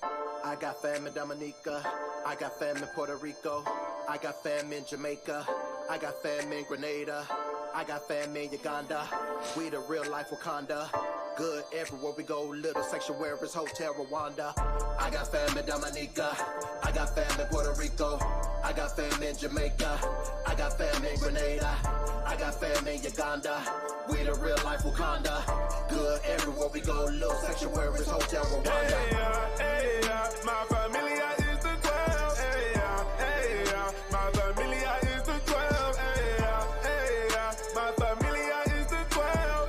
I got fam in Dominica, I got fam in Puerto Rico, I got fam in Jamaica, I got fam in Grenada, I got fam in Uganda, we the real life Wakanda, good everywhere we go, little sanctuaries, hotel Rwanda. I got fam in Dominica, I got fam in Puerto Rico, I got fam in Jamaica, I got fam in Grenada, I got fam in Uganda, we the real life Wakanda, good everywhere we go, little sanctuaries, hotel Rwanda. Hey, my familia is the 12. Hey, my familia is the 12. Hey, my familia is the 12.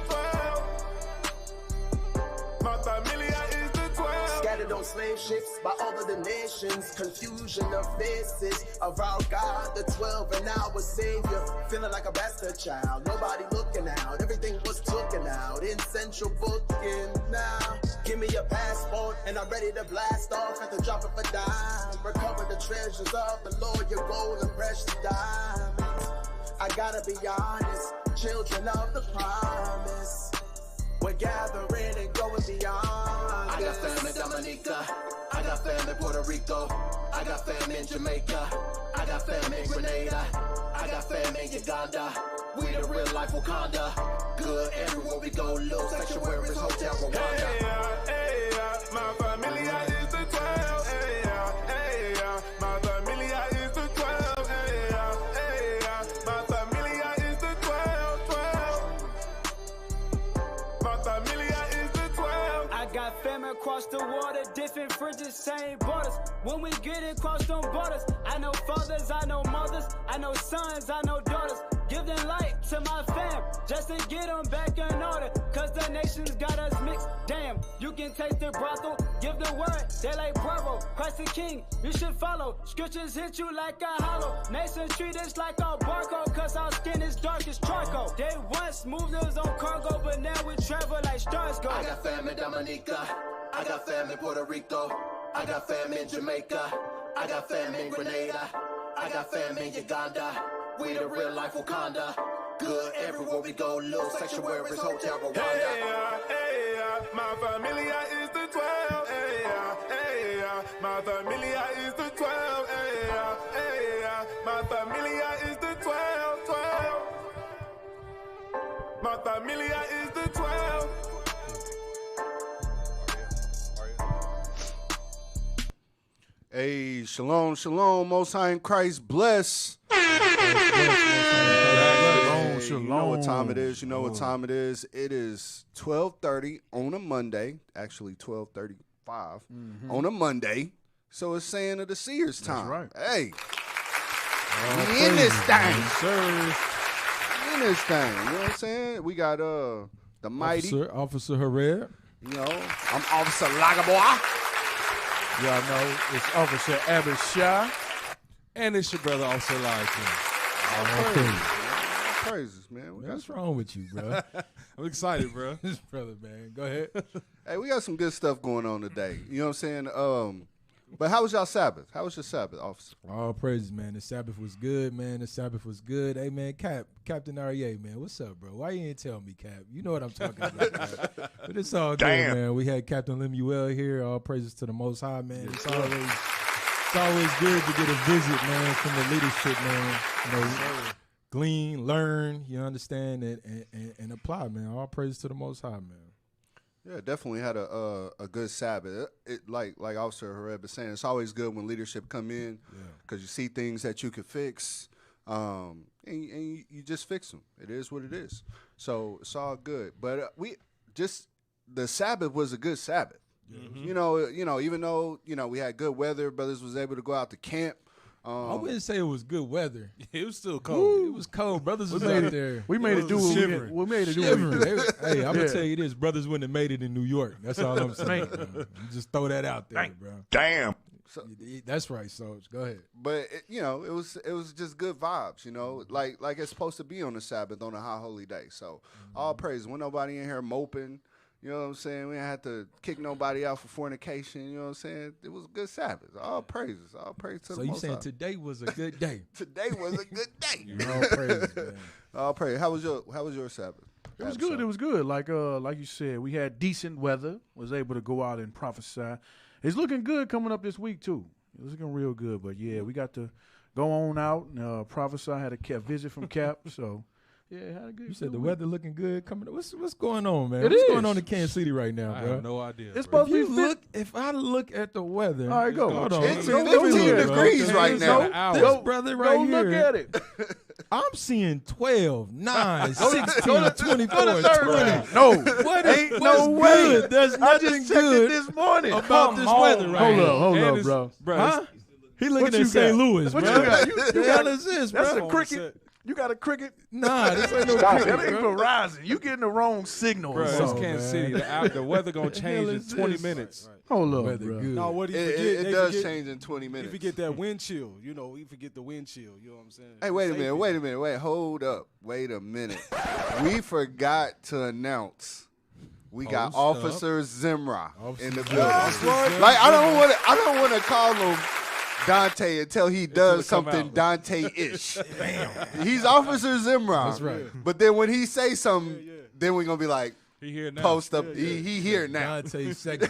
My familia is the 12. Scattered on slave ships by all of the nations, confusion of faces of our God, the 12 and our Savior. Feeling like a bastard child, nobody looking out, everything was taken out in central booking now. Give me a passport and I'm ready to blast off at the drop of a dime. Recover the treasures of the Lord, your gold and precious diamonds. I gotta be honest, children of the promise, we're gathering and going beyond. I got fam in Dominica, I got fam in Puerto Rico, I got fam in Jamaica, I got fam in Grenada, I got fam in Uganda, we the real life Wakanda, good everywhere we go, little sanctuaries, hotel Rwanda. Hey, my familia is the 12. Hey, my familia is the 12. Hey, my familia is the 12. My familia is the 12. I got family across the water, different fringes, same borders. When we get across them borders, I know fathers, I know mothers, I know sons, I know daughters. Give them light to my fam, just to get them back in order. Cause the nations got us mixed. Damn, you can taste the brothel, give the word, they like bravo. Christ the King, you should follow. Scriptures hit you like a hollow. Nation treat us like a barcode, cause our skin is dark as charcoal. They once moved us on cargo, but now we travel like stars go. I got fam in Dominica, I got fam in Puerto Rico, I got fam in Jamaica, I got fam in Grenada, I got fam in Uganda, we the real life Wakanda, good everywhere we go, little sanctuaries, hotel Rwanda. Hey, my familia is the 12. Hey, my familia is the 12. Hey, my familia is the 12. My familia is the 12. Hey, shalom, shalom, Most High in Christ, bless. You know what time it is. You know what time it is. It is 12:30 on a Monday. Actually, 12:35 on a Monday. So it's saying of the SEERS time. That's right. Hey, we in this thing. Sir. We in this thing. You know what I'm saying? We got the mighty Officer Herrera. You know, I'm Officer Lagaboy. Y'all know it's Officer Abishai. And it's your brother, Officer Larkin. Praises, man. What's wrong with you, bro? I'm excited, bro. This brother, man. Go ahead. Hey, we got some good stuff going on today. You know what I'm saying? But how was y'all Sabbath? How was your Sabbath, officer? All praises, man. The Sabbath was good, man. The Sabbath was good. Hey, man, Captain REA, man. What's up, bro? Why you didn't tell me, Cap? You know what I'm talking about, Cap. But it's all good, man. We had Captain Lemuel here. All praises to the Most High, man. It's always good to get a visit, man, from the leadership, man. You know, glean, learn, you understand, and apply, man. All praises to the Most High, man. Yeah, definitely had a good Sabbath. It like Officer Herrera was saying, it's always good when leadership come in because you see things that you can fix, and you just fix them. It is what it is. So it's all good. But the Sabbath was a good Sabbath. Mm-hmm. You know, even though we had good weather, brothers was able to go out to camp. I wouldn't say it was good weather. It was still cold. Woo. It was cold. Brothers was out there. We made it do what we made it do. Hey, I'm going to tell you this. Brothers wouldn't have made it in New York. That's all I'm saying. Just throw that out there, bro. Damn. So, that's right, Sarge. Go ahead. But, it was just good vibes, like it's supposed to be on the Sabbath, on a high holy day. So all praise. When nobody in here moping. You know what I'm saying? We didn't have to kick nobody out for fornication. You know what I'm saying? It was a good Sabbath. All praises. All praise to the Most High. So you saying today was a good day? Today was a good day. All praises, man. All praise. How was your Sabbath? It was good. It was good. Like you said, we had decent weather. Was able to go out and prophesy. It's looking good coming up this week too. It's looking real good. But yeah, we got to go on out and prophesy. Had a visit from Cap. So yeah, had a good. You said the week. weather looking good coming up. What's going on, man? It What's is. going on in Kansas City right now, I bro? have no idea. It's bro. supposed to be If I look at the weather, All right, go. Hold on. It's Go 15 look at it, degrees bro. right now. This brother right Go here. look at it. I'm seeing 12, 9, 16, 24, Go to 20. No, What ain't is, no what's way. good? There's I nothing just checked good it this morning. about this weather right now. Hold And up, it's- bro. Huh? He looking What at you St. got? Louis, What bro. you got? You the got- hell is this, That's bro? a cricket. You got a cricket? Nah, this ain't no That cricket, ain't bro. Verizon. You getting the wrong signal. Bro, or it's something. Kansas man. City. The weather gonna The change hell in is 20 this? minutes. Hold up, Weather bro. good. No, what do you forget? It They does forget- change in 20 minutes. You forget that wind chill. You know, we forget the wind chill. You know what I'm saying? Hey, wait a Safety. minute. Hold up. Wait a minute. We forgot to announce we got Hold up. Officer Zimra in the building. Right. Like I don't want to call him Dante until he does it come something out. Dante-ish. He's Officer Zimra. That's right. But then when he say something, then we're gonna be like, He here now. post up. He here now. Dante's second.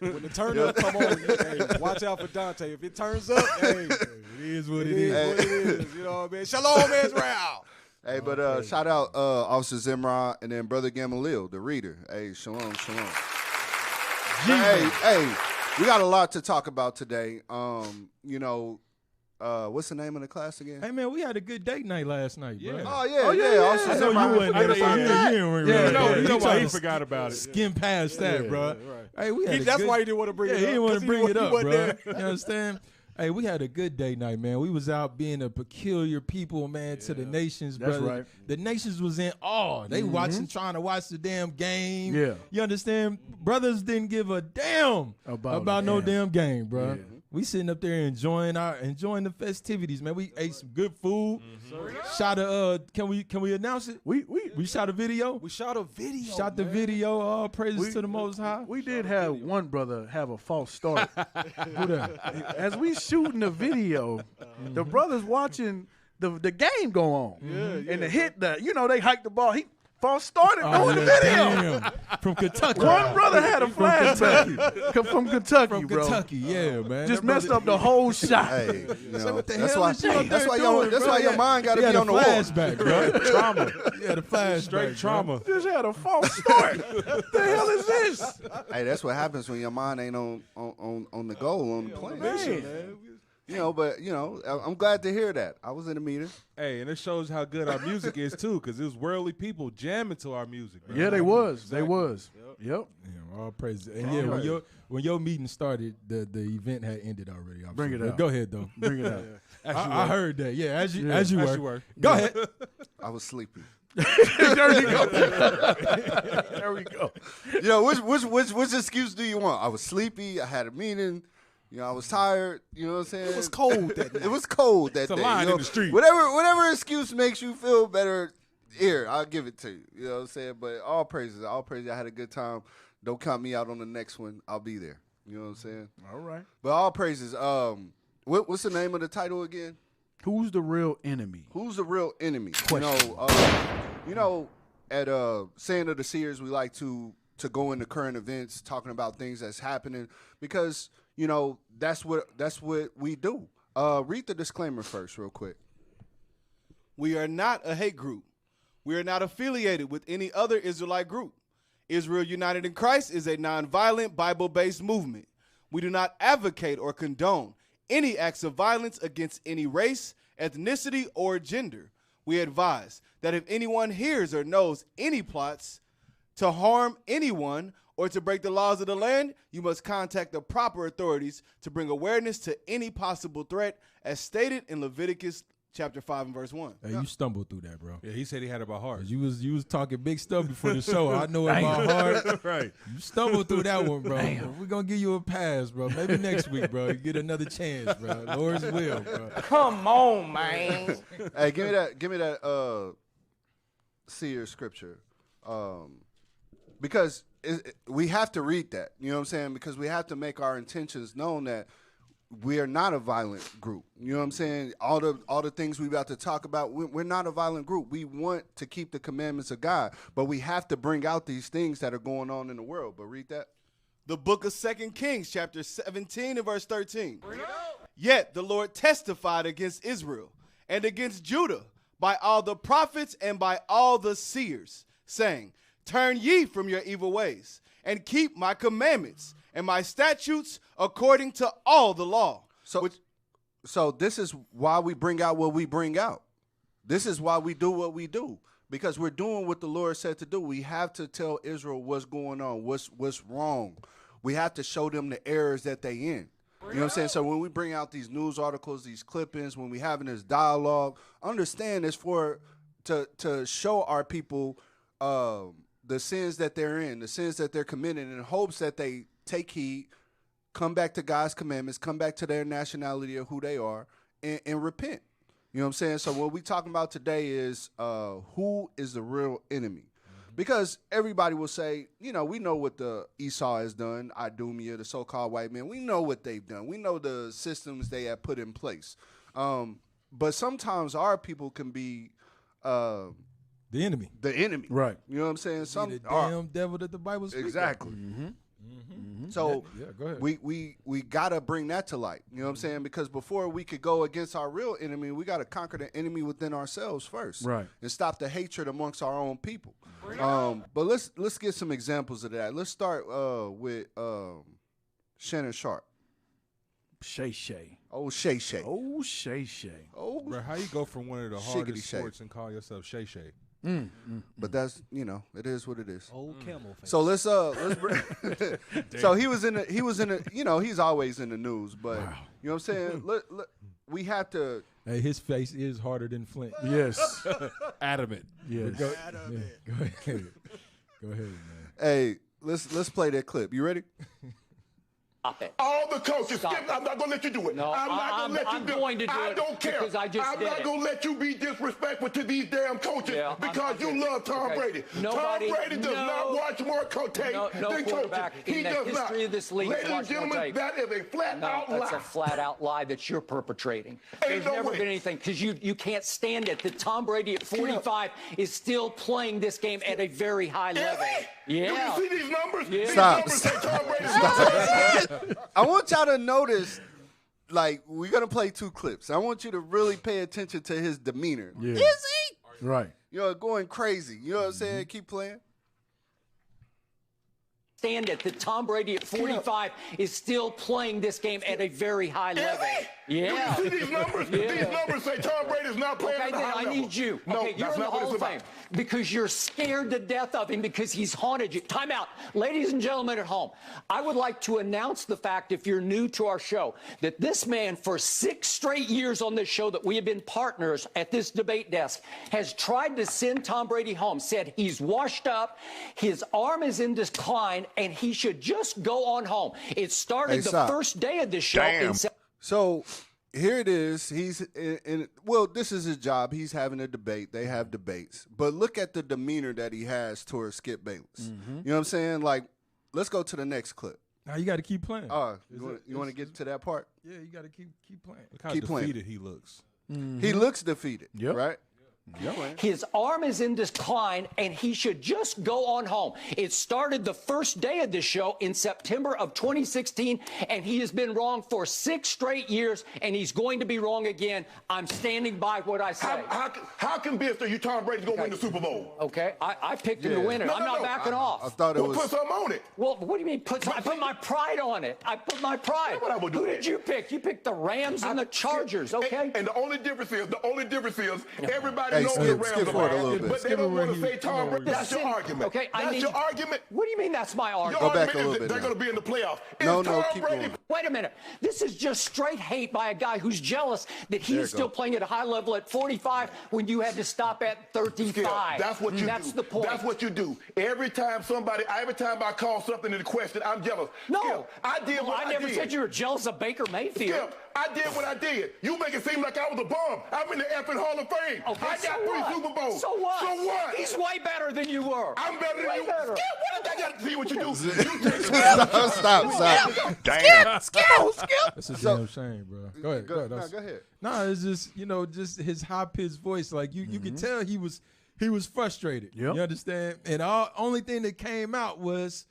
When the turn up come on, hey, watch out for Dante. If it turns up, hey, It is what it it is is. what it is. You know what I mean? Shalom, Israel. Hey, but shout out Officer Zimra and then Brother Gamaliel, the reader. Hey, shalom. Hey, we got a lot to talk about today. What's the name of the class again? Hey, man, we had a good date night last night, bro. Yeah. Oh yeah. Officer I know Zimra. you wasn't I know there. you You didn't. didn't Yeah, remember. you know why tried he to forgot about it. Skim past that, bro. Right. Hey, we had a That's good, why he didn't want to bring yeah, it he up. didn't want 'cause to bring it he up, wasn't bro. there. You understand? Hey, we had a good day night, man. We was out being a peculiar people, man, to the nations, That's brother. right. The nations was in awe. They trying to watch the damn game. Yeah. You understand? Brothers didn't give a damn about no damn game, bro. Yeah. We sitting up there enjoying the festivities, man. We ate some good food. Shot a can we announce it? We shot a video. We shot a video. Shot the man. video. All praises to the Most High. We did have one brother have a false start. Who that? As we shooting the video, the brothers watching the game go on. And the hit they hiked the ball. He false started doing the video. Damn. From Kentucky. One brother had a flashback from Kentucky, From bro. Kentucky, yeah, man. Just That messed brother- up the whole shot. Hey, what the that's hell why. is you up That's there why doing, bro? your mind got to He be had on a the wall. flashback, bro. Trauma. Yeah, the flashback. Straight bro. trauma. Just had a false start. What the hell is this? Hey, that's what happens when your mind ain't on the goal on the plane. Man. I'm glad to hear that. I was in a meeting. Hey, and it shows how good our music is too, because it was worldly people jamming to our music. Man. Yeah, they was. They was. Yep. Yeah, all praises. And yeah, when your meeting started, the event had ended already. Bring it out. Go ahead though. Bring it out. I heard that. Yeah, as you As were. you were. Go ahead. I was sleepy. There we go. There we go. Which excuse do you want? I was sleepy. I had a meeting. I was tired. You know what I'm saying? It was cold that night. It was cold that It's day. a line in the street. Whatever excuse makes you feel better, here, I'll give it to you. You know what I'm saying? But all praises. I had a good time. Don't count me out on the next one. I'll be there. You know what I'm saying? All right. But all praises. What's the name of the title again? Who's the real enemy? Who's the real enemy? At Saying of the Seers, we like to go into current events, talking about things that's happening because that's what we do. Read the disclaimer first, real quick. We are not a hate group. We are not affiliated with any other Israelite group. Israel United in Christ is a nonviolent, Bible-based movement. We do not advocate or condone any acts of violence against any race, ethnicity, or gender. We advise that if anyone hears or knows any plots to harm anyone or to break the laws of the land, you must contact the proper authorities to bring awareness to any possible threat as stated in Leviticus chapter 5 and verse 1. Hey, you stumbled through that, bro. Yeah, he said he had it by heart. You was talking big stuff before the show. I know it by heart. Right. You stumbled through that one, bro. We're gonna give you a pass, bro. Maybe next week, bro. You get another chance, bro. Lord's will, bro. Come on, man. Hey, give me that seer scripture, because we have to read that. You know what I'm saying? Because we have to make our intentions known that we are not a violent group. You know what I'm saying? All the things we're about to talk about, we're not a violent group. We want to keep the commandments of God, but we have to bring out these things that are going on in the world. But read that. The book of 2 Kings, chapter 17 and verse 13. Yet the Lord testified against Israel and against Judah by all the prophets and by all the seers, saying, turn ye from your evil ways, and keep my commandments and my statutes according to all the law. So this is why we bring out what we bring out. This is why we do what we do. Because we're doing what the Lord said to do. We have to tell Israel what's going on, what's wrong. We have to show them the errors that they in. You know what I'm saying? So when we bring out these news articles, these clippings, when we having this dialogue, understand it's to show our people the sins that they're in, the sins that they're committing, in hopes that they take heed, come back to God's commandments, come back to their nationality of who they are, and repent. You know what I'm saying? So what we talking about today is who is the real enemy. Because everybody will say, you know, we know what the Esau has done, Idumea, the so-called white man. We know what they've done. We know the systems they have put in place. But sometimes our people can be the enemy. The enemy. Right. You know what I'm saying? The damn devil that the Bible speaks. Exactly. So go ahead. we got to bring that to light. You know what I'm saying? Because before we could go against our real enemy, we got to conquer the enemy within ourselves first. Right. And stop the hatred amongst our own people. But let's get some examples of that. Let's start with Shannon Sharp. Shay. Oh, Shay. Oh, Shay. Oh, Bro, how you go from one of the hardest Shay. sports and call yourself Shay? but that's, you know, it is what it is. Old camel face. So let's so he was in the you know, he's always in the news, but you know what I'm saying? We have to. Hey, his face is harder than Flint. Yes. Adamant. Yes. Go ahead. Go ahead, man. Hey, let's play that clip. You ready? Stop it. All the coaches, I'm not going to let you do it. No, I'm not going to let you do it. going to do I it don't care. because I just I'm did not it. going to let you be disrespectful to these damn coaches because you love Tom Brady. Nobody, Tom Brady does not watch more tape no than quarterback coaches. He in the does history not. of this league Ladies and watched more gentlemen, tape. that is a flat-out lie. That's a flat-out lie that you're perpetrating. Ain't There's no never way. been anything, because you can't stand it that Tom Brady at 45 is still playing this game at a very high level. Yeah. Do you see these numbers? Yeah. These Stop. numbers say Tom Brady's I want y'all to notice, like, we're gonna play two clips. I want you to really pay attention to his demeanor. Yeah. Is he? Right. You know, going crazy. You know what I'm saying? Keep playing. Stand it that Tom Brady at 45 is still playing this game at a very high level. Yeah. Do you see these numbers? These numbers say Tom Brady's not playing Okay, at a then high I level. need you. No, Okay, you're that's in the not what Hall it's of Fame about. because you're scared to death of him because he's haunted you. Time out. Ladies and gentlemen at home, I would like to announce the fact, if you're new to our show, that this man, for 6 straight years on this show that we have been partners at this debate desk, has tried to send Tom Brady home, said he's washed up, his arm is in decline, and he should just go on home. It started the first day of this show. So here it is. He's in. Well, this is his job. He's having a debate. They have debates. But look at the demeanor that he has towards Skip Bayless. You know what I'm saying? Like, let's go to the next clip. Now you got to keep playing. You want to get to that part? Yeah, you got to keep playing. Look how Keep playing. defeated he looks. He looks defeated, right? His arm is in decline, and he should just go on home. It started the first day of this show in September of 2016, and he has been wrong for 6 straight years, and he's going to be wrong again. I'm standing by what I say. How convinced are you Tom Brady's going to win the Super Bowl? Okay, I picked him to win it. I'm not backing off. I thought it Well, was. put something on it. Well, what do you mean I put my pride on it? I put my pride. That's what I would do. Who did you pick? You picked the Rams and the Chargers, okay? And the only difference is everybody Hey, knows skip the Rams forward are a little bad, bit. but they don't want to say Tom Brady. That's your Listen, argument. okay, That's your argument. What do you mean that's my argument? Your Go back a argument little is bit they're now. going to be in the playoffs. No, Is Tom keep Brady going. Wait a minute. This is just straight hate by a guy who's jealous that he's still playing at a high level at 45 when you had to stop at 35. That's what you do. That's the point. That's what you do. Every time I call something into question, I'm jealous. No. Skip, I did what I did. I never said you were jealous of Baker Mayfield. Skip, I did what I did. You make it seem like I was a bum. I'm in the effing Hall of Fame. Okay, I got 3 Super Bowls. So what? So what? He's way better than you were. I'm better than you. Better. Skip, what did I got to see what you do? Stop. Damn. Skip. That's a damn shame, bro. Go ahead. Go ahead. No, it's just, just his high-pitched voice. Like, you could tell he was frustrated. Yep. You understand? And only thing that came out was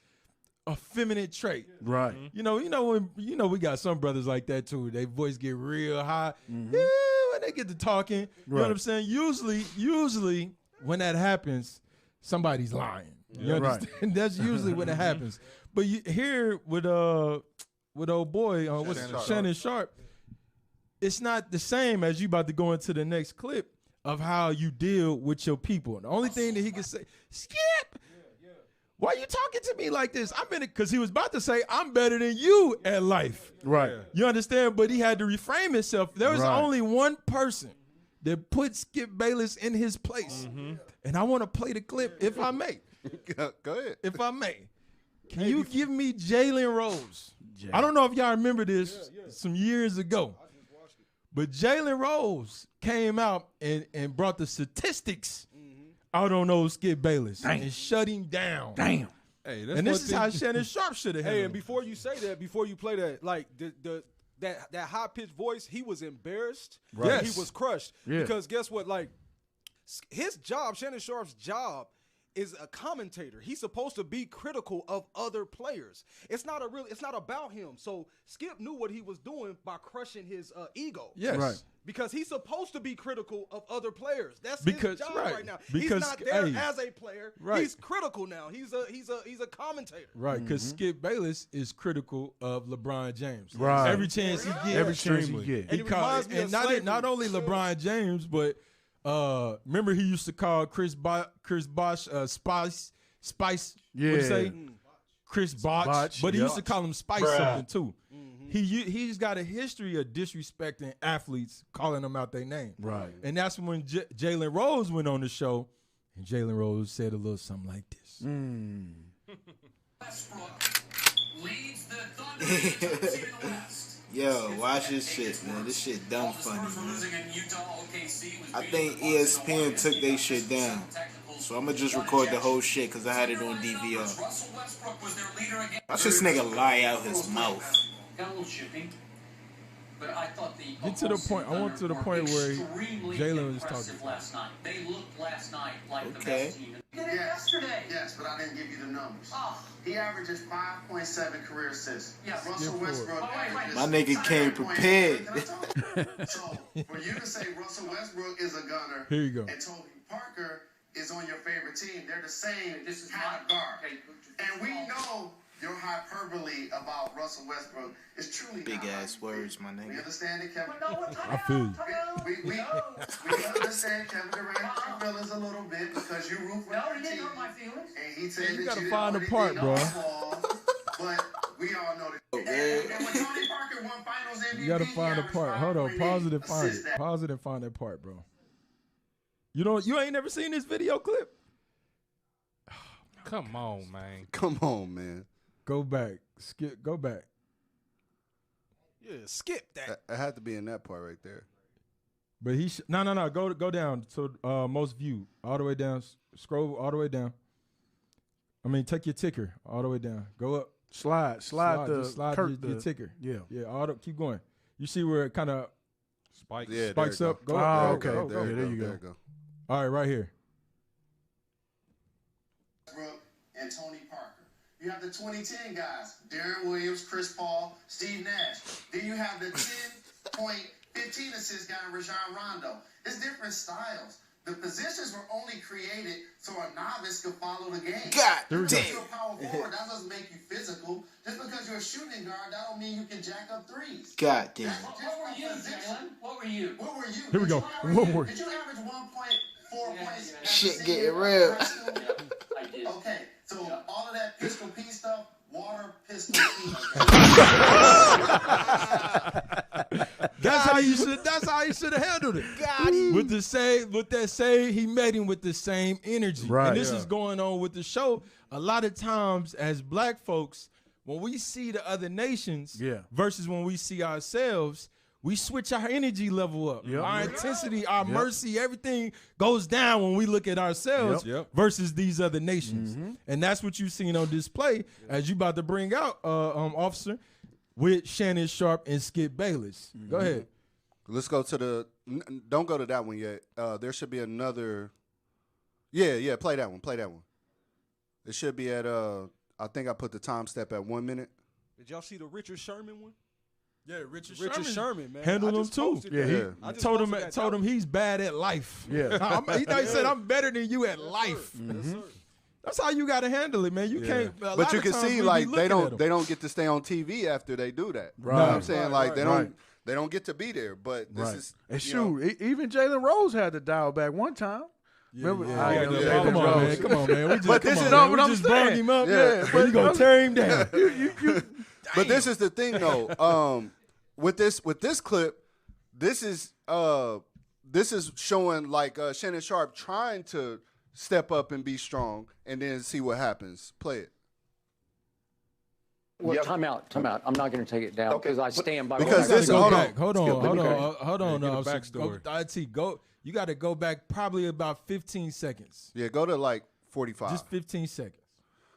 a feminine trait. Right. You know when we got some brothers like that too. Their voice get real high. Yeah, when they get to talking, you know what I'm saying? Usually when that happens, somebody's lying. You understand? Right. That's usually when it happens. But you here with old boy, Shannon Sharp, it's not the same as you about to go into the next clip of how you deal with your people. The only thing that he can say, Skip, why are you talking to me like this? Because he was about to say, I'm better than you at life. Right. You understand? But he had to reframe himself. There was only one person that put Skip Bayless in his place. And I want to play the clip, if I may. Go ahead. If I may. Can you give me Jalen Rose? I don't know if y'all remember this some years ago. But Jalen Rose came out and brought the statistics out on old Skip Bayless and shut him down. Damn. Hey, that's and this is how Shannon Sharp should have. Hey, and before you say that, before you play that, like that high pitched voice, he was embarrassed. Right. Yes. He was crushed because guess what? Like his job, Shannon Sharp's job, is a commentator. He's supposed to be critical of other players. It's not about him. So Skip knew what he was doing by crushing his ego. Yes. Right. Because he's supposed to be critical of other players. That's his job right now. He's not there as a player. Right. He's critical now. He's a commentator. Right, because Skip Bayless is critical of LeBron James. Right. Every chance he gets. Every chance he gets. And not only LeBron James, but remember he used to call Chris Bosh Spice. What do you say? Chris Bosh. But he used to call him Spice something too. He's got a history of disrespecting athletes, calling them out their name. Right. And that's when Jalen Rose went on the show, and Jalen Rose said a little something like this. Yo, watch this shit, man. This shit dumb funny, man. I think ESPN took they shit down. So I'm going to just record the whole shit because I had it on DVR. Watch this nigga lie out his mouth. Get to the point. I want to the point where Jalen was talking. Last night. They looked last night like the Okay. best team. Did it yesterday. Yes, but I didn't give you the numbers. He averages 5.7 career assists. Yes. Russell Westbrook averages. My nigga came prepared. So for you to say Russell Westbrook is a gunner, here you go, and Tony Parker is on your favorite team, they're the same kind of guard. Okay. And we know your hyperbole about Russell Westbrook is truly big ass words, my nigga. We understand it, Kevin. I feel you. We understand Kevin Durant your feelings a little bit because you root for your team. My feelings. And he said You that gotta you find the didn't part, bro. But we all know that. And when Tony Parker won Finals MVP, You gotta find the part. Hold on, pause it and find it. Pause it and find that part, bro. You ain't never seen this video clip? Come on, man. Come on, man. Go back. Skip. Go back. Yeah, skip that. It had to be in that part right there. But he no. Go down to most viewed. All the way down. Scroll all the way down. I mean, take your ticker all the way down. Go up. Slide your ticker. Yeah. Keep going. You see where it kind of spikes up. Go. Okay. Go. There you go. All right, right here. Westbrook and Tony Parker. You have the 2010 guys, Darren Williams, Chris Paul, Steve Nash. Then you have the 10.15 assist guy, Rajon Rondo. It's different styles. The positions were only created so a novice could follow the game. God damn. damn. You're a power forward, that doesn't make you physical. Just because you're a shooting guard, that don't mean you can jack up threes. God damn. What were you, Jalen? What were you? What were you? Here we go. Did you average 1.4 points? Shit getting real. I did. Okay, so all of that pistol P stuff, water pistol P. That's how you should have handled it. With that same, he met him with the same energy. Right. And this is going on with the show. A lot of times as black folks, when we see the other nations versus when we see ourselves, we switch our energy level up. Yep. Our intensity, our mercy, everything goes down when we look at ourselves versus these other nations. And that's what you've seen on display as you about to bring out, officer, with Shannon Sharp and Skip Bayless. Go ahead. Let's go to don't go to that one yet. There should be another. Yeah, play that one. It should be at I think I put the time step at 1 minute. Did y'all see the Richard Sherman one? Yeah, Richard Sherman, man. handled him too. Yeah, he told him he's bad at life. Yeah, he said I'm better than you at life. Yes, sir. That's how you got to handle it, man. You can't. But you can see like they don't get to stay on TV after they do that. Right. You know what I'm saying? Like right. they don't get to be there. But this is and shoot, even Jalen Rose had to dial back one time. Remember? Come on, man. We just, but this is not what I'm brought him up. Yeah, but you gonna tear him down. But this is the thing, though. With this clip, this is showing like Shannon Sharp trying to step up and be strong, and then see what happens. Play it. Well, time out. I'm not going to take it down because I stand by. Because this hold on. Backstory. Go. You got to go back probably about 15 seconds. Yeah, go to like 45. Just 15 seconds.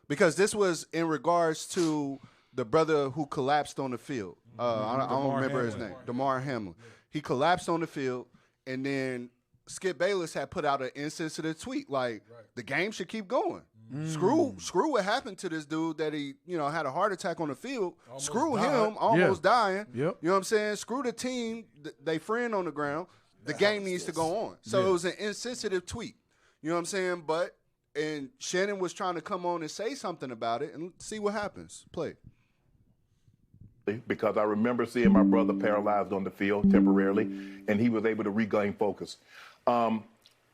Because this was in regards to the brother who collapsed on the field. I don't remember his name. Damar Hamlin. He collapsed on the field, and then Skip Bayless had put out an insensitive tweet like, the game should keep going. Screw what happened to this dude that he, had a heart attack on the field. Almost dying. Yep. You know what I'm saying? Screw the team, they friend on the ground. The game needs to go on. So it was an insensitive tweet. You know what I'm saying? And Shannon was trying to come on and say something about it and see what happens. Play. Because I remember seeing my brother paralyzed on the field temporarily, and he was able to regain focus.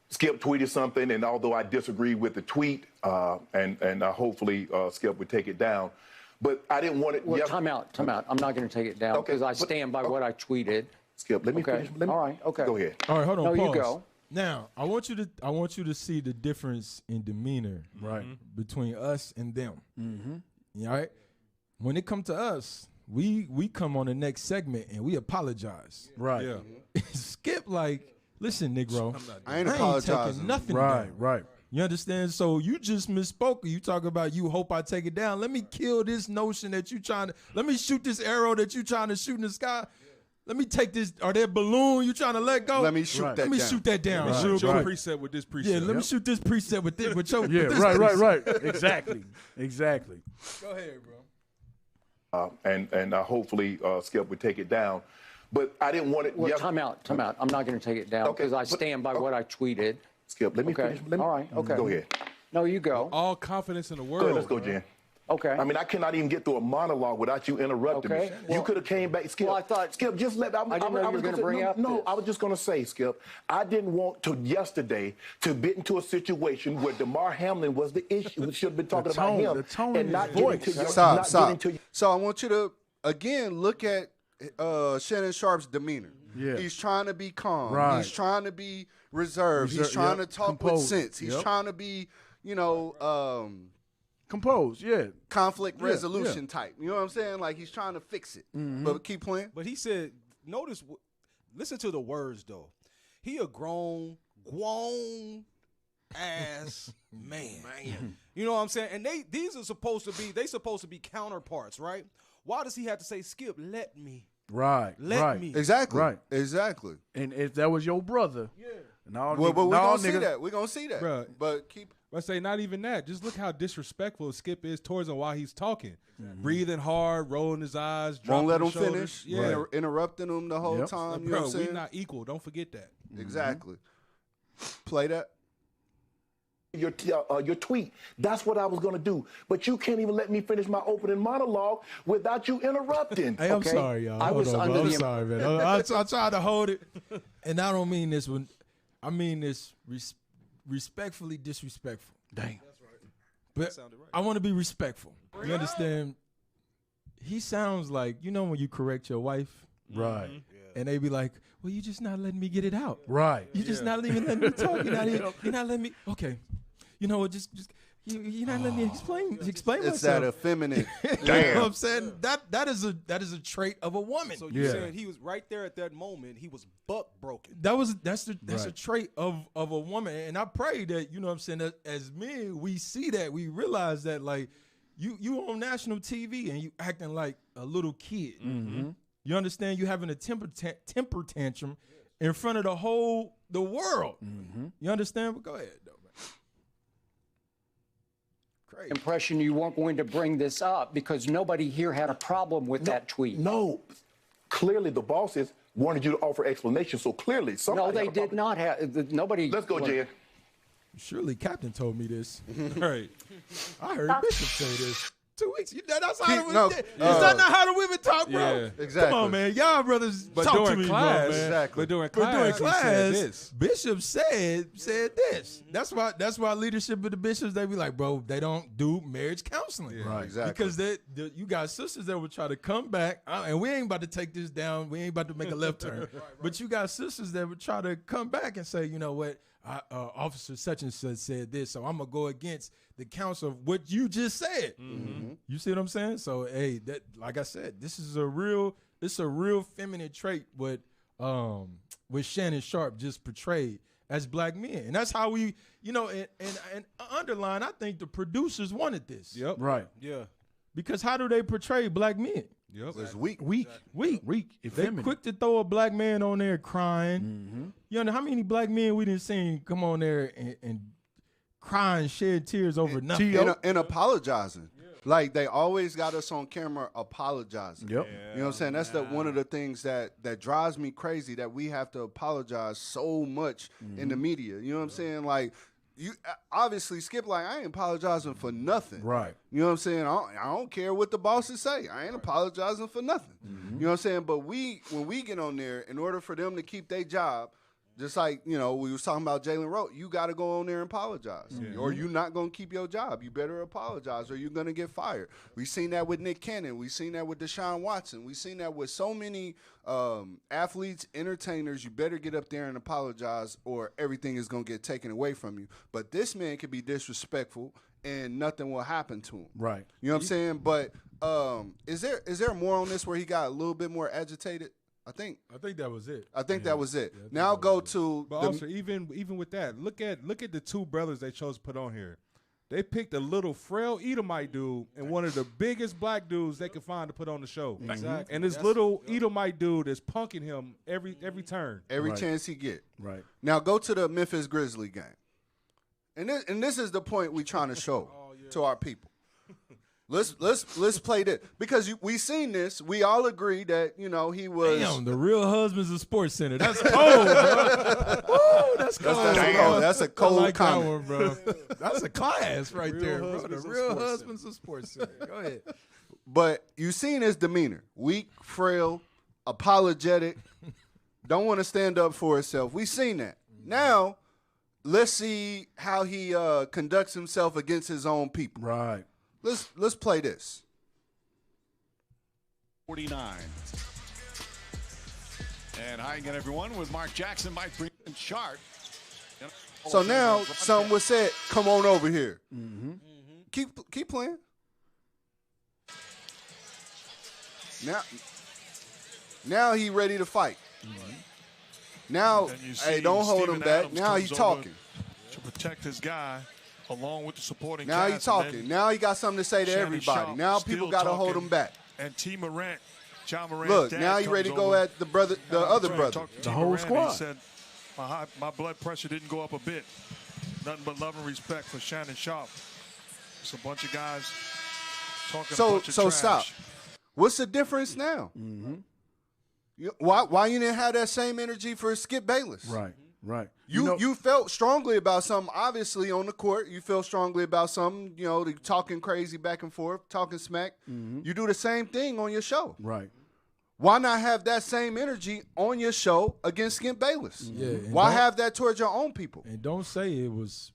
Skip tweeted something, and although I disagree with the tweet, and hopefully Skip would take it down, but I didn't want it. Well, time out. I'm not going to take it down because I stand by what I tweeted. Skip, let me finish. All right. Okay. Go ahead. All right, hold on. No, pause. you go. Now, I want you to see the difference in demeanor, between us and them. Mm-hmm. All right. When it comes to us, we come on the next segment and we apologize. Right. Yeah. Skip like, listen, Negro, I ain't apologizing. Taking nothing Right. down. Right. You understand? So you just misspoke. You talk about you hope I take it down. Let me kill this notion that you trying to. Let me shoot this arrow that you trying to shoot in the sky. Let me take this. Or that balloon you trying to let go? Let me shoot that down. Let me shoot that down. Shoot real your quick. preset with this preset. Yeah, let me shoot this preset with this. With your, Yeah. with this Right. preset. Exactly. Go ahead, bro. And hopefully Skip would take it down. But I didn't want it. Well, time out. I'm not going to take it down because I stand by what I tweeted. Skip, let me finish. All right. Okay. Go ahead. No, you go. All confidence in the world. Go ahead, let's go, Jen. Okay. I mean, I cannot even get through a monologue without you interrupting me. Well, you could have came back, Skip. Well, I thought Skip, just let. I didn't know you were going to bring up. No, this. I was just going to say, Skip. I didn't want to yesterday to get into a situation where Damar Hamlin was the issue. We should have been talking about him. The tone and in not his voice. Getting to Stop. Getting to So I want you to again look at Shannon Sharp's demeanor. Yeah. He's trying to be calm. Right. He's trying to be reserved. He's trying to talk with Composed. sense. He's trying to be, Composed. Yeah. conflict resolution type. You know what I'm saying? Like he's trying to fix it. But keep playing. But he said, listen to the words though. He a grown ass man. You know what I'm saying? And these are supposed to be counterparts, right? Why does he have to say, Skip, let me? Right. Let me. Exactly. Right. Exactly. And if that was your brother, But we're gonna see that. We're gonna see that. Bruh. But keep. I say not even that. Just look how disrespectful Skip is towards him while he's talking. Breathing hard, rolling his eyes, Won't let him dropping his shoulders. finish. Yeah. Interrupting him the whole time. You know what I'm Bro, we saying? not equal. Don't forget that. Exactly. Play that. your tweet. That's what I was going to do. But you can't even let me finish my opening monologue without you interrupting. Hey, I'm sorry, y'all. I'm sorry, man. I tried to hold it. And I don't mean this when I mean this respectfully disrespectful. Dang. That's right. But That sounded right. I want to be respectful. You understand? He sounds like, you know when you correct your wife? Right. And they be like, well, you just not letting me get it out. Right. You just not even letting me talk. You're not letting me. Okay. You know what? You're not letting me explain It's myself. that effeminate. You know what I'm saying? That is a trait of a woman. So you're saying he was right there at that moment. He was buck broken. That's a trait of a woman, and I pray that, you know what I'm saying, that as men we see that, we realize that, like, you on national TV and you acting like a little kid. Mm-hmm. You understand? You having a temper tantrum in front of the world. Mm-hmm. You understand? But go ahead though, man. impression you weren't going to bring this up because nobody here had a problem with that tweet. No. Clearly, the bosses wanted you to offer explanation, so clearly somebody. No, they did not have. Nobody. Let's go, Jen. Surely Captain told me this. Right. I heard Bishop say this 2 weeks. That's how the women no, Is that not how the women talk, bro? Yeah, exactly. Come on, man. Y'all brothers But talk during to me, class, bro, man. Exactly. But during But class, he said this. Bishop said this. That's why leadership of the bishops, they be like, bro, they don't do marriage counseling. Yeah, right, exactly. Because you got sisters that will try to come back, and we ain't about to take this down. We ain't about to make a left turn. But you got sisters that would try to come back and say, you know what, Officer such and such said this, so I'm going to go against the counsel of what you just said. Mm-hmm. You see what I'm saying? So, hey, that, like I said, this is a real feminine trait what Shannon Sharp just portrayed as black men. And that's how we, and underline, I think the producers wanted this. Yep. Right. Yeah. Because how do they portray black men? Yep. It's weak. Weak. They effeminate. quick to throw a black man on there crying. You know how many black men we didn't see come on there and cry and shed tears over nothing. And apologizing. Like, they always got us on camera apologizing. Yep. You know what I'm saying? That's one of the things that drives me crazy, that we have to apologize so much in the media. You know what I'm saying? Like, you obviously, Skip, like, I ain't apologizing for nothing. Right. You know what I'm saying? I don't care what the bosses say. I ain't apologizing for nothing. You know what I'm saying? But when we get on there, in order for them to keep their job, just like, we was talking about Jalen wrote, you got to go on there and apologize. Or you're not going to keep your job. You better apologize or you're going to get fired. We seen that with Nick Cannon. We seen that with Deshaun Watson. We seen that with so many athletes, entertainers. You better get up there and apologize or everything is going to get taken away from you. But this man could be disrespectful and nothing will happen to him. Right. You know what I'm saying? But is there more on this where he got a little bit more agitated? I think that was it. I think that was it. Now go to. But also, even with that, look at the two brothers they chose to put on here. They picked a little frail Edomite dude and one of the biggest black dudes they could find to put on the show. Exactly. And this little Edomite dude is punking him every turn. Every chance he get. Right. Now go to the Memphis Grizzly game. And this is the point we trying to show to our people. Let's play this because we seen this. We all agree that he was. Damn, the Real Husbands of Sports Center. That's cold, bro. Woo, that's cold. That's a cold I like comment, that one, bro. That's a class right there, bro. The Husbands of Real Sports Husbands of Sports Center. Go ahead. But you seen his demeanor: weak, frail, apologetic, don't want to stand up for himself. We seen that. Now, let's see how he conducts himself against his own people. Right. Let's play this. 49. And hi again, everyone, with Mark Jackson, Mike Breen, and Sharp. So now, some was said, "Come on over here." Keep playing. Now he ready to fight. Now, hey, don't hold him back. Now he talking. To protect his guy. Along with the supporting now cast. He talking. Now he got something to say to everybody. Sharp now people got to hold him back. And T. Morant, John Morant. Look, now he ready to go at the other brother. The whole squad. He said, my blood pressure didn't go up a bit. Nothing but love and respect for Shannon Sharp. It's a bunch of guys talking a bunch of trash. Stop. What's the difference now? Why you didn't have that same energy for Skip Bayless? Right. Right. You felt strongly about something, obviously, on the court. You felt strongly about something, the talking crazy back and forth, talking smack. You do the same thing on your show. Right. Why not have that same energy on your show against Skip Bayless? Yeah. Why have that towards your own people? And don't say it was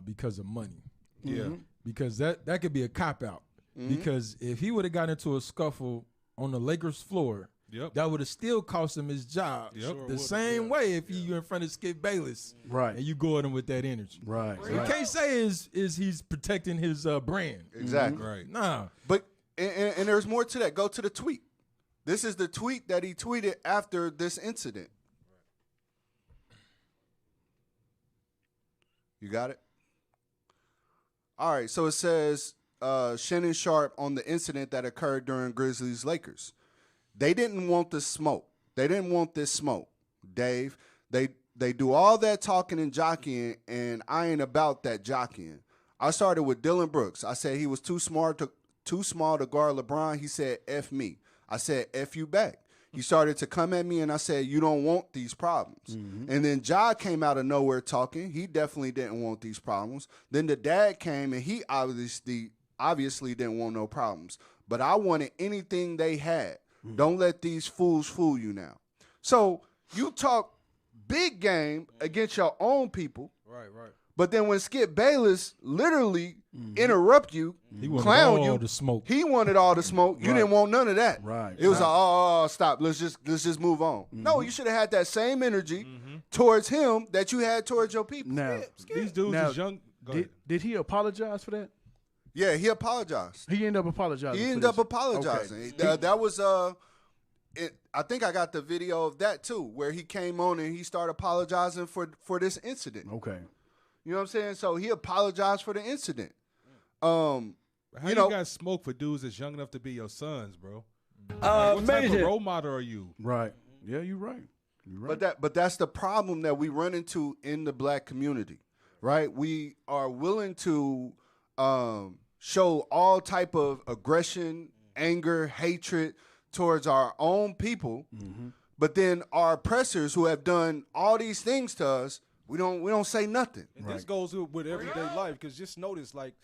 because of money. Yeah. Because that could be a cop-out. Because if he would have gotten into a scuffle on the Lakers floor, that would have still cost him his job. The same way if you're in front of Skip Bayless, right, and you go at him with that energy. Right. You can't say is he's protecting his brand. Exactly. Right. Nah. But and there's more to that. Go to the tweet. This is the tweet that he tweeted after this incident. You got it? All right. So it says Shannon Sharp on the incident that occurred during Grizzlies Lakers. They didn't want the smoke. They didn't want this smoke, Dave. They do all that talking and jockeying, and I ain't about that jockeying. I started with Dylan Brooks. I said he was too small to guard LeBron. He said, F me. I said, F you back. He started to come at me, and I said, you don't want these problems. And then Ja came out of nowhere talking. He definitely didn't want these problems. Then the dad came, and he obviously didn't want no problems. But I wanted anything they had. Don't let these fools fool you now. So you talk big game against your own people. Right. But then when Skip Bayless literally interrupt you, clown you, the smoke. He wanted all the smoke. You didn't want none of that. Right. It was like, oh, stop. Let's just move on. No, you should have had that same energy towards him that you had towards your people. Now, These dudes is young. Did he apologize for that? Yeah, he apologized. He ended up apologizing. He ended up apologizing. Okay. That was I think I got the video of that too, where he came on and he started apologizing for this incident. Okay. You know what I'm saying? So he apologized for the incident. How you got smoke for dudes that's young enough to be your sons, bro? What type of role model are you? Right. Yeah, you're right. But that's the problem that we run into in the black community, right? We are willing to show all type of aggression, anger, hatred towards our own people, but then our oppressors who have done all these things to us, we don't say nothing. And this goes with everyday life, because just notice, like,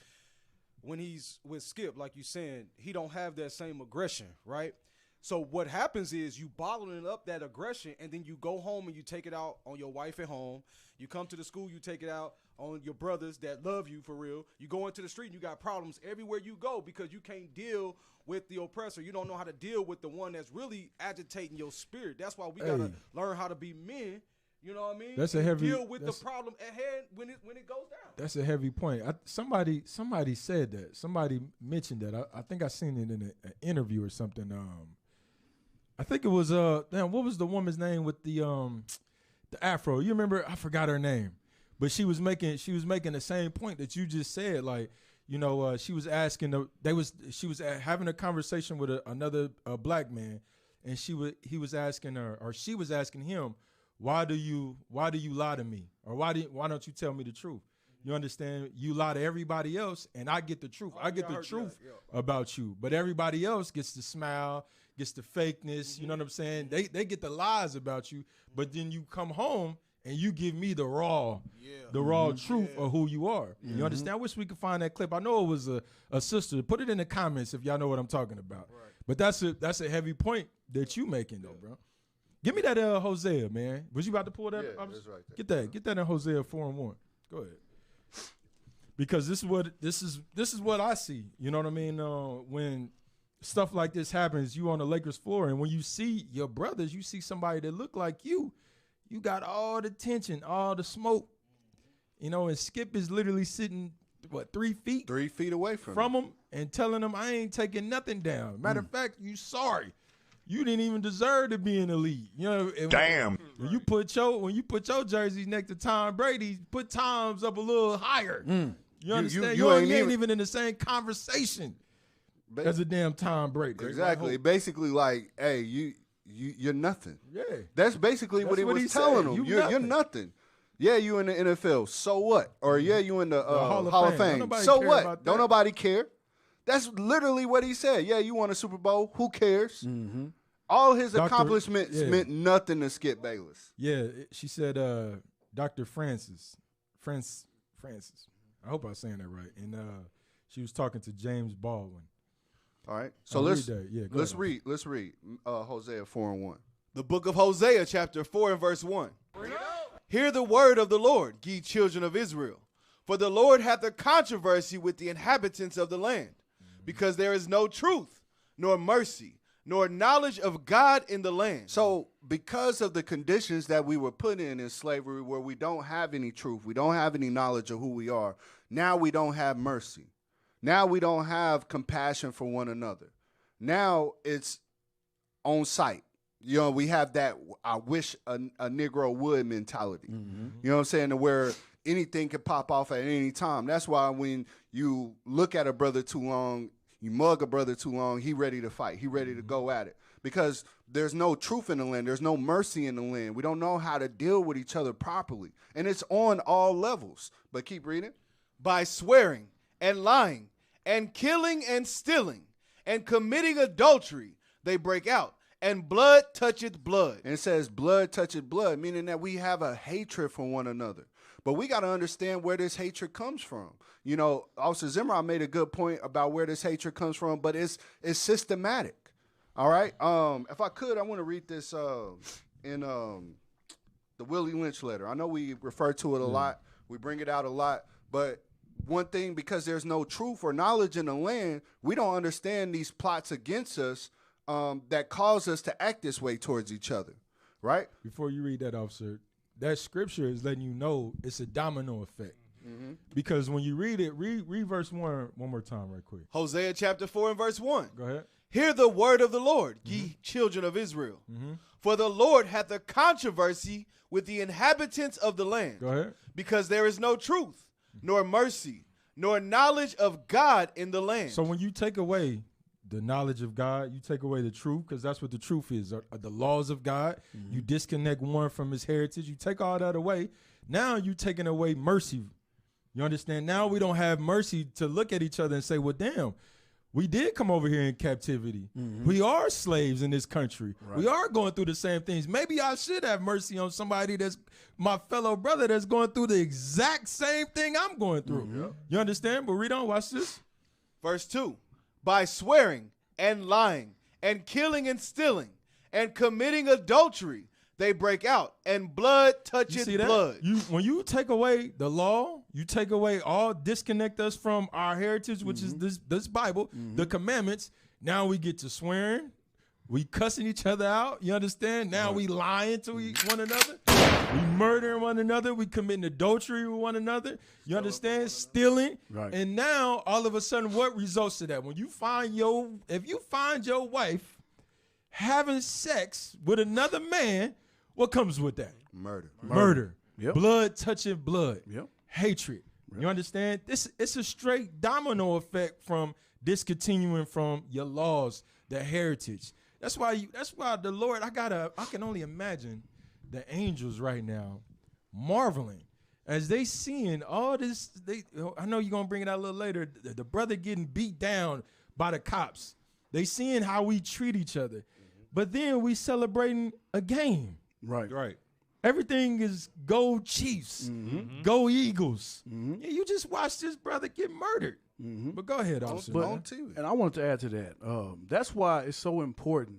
when he's with Skip, like you saying, he don't have that same aggression, right? So what happens is you bottling up that aggression, and then you go home and you take it out on your wife at home. You come to the school, you take it out on your brothers that love you for real. You go into the street and you got problems everywhere you go because you can't deal with the oppressor. You don't know how to deal with the one that's really agitating your spirit. That's why we gotta learn how to be men. You know what I mean? That's a heavy deal with the problem at hand when it goes down. That's a heavy point. Somebody said that. Somebody mentioned that. I think I seen it in an interview or something. I think it was what was the woman's name with the afro? You remember? I forgot her name, but she was making the same point that you just said. Like, you know, she was asking she was having a conversation with another black man, and she was asking her, or she was asking him, why do you lie to me, or why don't you tell me the truth? You understand? You lie to everybody else, and I get the truth. I get the truth about you, but everybody else gets the smile, gets the fakeness. You know what I'm saying? They get the lies about you, but then you come home and you give me the raw truth of who you are. You understand? I wish we could find that clip. I know it was a sister. Put it in the comments if y'all know what I'm talking about. Right. But that's a heavy point that you making though, bro. Give me that Hosea, man. Was you about to pull that? Yeah, that's right there. Get that in Hosea 4:1. Go ahead. Because this is what I see. You know what I mean? When stuff like this happens, you on the Lakers floor, and when you see your brothers, you see somebody that look like you got all the tension, all the smoke. You know, and Skip is literally sitting 3 feet? 3 feet away from him and telling him, I ain't taking nothing down. Matter of fact, you sorry. You didn't even deserve to be in the league. You know, damn. When you put your jerseys next to Tom Brady, put Tom's up a little higher. You understand? You ain't even in the same conversation as a damn Tom Brady. Exactly. Basically, like, hey, you're nothing. Yeah. That's basically what he was telling him. You're nothing. Yeah, you in the NFL. So what? Or yeah, you in the Hall of Fame. So what? Don't nobody care. That's literally what he said. Yeah, you won a Super Bowl. Who cares? All his accomplishments meant nothing to Skip Bayless. Yeah, she said Dr. Francis. I hope I'm saying that right. And she was talking to James Baldwin. All right. So let's read Hosea 4:1. The book of Hosea, chapter 4 and verse 1. Hear the word of the Lord, ye children of Israel. For the Lord hath a controversy with the inhabitants of the land, because there is no truth, nor mercy, nor knowledge of God in the land. So because of the conditions that we were put in slavery, where we don't have any truth, we don't have any knowledge of who we are, now we don't have mercy. Now we don't have compassion for one another. Now it's on sight. You know, we have that I wish a Negro would mentality. You know what I'm saying? To where anything can pop off at any time. That's why when you look at a brother too long, you mug a brother too long, he ready to fight. He ready to go at it. Because there's no truth in the land. There's no mercy in the land. We don't know how to deal with each other properly. And it's on all levels. But keep reading. by swearing and lying and killing and stealing and committing adultery, they break out. And blood toucheth blood. And it says blood toucheth blood, meaning that we have a hatred for one another. But we got to understand where this hatred comes from. You know, Officer Zimmer made a good point about where this hatred comes from, but it's systematic. All right? If I could, I want to read this in the Willie Lynch letter. I know we refer to it a lot. We bring it out a lot. But one thing, because there's no truth or knowledge in the land, we don't understand these plots against us that cause us to act this way towards each other, right? Before you read that, officer, that scripture is letting you know it's a domino effect. Mm-hmm. Because when you read it, read verse 1 one more time right quick. Hosea chapter 4 and verse 1. Go ahead. Hear the word of the Lord, ye children of Israel. Mm-hmm. For the Lord hath a controversy with the inhabitants of the land. Go ahead. Because there is no truth, nor mercy, nor knowledge of God in the land. So when you take away the knowledge of God, you take away the truth, because that's what the truth is, are the laws of God. Mm-hmm. You disconnect one from his heritage. You take all that away. Now you're taking away mercy. You understand? Now we don't have mercy to look at each other and say, well, damn, we did come over here in captivity. Mm-hmm. We are slaves in this country. Right. We are going through the same things. Maybe I should have mercy on somebody that's my fellow brother that's going through the exact same thing I'm going through. Mm-hmm. You understand? But read on. Watch this. Verse 2. By swearing and lying and killing and stealing and committing adultery, they break out, and blood toucheth blood. When you take away the law, you take away all, disconnect us from our heritage, which is this Bible, the commandments. Now we get to swearing. We cussing each other out. You understand? Now we lying to one another. We murdering one another. We committing adultery with one another. You understand? Stealing. Right. And now, all of a sudden, what results to that? When you find if you find your wife having sex with another man, what comes with that? Murder. Yep. Blood touching blood. Yep. Hatred. Yep. You understand? It's a straight domino effect from discontinuing from your laws, the heritage. That's why the Lord, I can only imagine the angels right now marveling as they seeing all this. I know you're going to bring it out a little later. The brother getting beat down by the cops. They seeing how we treat each other. Mm-hmm. But then we celebrating a game. Right. Everything is go Chiefs, go Eagles. Mm-hmm. Yeah, you just watch this brother get murdered. Mm-hmm. But go ahead, officer. And I wanted to add to that. That's why it's so important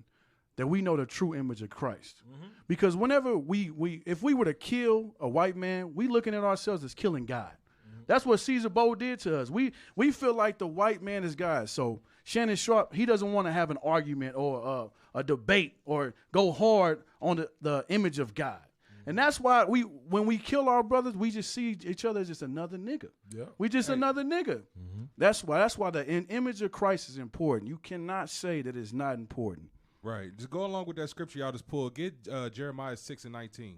that we know the true image of Christ. Mm-hmm. Because whenever if we were to kill a white man, we looking at ourselves as killing God. Mm-hmm. That's what Caesar Bowl did to us. We feel like the white man is God. So Shannon Sharp, he doesn't want to have an argument or a debate or go hard on the image of God. And that's why when we kill our brothers, we just see each other as just another nigga. Yeah. We just another nigga. Mm-hmm. That's why the image of Christ is important. You cannot say that it's not important. Right. Just go along with that scripture y'all just pulled. Get Jeremiah 6:19.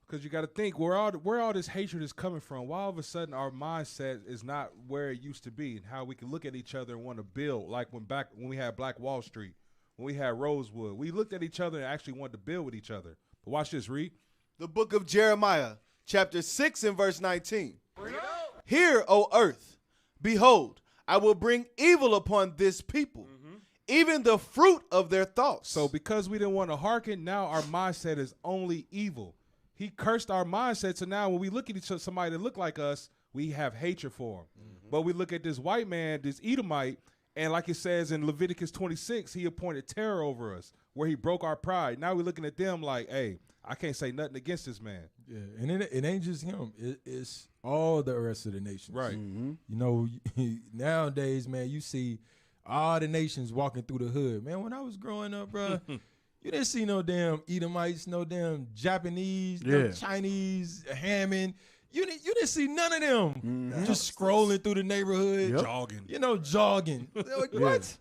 Because you got to think where all this hatred is coming from. Why all of a sudden our mindset is not where it used to be, and how we can look at each other and want to build. Like when we had Black Wall Street, when we had Rosewood, we looked at each other and actually wanted to build with each other. But watch this, read. The book of Jeremiah, chapter 6 and verse 19. Hear, O earth, behold, I will bring evil upon this people, even the fruit of their thoughts. So because we didn't want to hearken, now our mindset is only evil. He cursed our mindset, so now when we look at somebody that look like us, we have hatred for him. Mm-hmm. But we look at this white man, this Edomite, and like it says in Leviticus 26, he appointed terror over us, where he broke our pride. Now we're looking at them like, hey, I can't say nothing against this man. Yeah, and it ain't just him. It's all the rest of the nations. Right. Mm-hmm. You know, nowadays, man, you see all the nations walking through the hood. Man, when I was growing up, bro, you didn't see no damn Edomites, no damn Japanese, no Chinese, Hammond. You didn't see none of them just scrolling through the neighborhood. Jogging. You know, jogging. Like, what?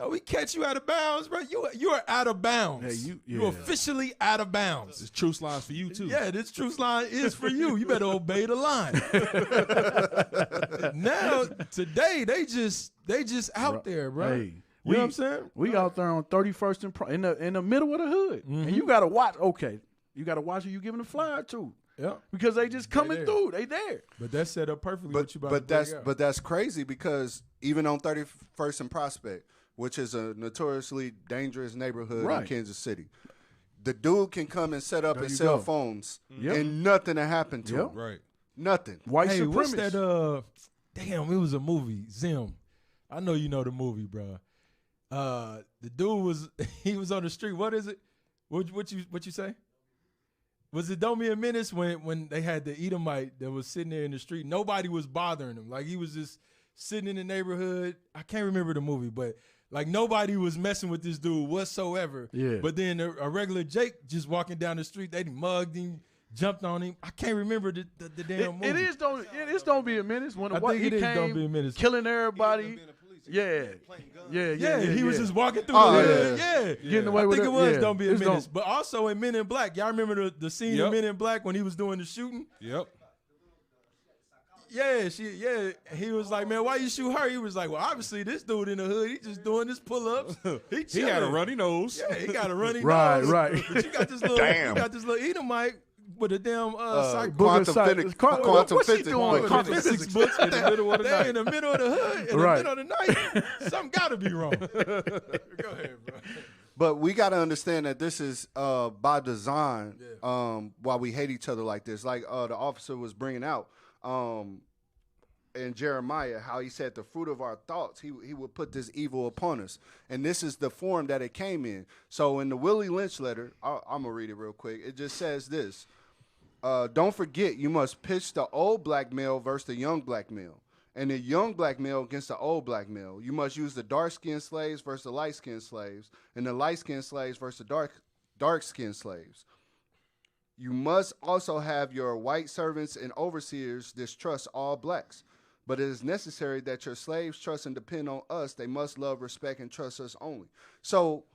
We catch you out of bounds, bro. You are out of bounds. You're officially out of bounds. This truce line's for you, too. Yeah, this truce line is for you. You better obey the line. Now, today, they just out there, bro. Hey, you know what I'm saying? We out there on 31st in the middle of the hood. Mm-hmm. And you got to watch, you got to watch who you giving the flyer to. Yeah, because they just coming through. They there. But that's set up perfectly. But that's crazy because even on 31st and Prospect, which is a notoriously dangerous neighborhood in Kansas City, the dude can come and set up his cell phones and nothing will happen to him. Right. Nothing. White hey, supremacist. what's that? Damn, it was a movie. Zim. I know you know the movie, bro. The dude was on the street. What is it? What you say? Was it Don't Be a Menace when they had the Edomite that was sitting there in the street? Nobody was bothering him. Like he was just sitting in the neighborhood. I can't remember the movie, but like nobody was messing with this dude whatsoever. Yeah. But then a regular Jake just walking down the street, they mugged him, jumped on him. I can't remember the damn movie. It is Don't Be a Menace when he came Don't Be a Menace. killing everybody. Yeah. He was just walking through getting away with it. I think it was Don't Be a Menace. But also in Men in Black, y'all remember the scene in Men in Black when he was doing the shooting? Yep. Yeah, he was like, man, why you shoot her? He was like, well, obviously this dude in the hood, he just doing his pull-ups. He had a runny nose. Yeah, he got a runny nose. Right. But you got this little, Edomite with a damn quantum physics. What's he doing? Quantum physics books in the middle of the night. In the middle of the hood, in the middle of the night. Something got to be wrong. Go ahead, bro. But we got to understand that this is by design. Why we hate each other like this. Like the officer was bringing out in Jeremiah, how he said the fruit of our thoughts, he would put this evil upon us. And this is the form that it came in. So in the Willie Lynch letter, I'm going to read it real quick. It just says this. Don't forget, you must pitch the old black male versus the young black male. And the young black male against the old black male. You must use the dark-skinned slaves versus the light-skinned slaves. And the light-skinned slaves versus the dark-skinned slaves. You must also have your white servants and overseers distrust all blacks. But it is necessary that your slaves trust and depend on us. They must love, respect, and trust us only. So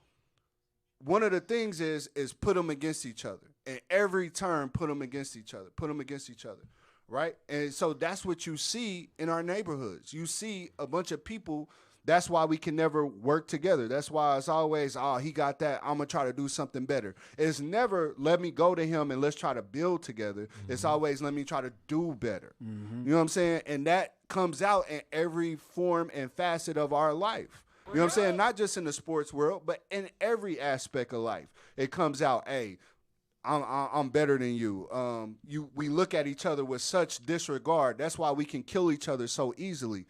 one of the things is put them against each other. And every turn, put them against each other. Put them against each other. Right? And so that's what you see in our neighborhoods. You see a bunch of people. That's why we can never work together. That's why it's always, he got that. I'm going to try to do something better. It's never let me go to him and let's try to build together. Mm-hmm. It's always let me try to do better. Mm-hmm. You know what I'm saying? And that comes out in every form and facet of our life. You know what I'm saying? Not just in the sports world, but in every aspect of life. It comes out, hey, I'm better than you. We look at each other with such disregard. That's why we can kill each other so easily.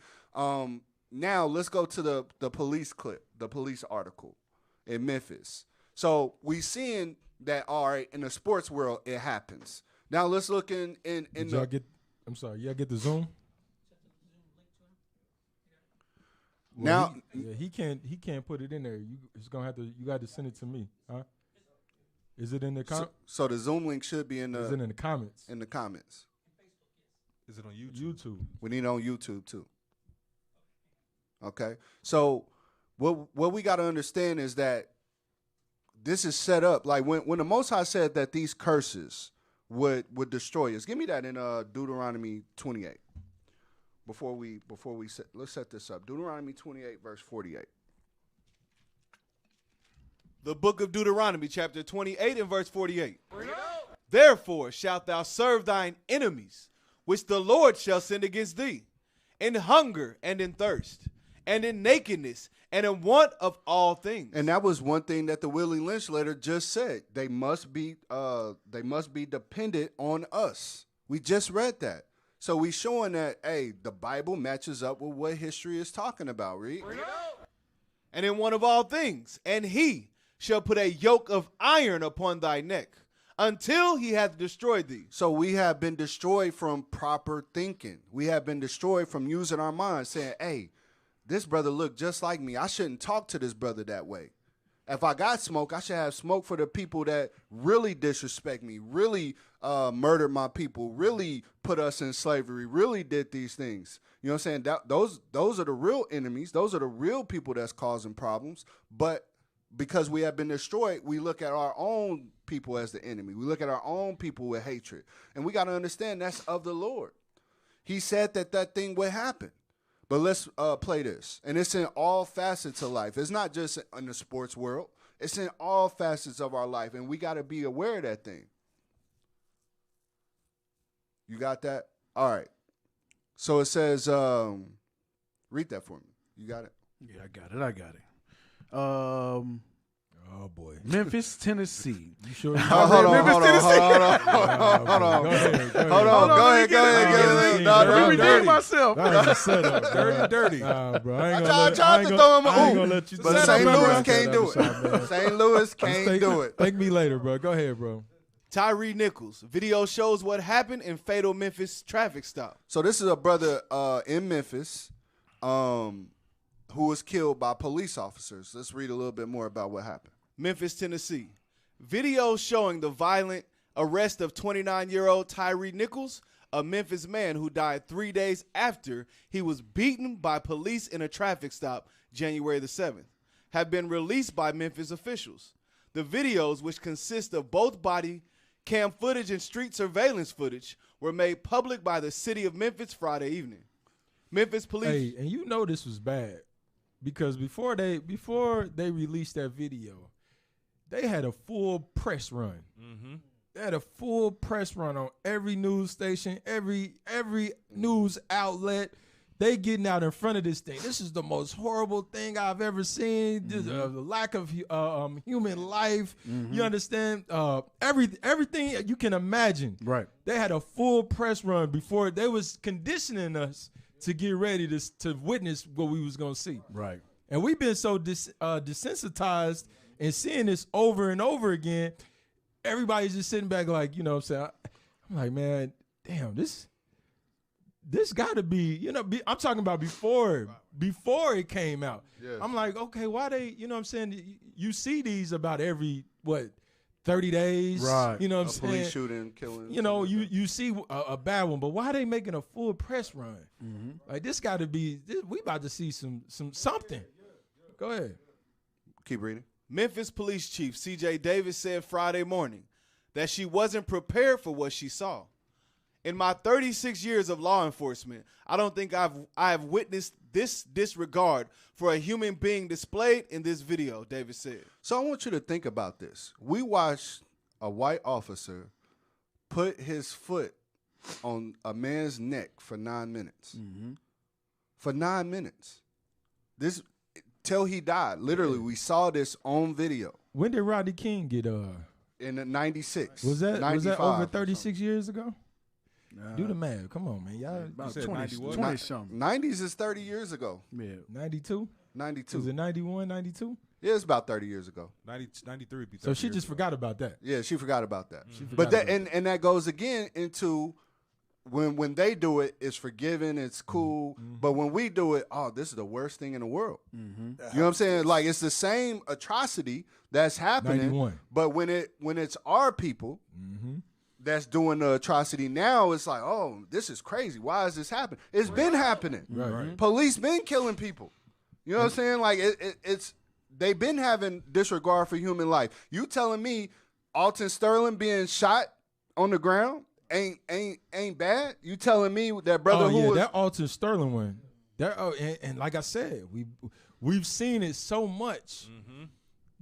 Now let's go to the police clip, the police article in Memphis. So we seeing that, all right, in the sports world, it happens. Now let's look in y'all get the Zoom? Well, now he can't put it in there. You got to send it to me, huh? Is it in the comments? So the Zoom link should be in the. Is it in the comments? In the comments. Is it on YouTube? We need it on YouTube too. Okay. So what we got to understand is that this is set up like when the Most High said that these curses would destroy us. Give me that in Deuteronomy 28. Let's set this up. Deuteronomy 28 verse 48. The book of Deuteronomy, chapter 28 and verse 48. Therefore shalt thou serve thine enemies, which the Lord shall send against thee, in hunger and in thirst, and in nakedness, and in want of all things. And that was one thing that the Willie Lynch letter just said. They must be dependent on us. We just read that. So we showing that, hey, the Bible matches up with what history is talking about. Read. And in want of all things, and he shall put a yoke of iron upon thy neck, until he hath destroyed thee. So we have been destroyed from proper thinking. We have been destroyed from using our minds, saying, hey, this brother look just like me. I shouldn't talk to this brother that way. If I got smoke, I should have smoke for the people that really disrespect me, really murdered my people, really put us in slavery, really did these things. You know what I'm saying? Those are the real enemies. Those are the real people that's causing problems. But because we have been destroyed, we look at our own people as the enemy. We look at our own people with hatred. And we got to understand that's of the Lord. He said that thing would happen. But let's play this. And it's in all facets of life. It's not just in the sports world. It's in all facets of our life. And we got to be aware of that thing. You got that? All right. So it says, read that for me. You got it? Yeah, I got it. Oh boy, Memphis, Tennessee. You sure? Hold on. Go ahead. Let me redeem myself. That was a setup, dirty. Bro, I tried to throw him a gonna let you. But St. Louis can't do it. St. Louis can't do it. Thank me later, bro. Go ahead, bro. Tyree Nichols. Video shows what happened in fatal Memphis traffic stop. So this is a brother in Memphis who was killed by police officers. Let's read a little bit more about what happened. Memphis, Tennessee. Video showing the violent arrest of 29-year-old Tyree Nichols, a Memphis man who died 3 days after he was beaten by police in a traffic stop January the 7th, have been released by Memphis officials. The videos, which consist of both body cam footage and street surveillance footage, were made public by the city of Memphis Friday evening. Memphis police. Hey, and you know this was bad because before they released that video, they had a full press run. Mm-hmm. They had a full press run on every news station, every news outlet. They getting out in front of this thing. This is the most horrible thing I've ever seen. The lack of human life. Mm-hmm. You understand? Everything you can imagine. Right. They had a full press run before they was conditioning us to get ready to witness what we was gonna see. Right. And we've been so desensitized and seeing this over and over again. Everybody's just sitting back like, you know what I'm saying? I'm like, man, damn, this got to be, I'm talking about before it came out. Yeah. I'm like, okay, why they, you know what I'm saying? You see these about every, 30 days? Right. You know what I'm saying? Police shooting, killing. You see a bad one, but why are they making a full press run? Mm-hmm. Like, this got to be, we about to see something. Go ahead. Keep reading. Memphis Police Chief C.J. Davis said Friday morning that she wasn't prepared for what she saw. In my 36 years of law enforcement, I don't think I have witnessed this disregard for a human being displayed in this video, Davis said. So I want you to think about this. We watched a white officer put his foot on a man's neck for 9 minutes. Mm-hmm. For 9 minutes. This till he died. Literally, we saw this on video. When did Rodney King get in 96? Was that over 36 years ago? Do the math. Come on, man. Y'all about 20 something. 90s is 30 years ago. Yeah. 92? 92. Was it 91, 92? Yeah, it's about 30 years ago. 93 would be 30 So she years just ago. forgot about that. Yeah, she forgot about that. Mm-hmm. But that and that goes again into when they do it, it's forgiven, it's cool. Mm-hmm. But when we do it, this is the worst thing in the world. Mm-hmm. You know what I'm saying? Like, it's the same atrocity that's happening. 91. But when it's our people that's doing the atrocity now, it's like, oh, this is crazy. Why is this happening? It's been happening. Right. Police been killing people. You know what I'm saying? Like, it's they've been having disregard for human life. You telling me Alton Sterling being shot on the ground ain't bad? You telling me that brother that Alton Sterling one. That and like I said, we've seen it so much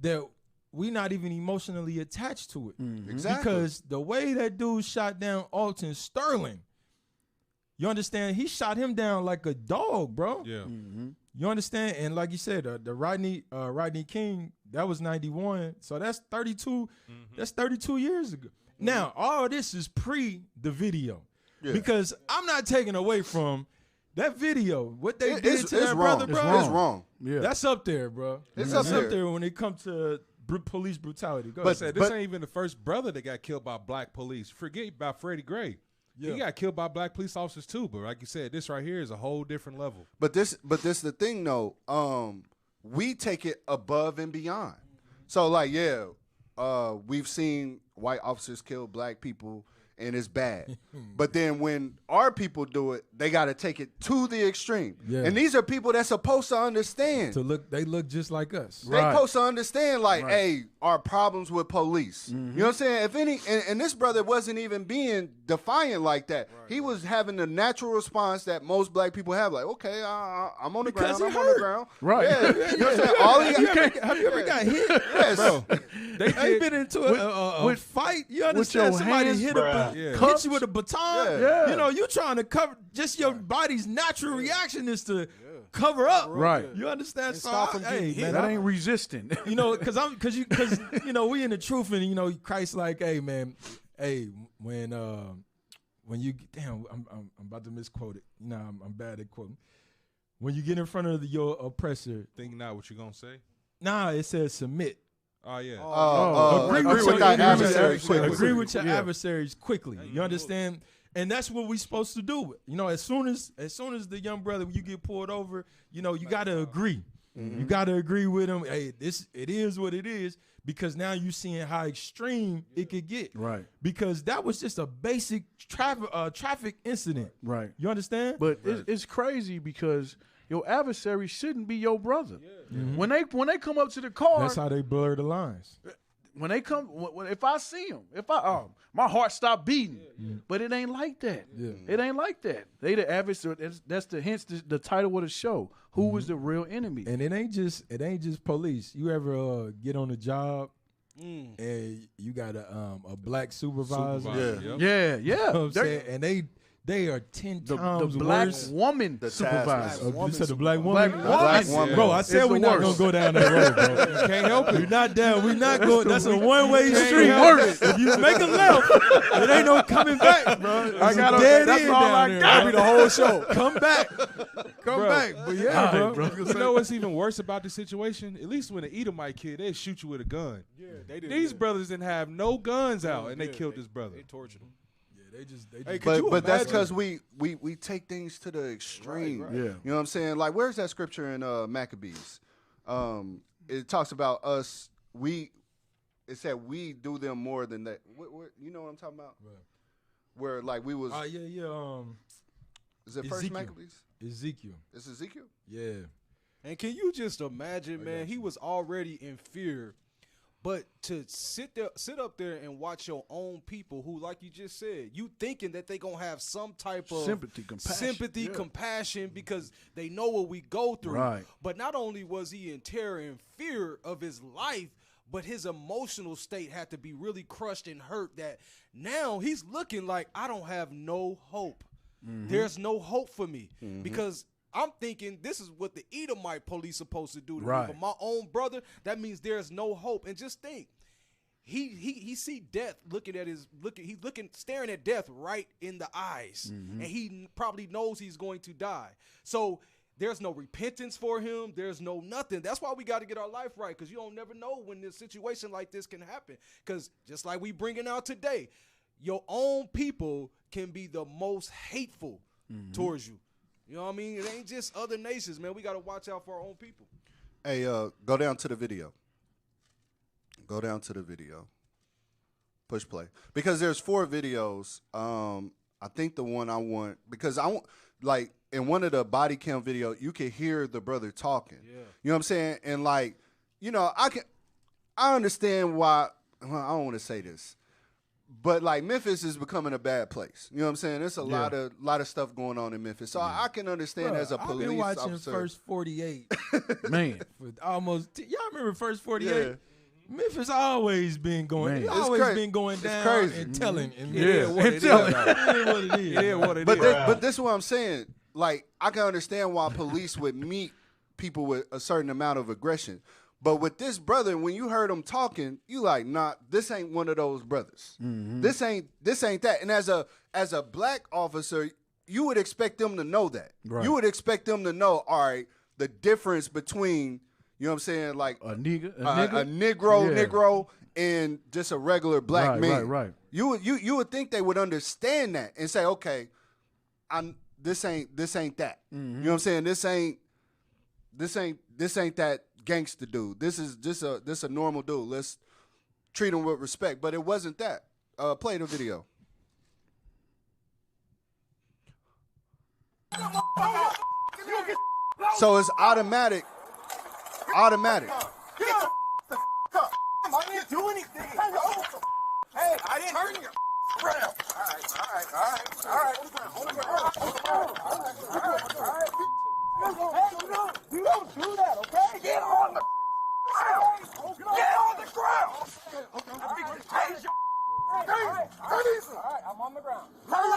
that we're not even emotionally attached to it. Mm-hmm. Exactly. Because the way that dude shot down Alton Sterling, you understand? He shot him down like a dog, bro. Yeah. Mm-hmm. You understand? And like you said, the Rodney King, that was 91. So that's 32. Mm-hmm. That's 32 years ago. Mm-hmm. Now, all this is pre the video. Yeah. Because I'm not taking away from that video. What they did to that brother, bro. It's wrong. Yeah. That's up there, bro. It's up there. there when it comes to police brutality. Go But ahead. this ain't even the first brother that got killed by black police. Forget about Freddie Gray. Yeah. He got killed by black police officers too. But like you said, this right here is a whole different level. But this the thing though. We take it above and beyond. So like, we've seen white officers kill black people, and it's bad. But then when our people do it, they got to take it to the extreme. Yeah. And these are people that's supposed to understand. They look just like us. They supposed to understand, like, hey, our problems with police. Mm-hmm. You know what I'm saying? If any, and this brother wasn't even being defiant like that. Right. He was having the natural response that most black people have, like, okay, I'm on the ground. I'm on the ground. Right. Yeah. You know what I'm saying? All have you ever got hit? Yes. Bro. They been into a fight. You understand? Somebody hit a hit you with a baton. You know, you trying to cover. Just your body's natural reaction is to cover up. Right. You understand? So stop from getting hit. That ain't resisting. You know, because you know, we in the truth, and you know, Christ like, hey man, when you I'm about to misquote it. You know, I'm bad at quoting. When you get in front of your oppressor, think not what you gonna say. Nah, it says submit. Oh yeah. Agree with your adversaries quickly. Agree with your adversaries quickly. You understand? And that's what we supposed to do. You know, as soon as the young brother, when you get pulled over, you know, you got to agree. You got to agree with him. Hey, it is what it is, because now you seeing how extreme it could get. Right. Because that was just a basic traffic incident. Right. You understand? But it's crazy because your adversary shouldn't be your brother. When they come up to the car, that's how they blur the lines. When they come, if I see them, my heart stop beating. But it ain't like that. It ain't like that. They the adversary. That's hence the title of the show. Who is the real enemy? And it ain't just police. You ever get on a job and you got a black supervisor? Yeah. You know what I'm saying? And they are 10 times the black worse. woman supervisor. You said the black woman? Black woman. Bro, I said we're not going to go down that road, bro. Can't help it. We're not down. We're not going. That's a one-way street. If you make a left, it ain't no coming back, bro. That's all I got. That'll be the whole show. Come back. Come back. But yeah, bro. You know what's even worse about the situation? At least when an Edomite kid, they shoot you with a gun. Yeah, they did. These brothers didn't have no guns out, and they killed this brother. They tortured him. But that's because we take things to the extreme. Right. Yeah. You know what I'm saying? Like, where's that scripture in Maccabees? It talks about us. It said we do them more than that. You know what I'm talking about? Right. Where like we was. Is it First Maccabees? Ezekiel. It's Ezekiel. Yeah. And can you just imagine, man? He was already in fear. But to sit up there and watch your own people who, like you just said, you thinking that they going to have some type of sympathy, compassion, because they know what we go through. Right. But not only was he in terror and fear of his life, but his emotional state had to be really crushed and hurt, that now he's looking like, I don't have no hope. There's no hope for me, because I'm thinking this is what the Edomite police supposed to do to me. But my own brother, that means there's no hope. And just think, he see death staring at death right in the eyes. And he probably knows he's going to die. So there's no repentance for him. There's no nothing. That's why we got to get our life right, because you don't never know when this situation like this can happen. Because just like we bringing out today, your own people can be the most hateful towards you. You know what I mean? It ain't just other nations, man. We got to watch out for our own people. Hey, go down to the video. Go down to the video. Push play. Because there's 4 videos. I think the one I want, because I want, like, in one of the body cam video, you can hear the brother talking. Yeah. You know what I'm saying? And, like, you know, I understand why, well, I don't want to say this, but like Memphis is becoming a bad place. You know what I'm saying? There's a lot of stuff going on in Memphis. So I can understand as a police I've been watching officer. First 48. Man. For almost y'all remember First 48? Yeah. Memphis always been going. It's always been going down crazy. and telling. And what it is. But this is what I'm saying. Like, I can understand why police would meet people with a certain amount of aggression. But with this brother, when you heard him talking, you like, nah, this ain't one of those brothers. This ain't that. And as a black officer, you would expect them to know that. Right. You would expect them to know, all right, the difference between, you know what I'm saying, like a Negro and just a regular black man. Right. You would think they would understand that and say, okay, this ain't that. You know what I'm saying? This ain't that gangster dude. This is a normal dude. Let's treat him with respect. But it wasn't that. Play the video. So it's automatic. Automatic. I didn't do anything. Hey, I didn't hurt you. All right. You don't do that, okay? Get on the ground. Get on the ground. All right, I'm on On the ground.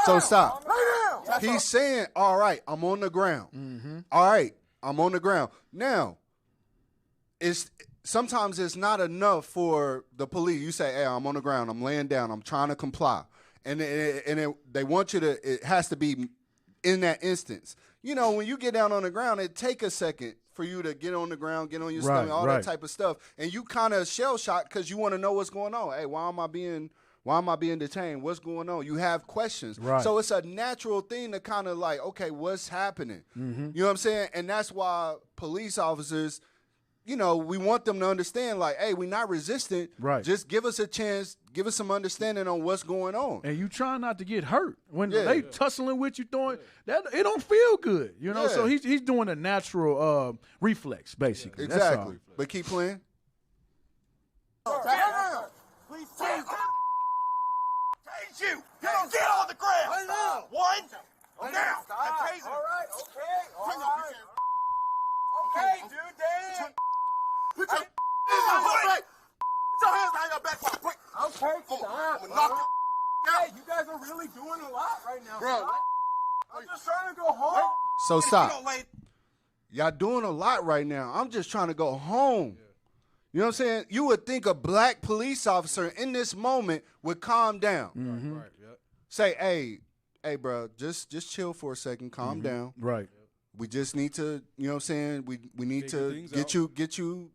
So stop. Lay down. He's saying, all right, I'm on the ground. All right, I'm on the ground. Now, sometimes it's not enough for the police. You say, hey, I'm on the ground. I'm laying down. I'm trying to comply. And they want you to, it has to be in that instance. You know, when you get down on the ground, it take a second for you to get on the ground, get on your stomach, all that type of stuff. And you kind of shell-shocked because you want to know what's going on. Hey, why am I being detained? What's going on? You have questions. Right. So it's a natural thing to kind of like, okay, what's happening? You know what I'm saying? And that's why police officers, you know, we want them to understand, like, hey, we're not resistant. Right. Just give us a chance, give us some understanding on what's going on. And you try not to get hurt. When they tussling with you, throwing that, it don't feel good. You know, so he's doing a natural reflex, basically. Exactly. That's all. But keep playing. Please change you. Get on the ground. One. Now. All right. Okay. Okay, dude. Damn. Put your hands behind your back. Quick. Okay, stop. Hey, you guys are really doing a lot right now, bro. I'm just trying to go home. So stop. Y'all doing a lot right now. I'm just trying to go home. You know what I'm saying? You would think a black police officer in this moment would calm down. Right. Say, hey, bro, just chill for a second. Calm down. Right. We just need to, you know what I'm saying? We need to get you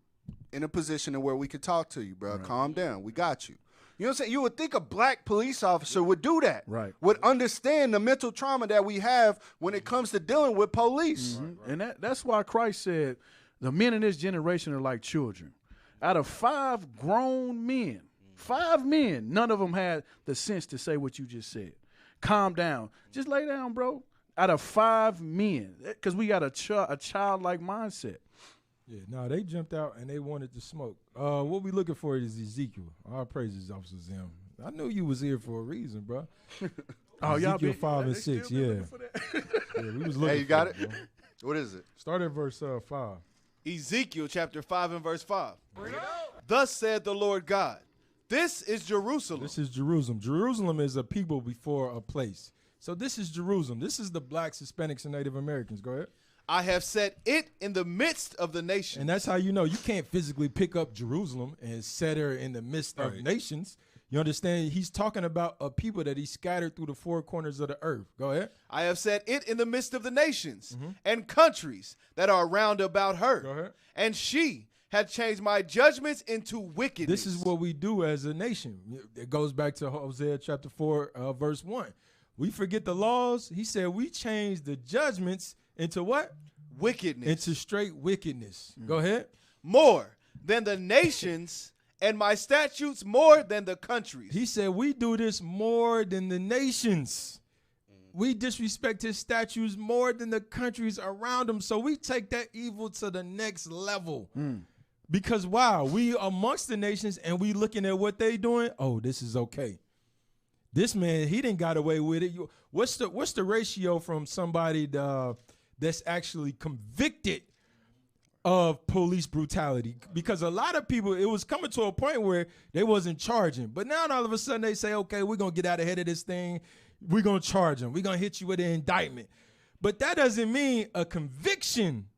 in a position where we can talk to you, bro. Right. Calm down. We got you. You know what I'm saying? You would think a black police officer would do that. Right. Would understand the mental trauma that we have when it comes to dealing with police. And that's why Christ said the men in this generation are like children. Out of 5 grown men, 5 men, none of them had the sense to say what you just said. Calm down. Just lay down, bro. Out of 5 men, because we got a childlike mindset. Yeah, no, they jumped out and they wanted to smoke. What we looking for is Ezekiel. All praises, Officer Zim. I knew you was here for a reason, bro. Ezekiel 5 and 6, yeah. We was looking. Hey, you got for it? What is it? Start at verse 5. Ezekiel chapter 5 and verse 5. Thus said the Lord God, this is Jerusalem. This is Jerusalem. Jerusalem is a people before a place. So this is Jerusalem. This is the blacks, Hispanics, and Native Americans. Go ahead. I have set it in the midst of the nations. And that's how you know you can't physically pick up Jerusalem and set her in the midst of nations. You understand? He's talking about a people that he scattered through the 4 corners of the earth. Go ahead. I have set it in the midst of the nations and countries that are round about her. Go ahead. And she had changed my judgments into wickedness. This is what we do as a nation. It goes back to Hosea chapter 4, verse 1. We forget the laws. He said we change the judgments into what? Wickedness. Into straight wickedness. Go ahead. More than the nations and my statutes more than the countries. He said we do this more than the nations. We disrespect his statutes more than the countries around him. So we take that evil to the next level. Because wow, we amongst the nations and we looking at what they doing. Oh, this is okay. This man, he didn't got away with it. What's the ratio from somebody that's actually convicted of police brutality? Because a lot of people, it was coming to a point where they wasn't charging. But now all of a sudden they say, okay, we're going to get out ahead of this thing. We're going to charge them. We're going to hit you with an indictment. But that doesn't mean a conviction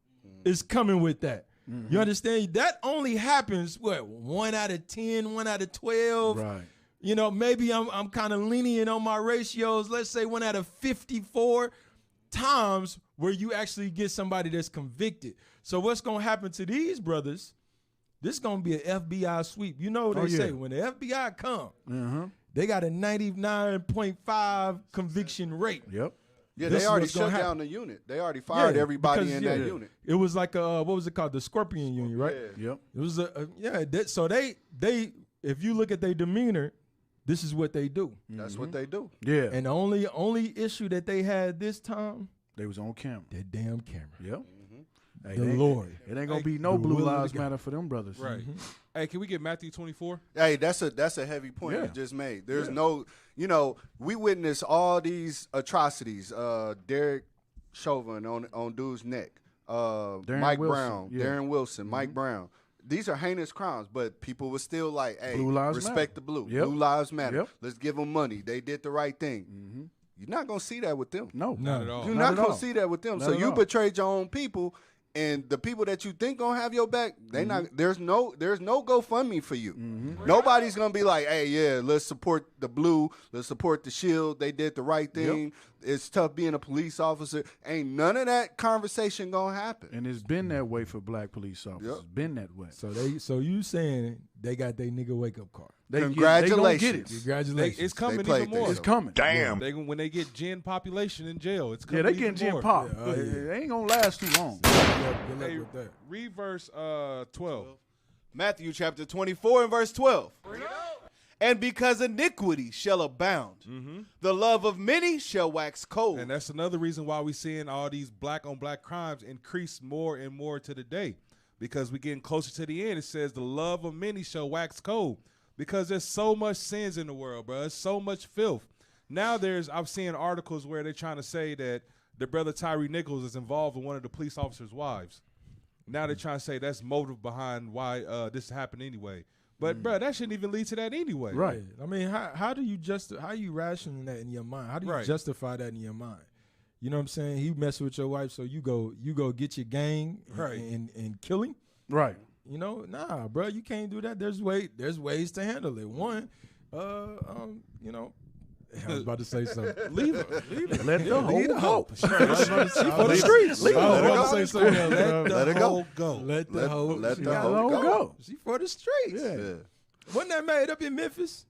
is coming with that. You understand? That only happens, 1 out of 10, 1 out of 12. Right. You know, maybe I'm kind of lenient on my ratios. Let's say 1 out of 54 times where you actually get somebody that's convicted. So what's going to happen to these brothers, this is going to be an FBI sweep. You know what they say, when the FBI come, they got a 99.5 conviction rate. Yep. Yeah, they already shut down the unit. They already fired everybody in that unit. It was like what was it called? The Scorpion Union, right? Yep. It was so they if you look at their demeanor, this is what they do. That's what they do. Yeah. And the only issue that they had this time, they was on camera. That damn camera. Yep. Hey, the Lord. It ain't gonna be no Blue Lives Matter for them brothers. Right. Hey, can we get Matthew 24? Hey, that's a heavy point you just made. There's no, we witness all these atrocities. Derek Chauvin on dude's neck. Mike Wilson. Brown, Darren Wilson, Mike Brown. these are heinous crimes, but people were still like, hey, Blue lives respect matter. the blue. Yep. Blue lives matter. Yep. Let's give them money. They did the right thing. You're not going to see that with them. No. Not at all. You're Not not at going all. to see that with them. Not So at you all. betrayed your own people, and the people that you think going to have your back, they not. There's no GoFundMe for you. Nobody's going to be like, hey, yeah, let's support the blue. Let's support the shield. They did the right thing. It's tough being a police officer. Ain't none of that conversation going to happen. And it's been that way for black police officers. It's been that way. So you saying they got their nigga wake up card? Congratulations. They don't get it. Congratulations. It's coming They played even more. things It's coming. Damn. When they get gen population in jail, it's Yeah, coming they even getting more. gen pop. Yeah, They ain't gonna last too long. Good luck Hey, with that. read verse 12. Matthew chapter 24 and verse 12. And because iniquity shall abound, the love of many shall wax cold. And that's another reason why we seeing all these black on black crimes increase more and more to the day. Because we're getting closer to the end. It says the love of many shall wax cold. Because there's so much sins in the world, bro. There's so much filth. Now I'm seeing articles where they're trying to say that the brother Tyree Nichols is involved in one of the police officers' wives. Now they're trying to say that's motive behind why this happened anyway. But bro, that shouldn't even lead to that anyway. Right. I mean, how do you how you ration that in your mind? How do you justify that in your mind? You know what I'm saying? He messed with your wife, so you go get your gang and kill him. Right. You know, nah, bro, you can't do that. There's ways to handle it. One, you know, I was about to say something. Leave her. Let the whole go. She for the streets. Leave her. I was about to say something. Let her go. Let the hoe go. She for the streets. Yeah. Wasn't that made up in Memphis?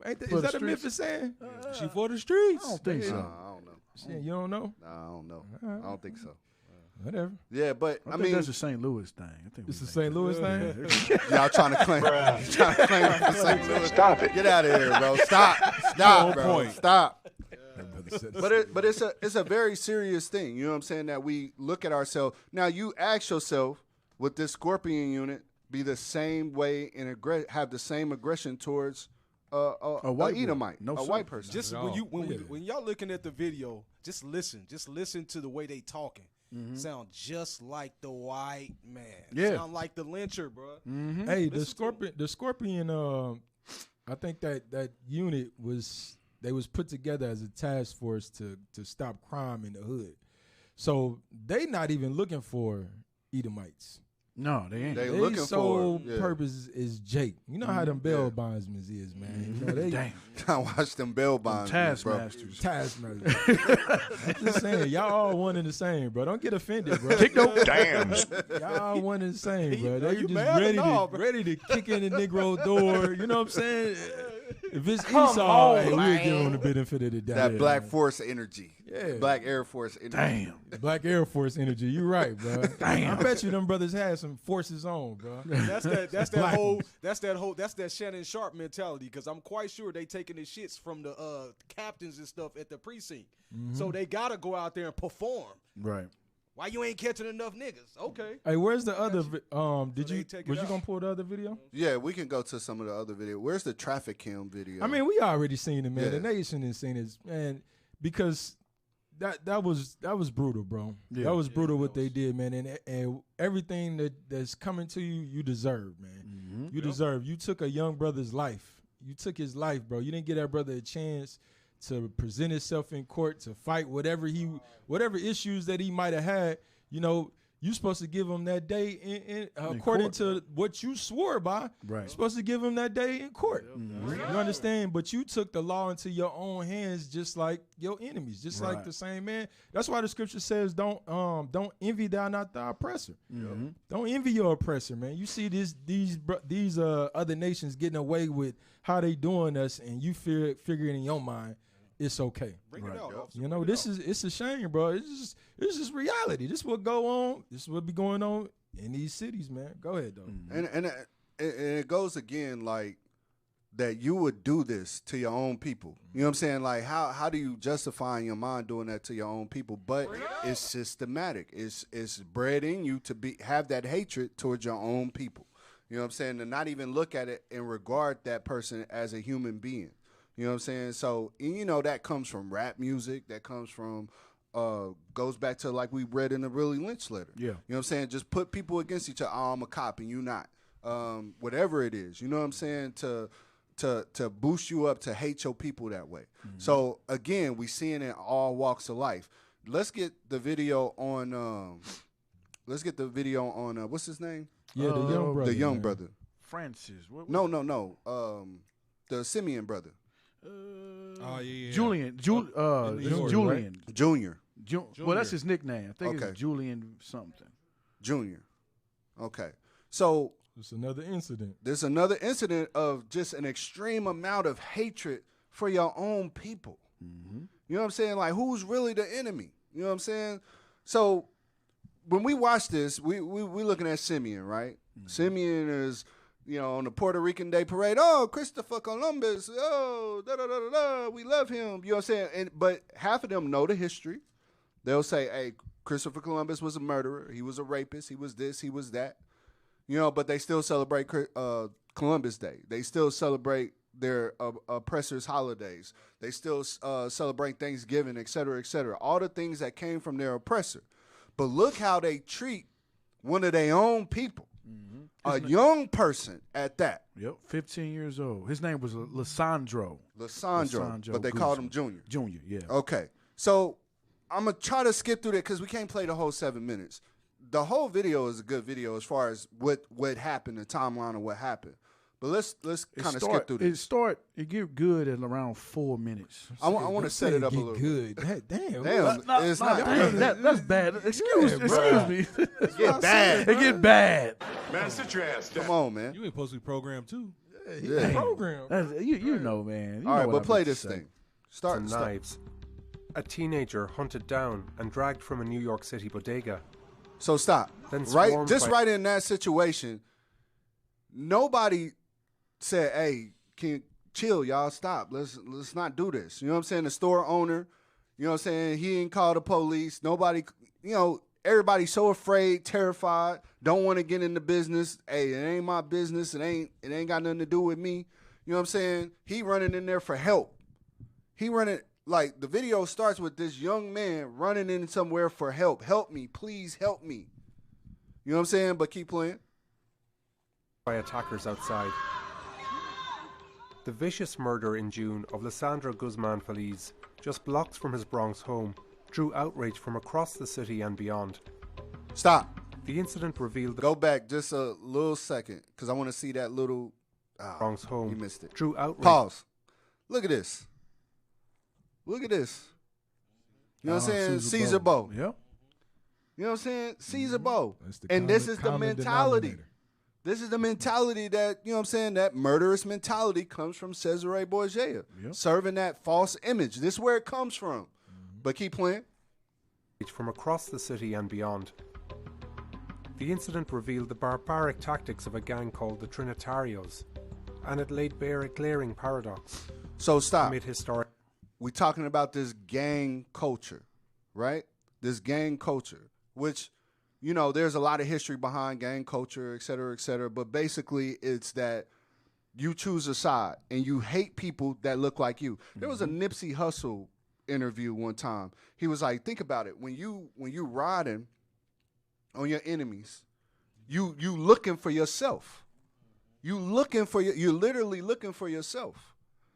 Is For the that a streets? Memphis saying? She for the streets. I don't think so. I don't know. Shit, you don't know? No, I don't know. I don't think so. Whatever. Yeah, but I I think mean, that's a St. Louis thing. I think It's the St. Louis thing? y'all trying to claim it's St. Louis. Stop it. Get out of here, bro. Stop, bro. point. Stop. But it's a very serious thing. You know what I'm saying? That we look at ourselves. Now you ask yourself, would this Scorpion unit be the same way and have the same aggression towards a white Edomite, no, a sir. white person? Just when y'all looking at the video, just listen to the way they talking. Sound just like the white man. Yeah. Sound like the lyncher, bro. Hey, the Scorpion. I think that unit was put together as a task force to stop crime in the hood. So they not even looking for Edomites. No, they ain't. They Their looking sole for purpose is Jake. You know how them bail bondsmen is, man. You know, they Damn. I watched them bail bonds, bro. Taskmasters. Taskmasters. I'm just saying, y'all all one and the same, bro. Don't get offended, bro. Damn. Y'all all one and the same, bro. They you just mad or no, bro? ready to kick in the Negro door. You know what I'm saying? If it's Come Esau, on, hey, we'll man. give him the benefit of the doubt. That Yeah, Black man. Force energy. Yeah. Black Air Force energy. Damn. Black Air Force energy. You right, bro. Damn. I bet you them brothers had some forces on, bro. That's that Black whole Shannon Sharp mentality. Because I'm quite sure they taking the shits from the captains and stuff at the precinct. So they gotta go out there and perform. Right. Why you ain't catching enough niggas? Okay. Hey, where's the other? Was they you take it out. gonna pull the other video? Yeah, we can go to some of the other video. Where's the traffic cam video? I mean, we already seen it, man. Yeah. The nation has seen it, man, because that was brutal, bro. Yeah. That was brutal what they did, man. And everything that's coming to you, you deserve, man. You deserve. You took a young brother's life. You took his life, bro. You didn't give that brother a chance to present himself in court, to fight whatever issues that he might have had. You know, you're supposed to give him that day in according to what you swore by. Right. You're supposed to give him that day in court. You understand? But you took the law into your own hands, just like your enemies, just like the same man. That's why the scripture says, "Don't envy thou not thy oppressor." Don't envy your oppressor, man. You see these other nations getting away with how they doing us, and you figuring in your mind it's okay. Bring it out, officer. You know, it's a shame, bro. It's just reality. This is what go on. This is what be going on in these cities, man. Go ahead, though. And it goes again like that you would do this to your own people. You know what I'm saying? Like how do you justify in your mind doing that to your own people? But it's systematic. It's bred in you to have that hatred towards your own people. You know what I'm saying? To not even look at it and regard that person as a human being. You know what I'm saying? So, you know, that comes from rap music. That comes from goes back to like we read in the Willie Lynch letter. Yeah. You know what I'm saying? Just put people against each other. Oh, I'm a cop and you not. Whatever it is, you know what I'm saying? To boost you up to hate your people that way. So again, we seeing it in all walks of life. Let's get the video on. What's his name? Yeah, the young brother. The young man. brother. Francis. No. The Simeon brother. Oh yeah. Julian. Julian. Junior. Well, that's his nickname. I think Okay. it's Julian something. Junior. Okay. So It's another incident. there's another incident of just an extreme amount of hatred for your own people. You know what I'm saying? Like, who's really the enemy? You know what I'm saying? So when we watch this, we looking at Simeon, right? Simeon is, on the Puerto Rican Day Parade. Oh, Christopher Columbus. Oh, da-da-da-da-da. We love him. You know what I'm saying? But half of them know the history. They'll say, hey, Christopher Columbus was a murderer. He was a rapist. He was this. He was that. But they still celebrate Columbus Day. They still celebrate their oppressors' holidays. They still celebrate Thanksgiving, et cetera, et cetera. All the things that came from their oppressor. But look how they treat one of their own people, a young person at that. Yep, 15 years old. His name was Lysandro. Lysandro, but they called him Junior. Junior, yeah. Okay, so I'm going to try to skip through that because we can't play the whole 7 minutes. The whole video is a good video as far as what happened, the timeline of what happened. But let's kind of skip through this. It get good at around 4 minutes. I want to set it up a little good. bit. Damn. It's not That's bad. Excuse me. It get bad. It get bad. Man, sit your ass down. Come on, man. You ain't supposed to be programmed too. Yeah. Program. You know, man. You All know right, what but I play meant to this say. thing. Start. Knives. A teenager hunted down and dragged from a New York City bodega. So stop. Then Right in that situation, nobody said, hey, chill, y'all, stop. Let's not do this. You know what I'm saying? The store owner, you know what I'm saying, he ain't called the police. Nobody, everybody's so afraid, terrified, don't want to get into business. Hey, it ain't my business. It ain't got nothing to do with me. You know what I'm saying? He running in there for help. He running, like, the video starts with this young man running in somewhere for help. Help me, please help me. You know what I'm saying? But keep playing. By attackers outside. The vicious murder in June of Lysandro Guzman Feliz, just blocks from his Bronx home, drew outrage from across the city and beyond. Stop. The incident revealed... Go back just a little second, because I want to see that little... Bronx home. You missed it. Drew outrage... Pause. Look at this. Look at this. You know what I'm saying? Caesar Bow. Yep. You know what I'm saying? Caesar Bow. And this is the mentality. This is the mentality that, you know what I'm saying, that murderous mentality comes from Cesare Borgia. Yep. Serving that false image. This is where it comes from. But keep playing. From across the city and beyond. The incident revealed the barbaric tactics of a gang called the Trinitarios, and it laid bare a glaring paradox. So stop. Amid historic... We're talking about this gang culture, right? This gang culture, which, there's a lot of history behind gang culture, et cetera, but basically it's that you choose a side and you hate people that look like you. There was a Nipsey Hussle interview one time. He was like, think about it. When you riding on your enemies, you looking for yourself. You're literally looking for yourself.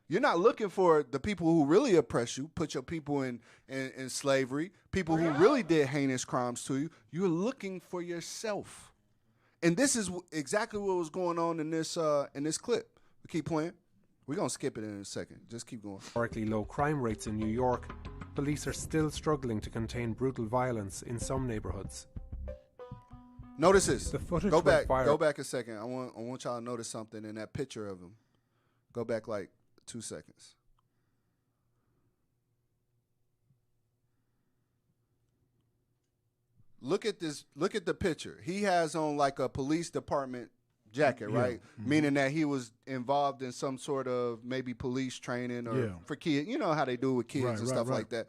You're not looking for the people who really oppress you, put your people in slavery, people who really did heinous crimes to you. You're looking for yourself. And this is exactly what was going on in this clip. We keep playing. We're going to skip it in a second. Just keep going. Historically low crime rates in New York, police are still struggling to contain brutal violence in some neighborhoods. Notice this. The footage Go back a second. I want y'all to notice something in that picture of him. Go back like 2 seconds. Look at this. Look at the picture. He has on like a police department jacket, right? Meaning that he was involved in some sort of maybe police training or for kids. You know how they do with kids and stuff like that.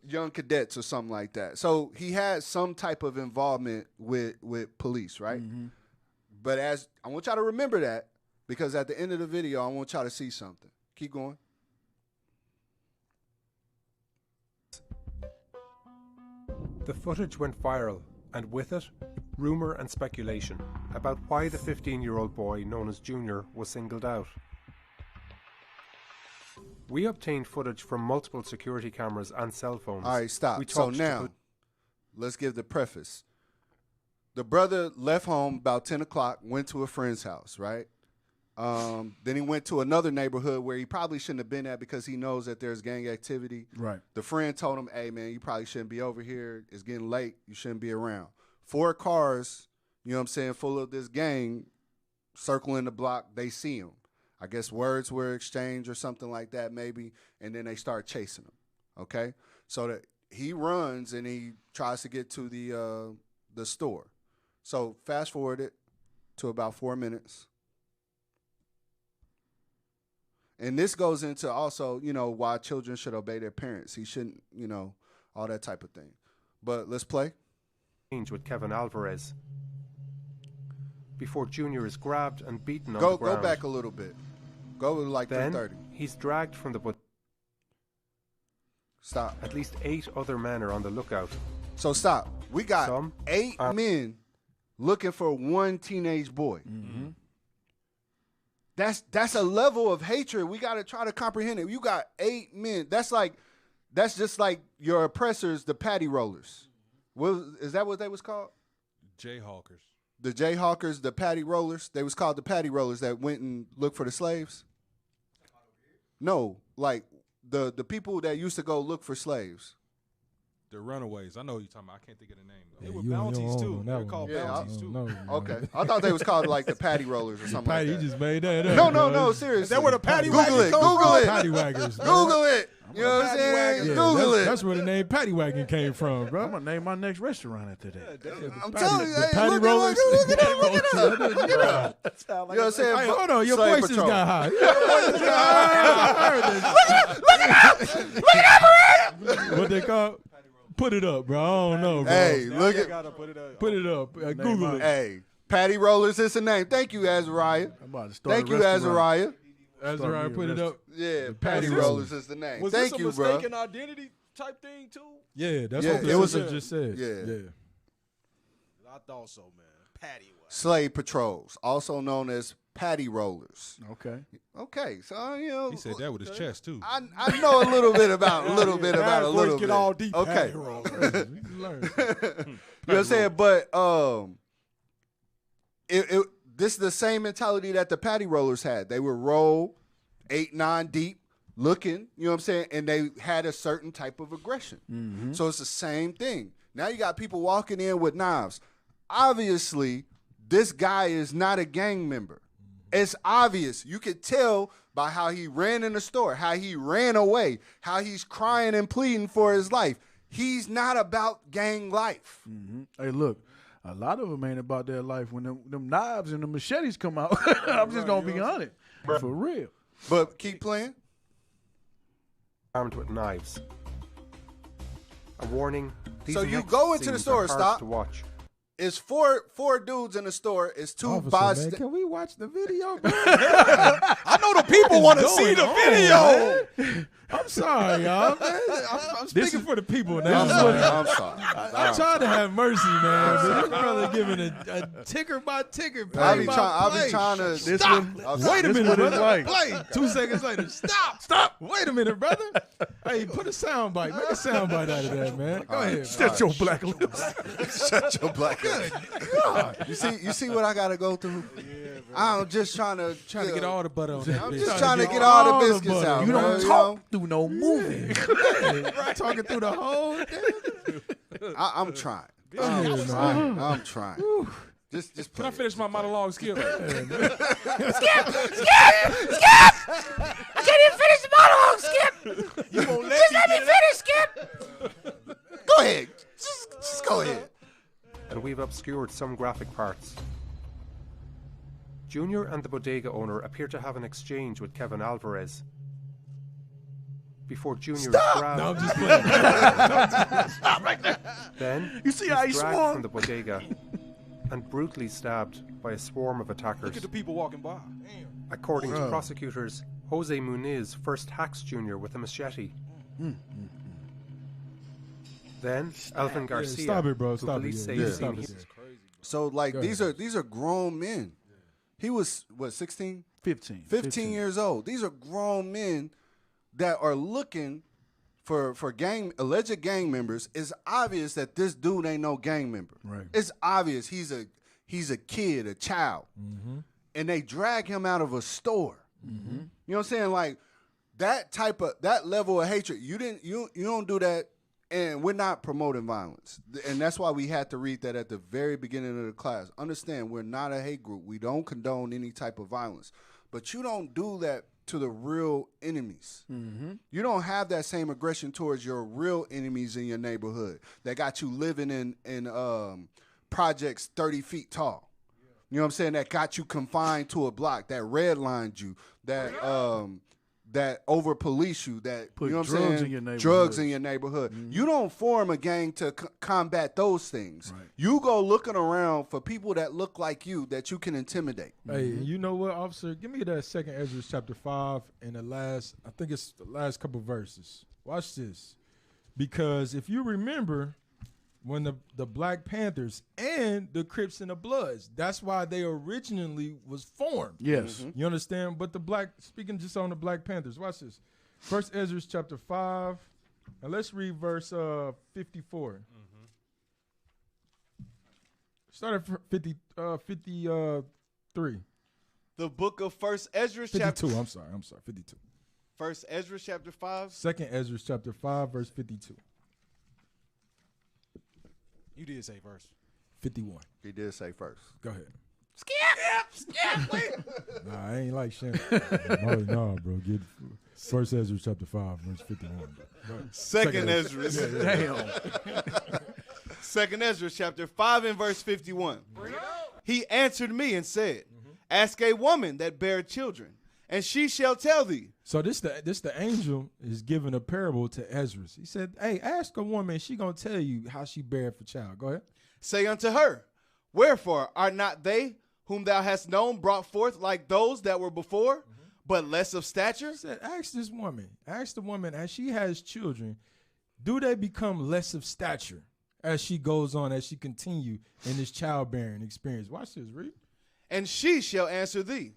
Young cadets or something like that. So he had some type of involvement with police, right? But as I want y'all to remember that, because at the end of the video, I want y'all to see something. Keep going. The footage went viral, and with it, rumour and speculation about why the 15-year-old boy known as Junior was singled out. We obtained footage from multiple security cameras and cell phones. All right, stop. So now, let's give the preface. The brother left home about 10 o'clock, went to a friend's house, right? Then he went to another neighborhood where he probably shouldn't have been at because he knows that there's gang activity. Right. The friend told him, hey, man, you probably shouldn't be over here. It's getting late. You shouldn't be around. 4 cars, you know what I'm saying, full of this gang circling the block. They see him. I guess words were exchanged or something like that maybe, and then they start chasing him, okay? So that he runs and he tries to get to the store. So fast forward it to about 4 minutes. And this goes into also, you know, why children should obey their parents. He shouldn't, you know, all that type of thing. But let's play. With Kevin Alvarez. Before Junior is grabbed and beaten on the ground. Go back a little bit. Go like 330. He's dragged from the Stop. At least 8 other men are on the lookout. So stop. We got 8 men looking for one teenage boy. Mm-hmm. That's a level of hatred. We got to try to comprehend it. You got 8 men. That's just like your oppressors, the Paddy rollers. Is that what they was called? Jayhawkers. The Jayhawkers, the Paddy rollers. They was called the Paddy rollers that went and looked for the slaves. No, like the people that used to go look for slaves. The runaways. I know what you're talking about. I can't think of the name, though. They were bounties, too. They were called bounties, too. Okay. I thought they was called, like, the Paddy rollers or something like that. He just made that up. No, seriously. Is that where the Paddy Google wagon it. comes Google from? it. Paddy waggers. Google it. You know what I'm saying? Google it. That's where the name Paddy Wagon came from, bro. I'm going to name my next restaurant after that. I'm telling you. The Paddy rollers. Look it up. You know what I'm saying? Hey, hold on. Your Slave voices Patrol. got high. Look it up, Maria. What they call? Put it up, bro. I don't know, bro. Hey, look at. Put it up. Google it. Hey, Paddy rollers is the name. Thank you, Azariah. Thank you, Azariah. Azariah, put it up. Yeah, Paddy rollers is the name. Was Thank this a you, bro. mistaken identity type thing, too? Yeah, that's what it was just said. Yeah. I thought so, man. Paddy wagon. Slave patrols, also known as Paddy rollers. Okay, so you know he said that with his chest too. I know a little bit about a little bit. All deep. Okay, Paddy rollers. you know what I'm saying? But this is the same mentality that the Paddy rollers had. They would roll 8, 9 deep, looking. You know what I'm saying? And they had a certain type of aggression. Mm-hmm. So it's the same thing. Now you got people walking in with knives. Obviously, this guy is not a gang member. It's obvious. You could tell by how he ran in the store, how he ran away, how he's crying and pleading for his life. He's not about gang life. Mm-hmm. Hey, look, a lot of them ain't about their life. When them knives and the machetes come out, I'm just going to be honest. For real. But keep playing. Armed with knives. A warning. So you go into the store, stop. To watch. It's four dudes in the store. It's 2 Officer, man, can we watch the video? I know the people want to see the video. I'm sorry, y'all. Man. I'm speaking for the people now. I'm sorry. I'm trying to have mercy, man. But this brother giving a ticker by ticker. I'll be trying to. Stop. Wait a minute, brother. Like. Play. 2 seconds later. Stop. Wait a minute, brother. Hey, put a sound bite. Make a sound bite out of that, man. Go ahead. Shut your black lips. Shut your black lips. God. You see what I gotta go through? I'm just trying to get all the butter on that. I'm just trying to get all the biscuits out. You don't talk through no movie. Talking through the whole thing. I'm trying. I'm trying. Just Can I finish my monologue, Skip? Skip! I can't even finish the monologue, Skip! You won't Just let me finish, Skip! Go ahead. Just go ahead. And we've obscured some graphic parts. Junior and the bodega owner appear to have an exchange with Kevin Alvarez. Before Junior is grabbed. No, I'm just playing. Stop right there. Then You see how he he's dragged swung? from the bodega and brutally stabbed by a swarm of attackers. Look at the people walking by. According to prosecutors, Jose Muniz first hacks Junior with a machete. Then Alvin Garcia. Stop it, bro. who Stop it. police say Yeah. is Stop seen it. here- So like Go these ahead. are grown men. He was what 16? 15 years old. These are grown men that are looking for alleged gang members. It's obvious that this dude ain't no gang member. Right. It's obvious he's a kid, a child. And they drag him out of a store. You know what I'm saying? Like that level of hatred. You don't do that. And we're not promoting violence. And that's why we had to read that at the very beginning of the class. Understand, we're not a hate group. We don't condone any type of violence. But you don't do that to the real enemies. You don't have that same aggression towards your real enemies in your neighborhood that got you living in projects 30 feet tall. You know what I'm saying? That got you confined to a block, that redlined you, that over police you, that Put you know what I'm drugs saying? in your neighborhood. Drugs in your neighborhood. You don't form a gang to combat those things. You go looking around for people that look like you that you can intimidate. Hey, you know what, officer? Give me that 2nd Ezra chapter 5 and I think it's the last couple verses. Watch this. Because if you remember, when the Black Panthers and the Crips and the Bloods, that's why they originally was formed. Yes. You understand? But speaking just on the Black Panthers, watch this. 1 Ezra chapter 5, and let's read verse 54. Start at 53. The book of 1 Ezra 52, chapter. I'm sorry, 52. 1 Ezra chapter 5. 2nd Ezra chapter 5, verse 52. You did say verse. 51. He did say first. Go ahead. Skip, please. Nah, I ain't like Shannon. No, bro. Get 1 Ezra chapter 5, verse 51. Bro. Second Ezra. Damn. 2 Ezra chapter 5 and verse 51. He answered me and said, ask a woman that bare children, and she shall tell thee. So this the angel is giving a parable to Ezra. He said, hey, ask a woman, she going to tell you how she bare a child. Go ahead. Say unto her, wherefore are not they whom thou hast known brought forth like those that were before, but less of stature? He said, ask the woman, as she has children, do they become less of stature as she goes on, as she continue in this childbearing experience? Watch this, read. And she shall answer thee,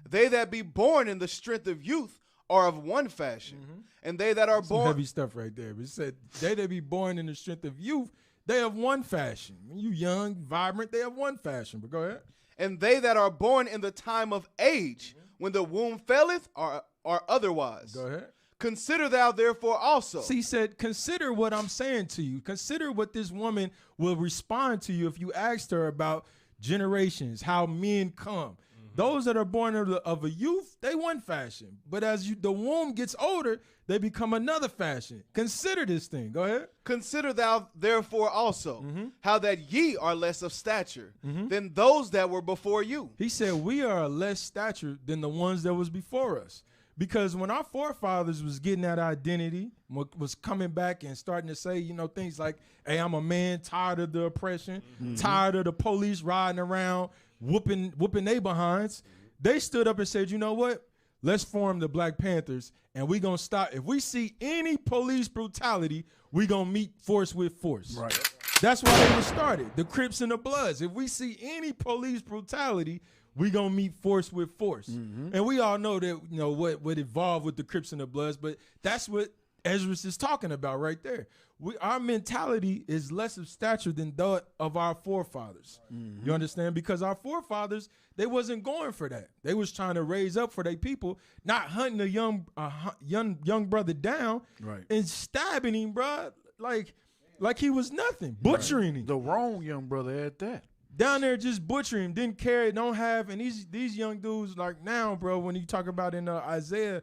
they that be born in the strength of youth are of one fashion, and they that are born... Heavy stuff right there. But it said, they that be born in the strength of youth, they have one fashion. When you young, vibrant, they have one fashion. But go ahead. And they that are born in the time of age, when the womb faileth, are otherwise. Go ahead. Consider thou therefore also. See, he said, consider what I'm saying to you. Consider what this woman will respond to you if you asked her about generations, how men come. Those that are born of a youth, they one fashion. But as the womb gets older, they become another fashion. Consider this thing. Go ahead. Consider thou therefore also how that ye are less of stature than those that were before you. He said, we are less stature than the ones that was before us. Because when our forefathers was getting that identity, was coming back and starting to say, things like, hey, I'm a man, tired of the oppression, tired of the police riding around, whooping they behinds, they stood up and said, you know what? Let's form the Black Panthers, and we going to stop. If we see any police brutality, we going to meet force with force. Right. That's why they were started, the Crips and the Bloods. If we see any police brutality, we going to meet force with force. And we all know that, what evolved with the Crips and the Bloods, but that's what Ezra is talking about right there. Our mentality is less of stature than that of our forefathers. You understand? Because our forefathers, they wasn't going for that. They was trying to raise up for their people, not hunting a young brother down and stabbing him, bro, like he was nothing, butchering him. The wrong young brother at that. Down there just butchering him, didn't care, don't have, and these young dudes like now, bro, when you talk about in Isaiah,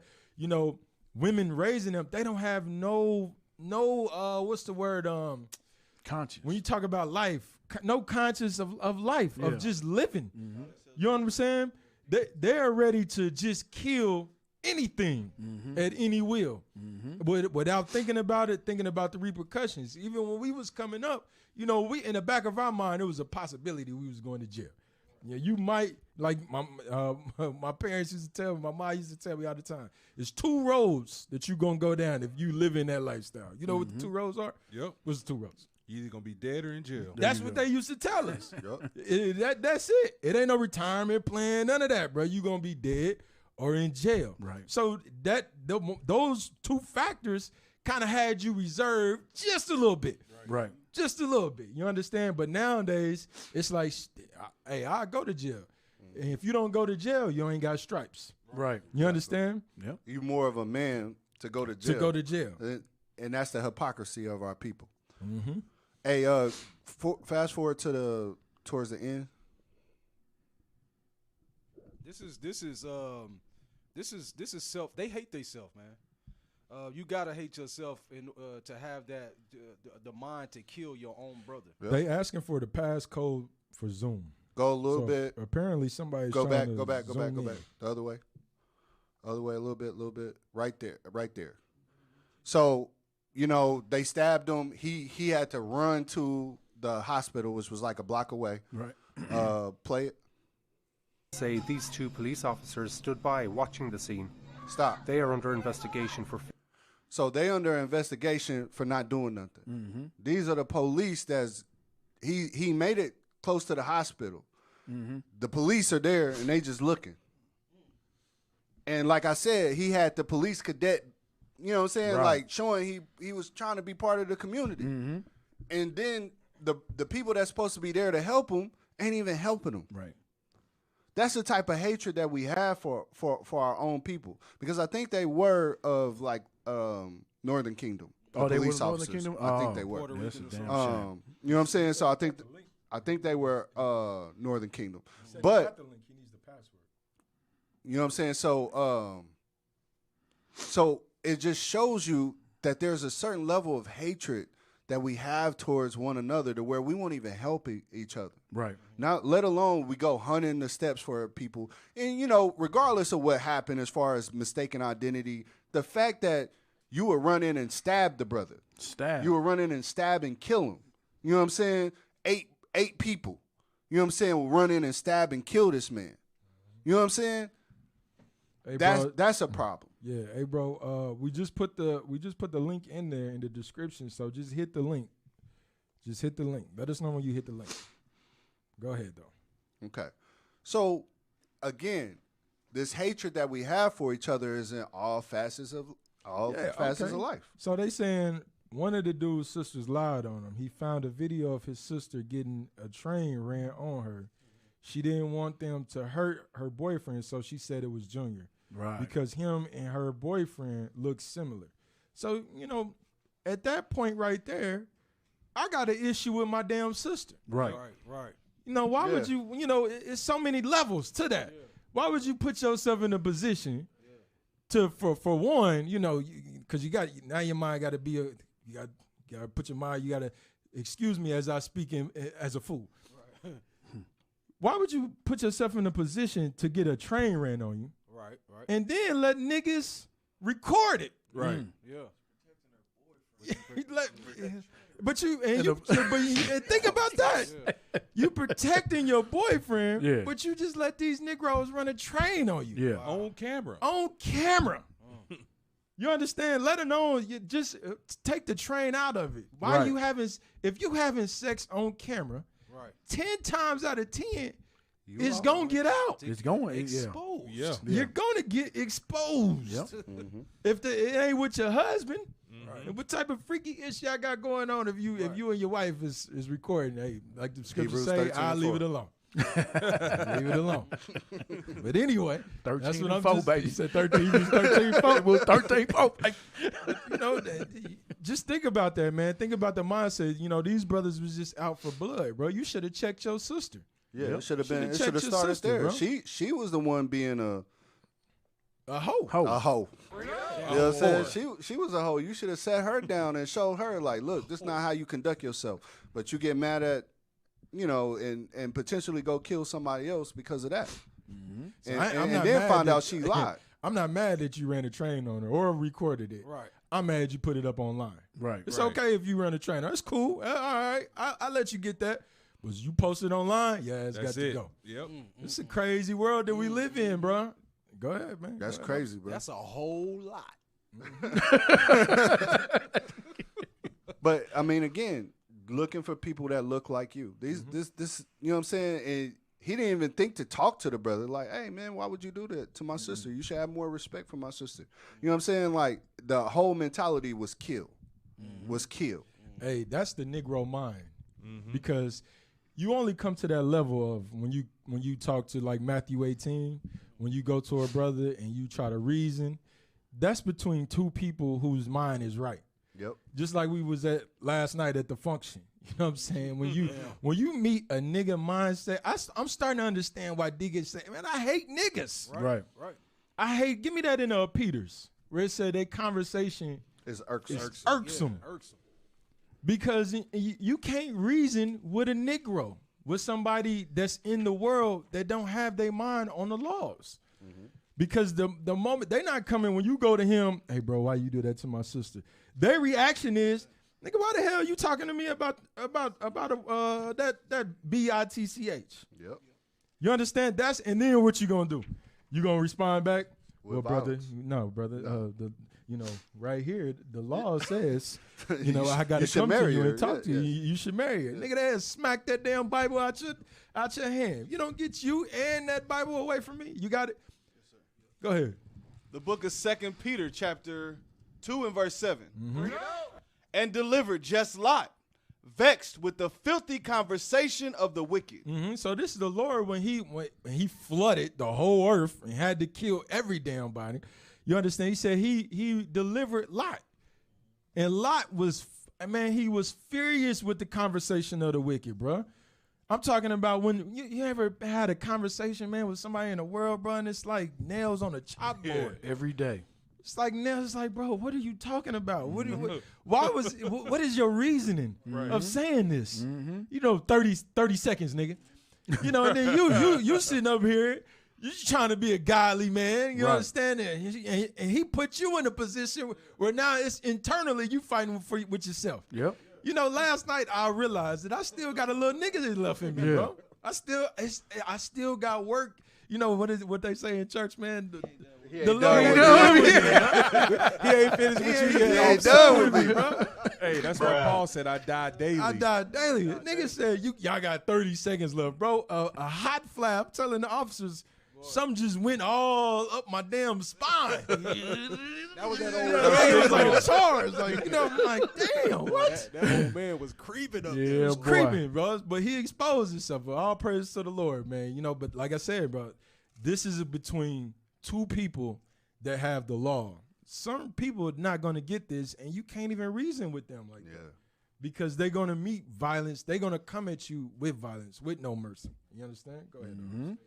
women raising them, they don't have no what's the word, conscience. When you talk about life, no conscience of life, of just living. You know what I'm saying? They're ready to just kill anything at any will, without thinking about it, thinking about the repercussions. Even when we was coming up, we in the back of our mind, it was a possibility we was going to jail. Yeah, you might like my parents used to tell me. My mom used to tell me all the time. There's 2 roads that you gonna go down if you live in that lifestyle. You know what the 2 roads are? Yep. What's the 2 roads? You either gonna be dead or in jail. That's what they used to tell us. That's it. It ain't no retirement plan, none of that, bro. You gonna be dead or in jail. Right. So those 2 factors kind of had you reserved just a little bit. Right. Just a little bit. You understand? But nowadays, it's like, hey, I'll go to jail. And if you don't go to jail, you ain't got stripes. Right. You understand? Yeah. You more of a man to go to jail. To go to jail. And that's the hypocrisy of our people. Mm-hmm. Hey, fast forward towards the end. This is self. They hate themselves, man. You gotta hate yourself to have that the mind to kill your own brother. Yep. They asking for the passcode for Zoom. Go a little bit. Apparently, somebody's go back. trying Go to back. Go back. zoom Go in. back. The other way. Other way. A little bit. Right there. So, you know, they stabbed him. He had to run to the hospital, which was like a block away. Right. Play it. Say these 2 police officers stood by watching the scene. Stop. They are under investigation for. So they under investigation for not doing nothing. Mm-hmm. These are the police that's he made it close to the hospital. Mm-hmm. The police are there and they just looking. And like I said, he had the police cadet, you know what I'm saying, Right. like showing he was trying to be part of the community. Mm-hmm. And then the people that's supposed to be there to help him ain't even helping him. Right. That's the type of hatred that we have for our own people, because I think they were of like Northern Kingdom. Oh, they were police Northern officers. Kingdom? I think Oh, they were. that's a damn shame. You know what I'm saying? So I think they were Northern Kingdom. But He needs the password. you know what I'm saying? So so it just shows you that there's a certain level of hatred that we have towards one another to where we won't even help each other. Right. Not let alone we go hunting the steps for people. And, you know, regardless of what happened as far as mistaken identity, the fact that you would run in and stab the brother. You would run in and stab and kill him. You know what I'm saying? Eight people. You know what I'm saying? Will run in and stab and kill this man. You know what I'm saying? Hey, that's a problem. Yeah, hey bro, we just put the link in there in the description, so just hit the link. Just hit the link. Let us know when you hit the link. Go ahead though. Okay. So again, this hatred that we have for each other is in all facets of life. So they saying one of the dude's sisters lied on him. He found a video of his sister getting a train ran on her. She didn't want them to hurt her boyfriend, so she said it was Junior. Right. Because him and her boyfriend look similar. So, you know, at that point right there, I got an issue with my damn sister. Right. Right. You know, why would you know, it's so many levels to that. Yeah. Why would you put yourself in a position to, for one, you know, because you got, now your mind got to be, you got to put your mind, you got to, excuse me as I speak as a fool. Right. Why would you put yourself in a position to get a train ran on you? Right. And then let niggas record it. Right. Yeah. But think about that. Yeah. You protecting your boyfriend, but you just let these Negroes run a train on you. Yeah. On camera. On camera. You understand? Let alone you just take the train out of it. Why you if you having sex on camera, 10 times out of 10, it's gonna get out. It's going exposed. Yeah. You're gonna get exposed. Yep. If it ain't with your husband, what type of freaky issue y'all got going on if you and your wife is recording? Hey, like the scripture say, I'll leave it alone. Leave it alone. But anyway, 13 that's what I'm 4, just, baby. You said 13, 13-4. It was 13-4. You know, just think about that, man. Think about the mindset. You know, these brothers was just out for blood, bro. You should have checked your sister. Yeah, it should have been. It should have started there. Bro. She was the one being a hoe. A hoe. You know what I'm saying? She was a hoe. You should have sat her down and showed her, like, look, this is not how you conduct yourself. But you get mad at, you know, and potentially go kill somebody else because of that. Mm-hmm. So and then find out she lied. I'm not mad that you ran a train on her or recorded it. Right. I'm mad you put it up online. Right. It's okay if you run a train. That's cool. All right. I'll let you get that. Was you posted online? Yeah, it's got to go. Yep. It's a crazy world that we live in, bro. Go ahead, man. That's crazy, bro. That's a whole lot. But I mean, again, looking for people that look like you. This, you know what I'm saying? And he didn't even think to talk to the brother. Like, hey, man, why would you do that to my sister? You should have more respect for my sister. You know what I'm saying? Like, the whole mentality was killed. Hey, that's the Negro mind, because you only come to that level of when you talk to like Matthew 18, when you go to a brother and you try to reason. That's between two people whose mind is right. Yep. Just like we was at last night at the function. You know what I'm saying? When you meet a nigga mindset, I'm starting to understand why niggas say, man, I hate niggas. Right. I hate, give me that in Peters, where it said that conversation is irksome. Irksome. Yeah, irksome. Because you can't reason with a Negro, with somebody that's in the world that don't have their mind on the laws. Because the moment they not coming when you go to him, hey bro, why you do that to my sister? Their reaction is, nigga, why the hell you talking to me about that BITCH? Yep. You understand? And then what you gonna do? You gonna respond back? With brother, violence. no, brother. Right here, the law says, I gotta come to you and talk to you. You should marry her. Nigga, that smack that damn Bible out your hand. You don't get you and that Bible away from me. You got it. Go ahead. The book of 2 Peter, chapter 2 and verse 7. And delivered just Lot, vexed with the filthy conversation of the wicked. So this is the Lord when he flooded the whole earth and had to kill every damn body. You understand? He said he delivered Lot. And Lot was, he was furious with the conversation of the wicked, bro. I'm talking about when you ever had a conversation, man, with somebody in the world, bro, and it's like nails on a chalkboard. Every day. It's like nails. It's like, bro, what are you talking about? What is your reasoning of saying this? 30 seconds, nigga. And then you sitting up here, you trying to be a godly man. You understand that? And he put you in a position where now it's internally you fighting with yourself. Yep. Last night I realized that I still got a little nigga that left in me, bro. I still got work. What they say in church, man? The Lord he ain't finished with you yet. He ain't done with me, bro. Hey, that's why Paul said I die daily. I die daily. Nigga said y'all got 30 seconds left, bro. A hot flap telling the officers something just went all up my damn spine. That was that old man. It was like a charge. I'm like, damn, what? That old man was creeping up there. It was creeping, bro. But he exposed himself. All praise to the Lord, man. But like I said, bro, this is between two people that have the law. Some people are not going to get this, and you can't even reason with them like that. Because they're going to meet violence. They're going to come at you with violence, with no mercy. You understand? Go ahead.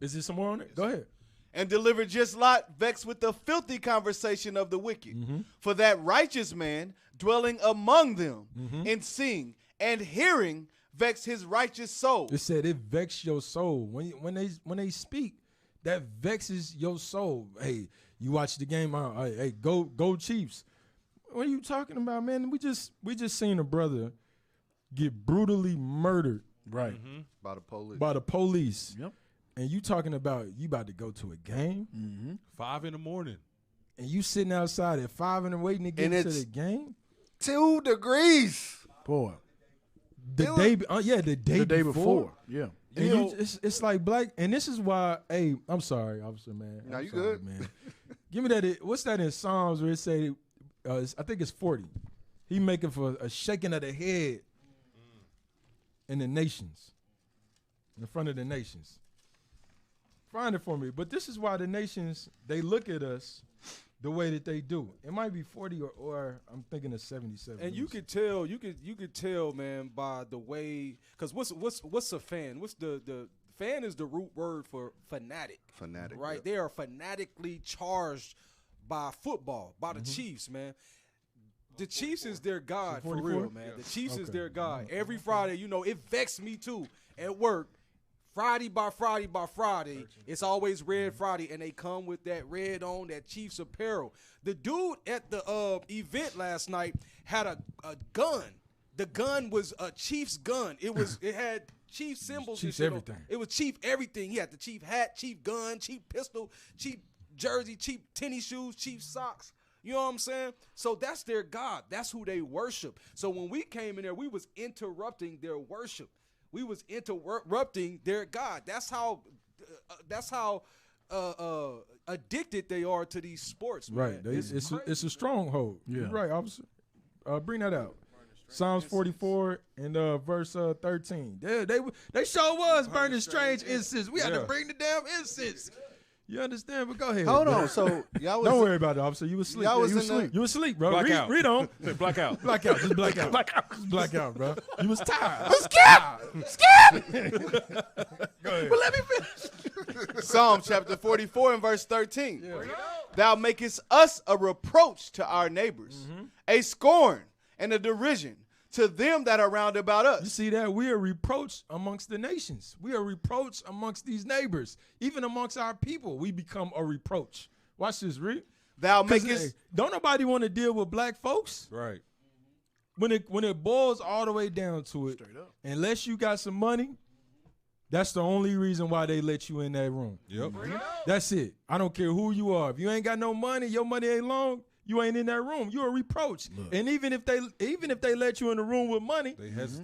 Is there some more on it? Go ahead. And delivered just Lot, vexed with the filthy conversation of the wicked. For that righteous man dwelling among them and seeing and hearing vexed his righteous soul. It said it vexed your soul. When they speak, that vexes your soul. Hey, you watch the game. Hey, go Chiefs. What are you talking about, man? We just seen a brother get brutally murdered. Right. By the police. By the police. Yep. And you talking about you about to go to a game? 5 in the morning. And you sitting outside at 5 and waiting to get to the game? 2 degrees. Boy. The day before. Yeah. And it's like black, and this is why, hey, I'm sorry, officer, man. Now you good, man. Give me that. What's that in Psalms where it say, I think it's 40. He making for a shaking of the head in the nations, in front of the nations. Find it for me. But this is why the nations, they look at us the way that they do. It might be 40 or I'm thinking of 77. And you could tell, man, by the way, because what's a fan? What's the fan is the root word for fanatic. Fanatic, right? Yep. They are fanatically charged by football, by the Chiefs, man. The Chiefs is their God for real, man. The Chiefs is their God. Every Friday, it vexed me too at work. Friday by Friday, it's always Red Friday, and they come with that red on, that Chiefs apparel. The dude at the event last night had a gun the gun was a Chief's gun. It had Chief symbols. Chief's and shit. everything. It was Chief everything. He had the Chief hat, Chief gun, Chief pistol, Chief jersey, Chief tennis shoes, Chief socks. You know what I'm saying? So that's their God. That's who they worship. So when we came in there, we was interrupting their worship. We was interrupting their God. That's how addicted they are to these sports. Right. Man. It's a stronghold. Yeah. You're right, officer. Bring that out. Psalms 44 and verse 13. They sure was burning strange incense. We had to bring the damn incense. You understand? But go ahead. Hold bro. on. So y'all was Don't worry about it, officer. You was asleep. Y'all was you in asleep. You was asleep, bro. Blackout. Read on. Blackout. Blackout. Just blackout. Just blackout, bro. You was tired. Skip! Go ahead. But let me finish. Psalm chapter 44 and verse 13. Yeah. Thou makest us a reproach to our neighbors, a scorn and a derision to them that are round about us. You see that? We are reproached amongst the nations. We are reproached amongst these neighbors. Even amongst our people, we become a reproach. Watch this, Reed. Thou makest... don't nobody want to deal with black folks. Right. When it boils all the way down to it, unless you got some money, that's the only reason why they let you in that room. Yep. That's it. I don't care who you are. If you ain't got no money, your money ain't long, you ain't in that room. You're a reproach. Look. And even if they let you in the room with money,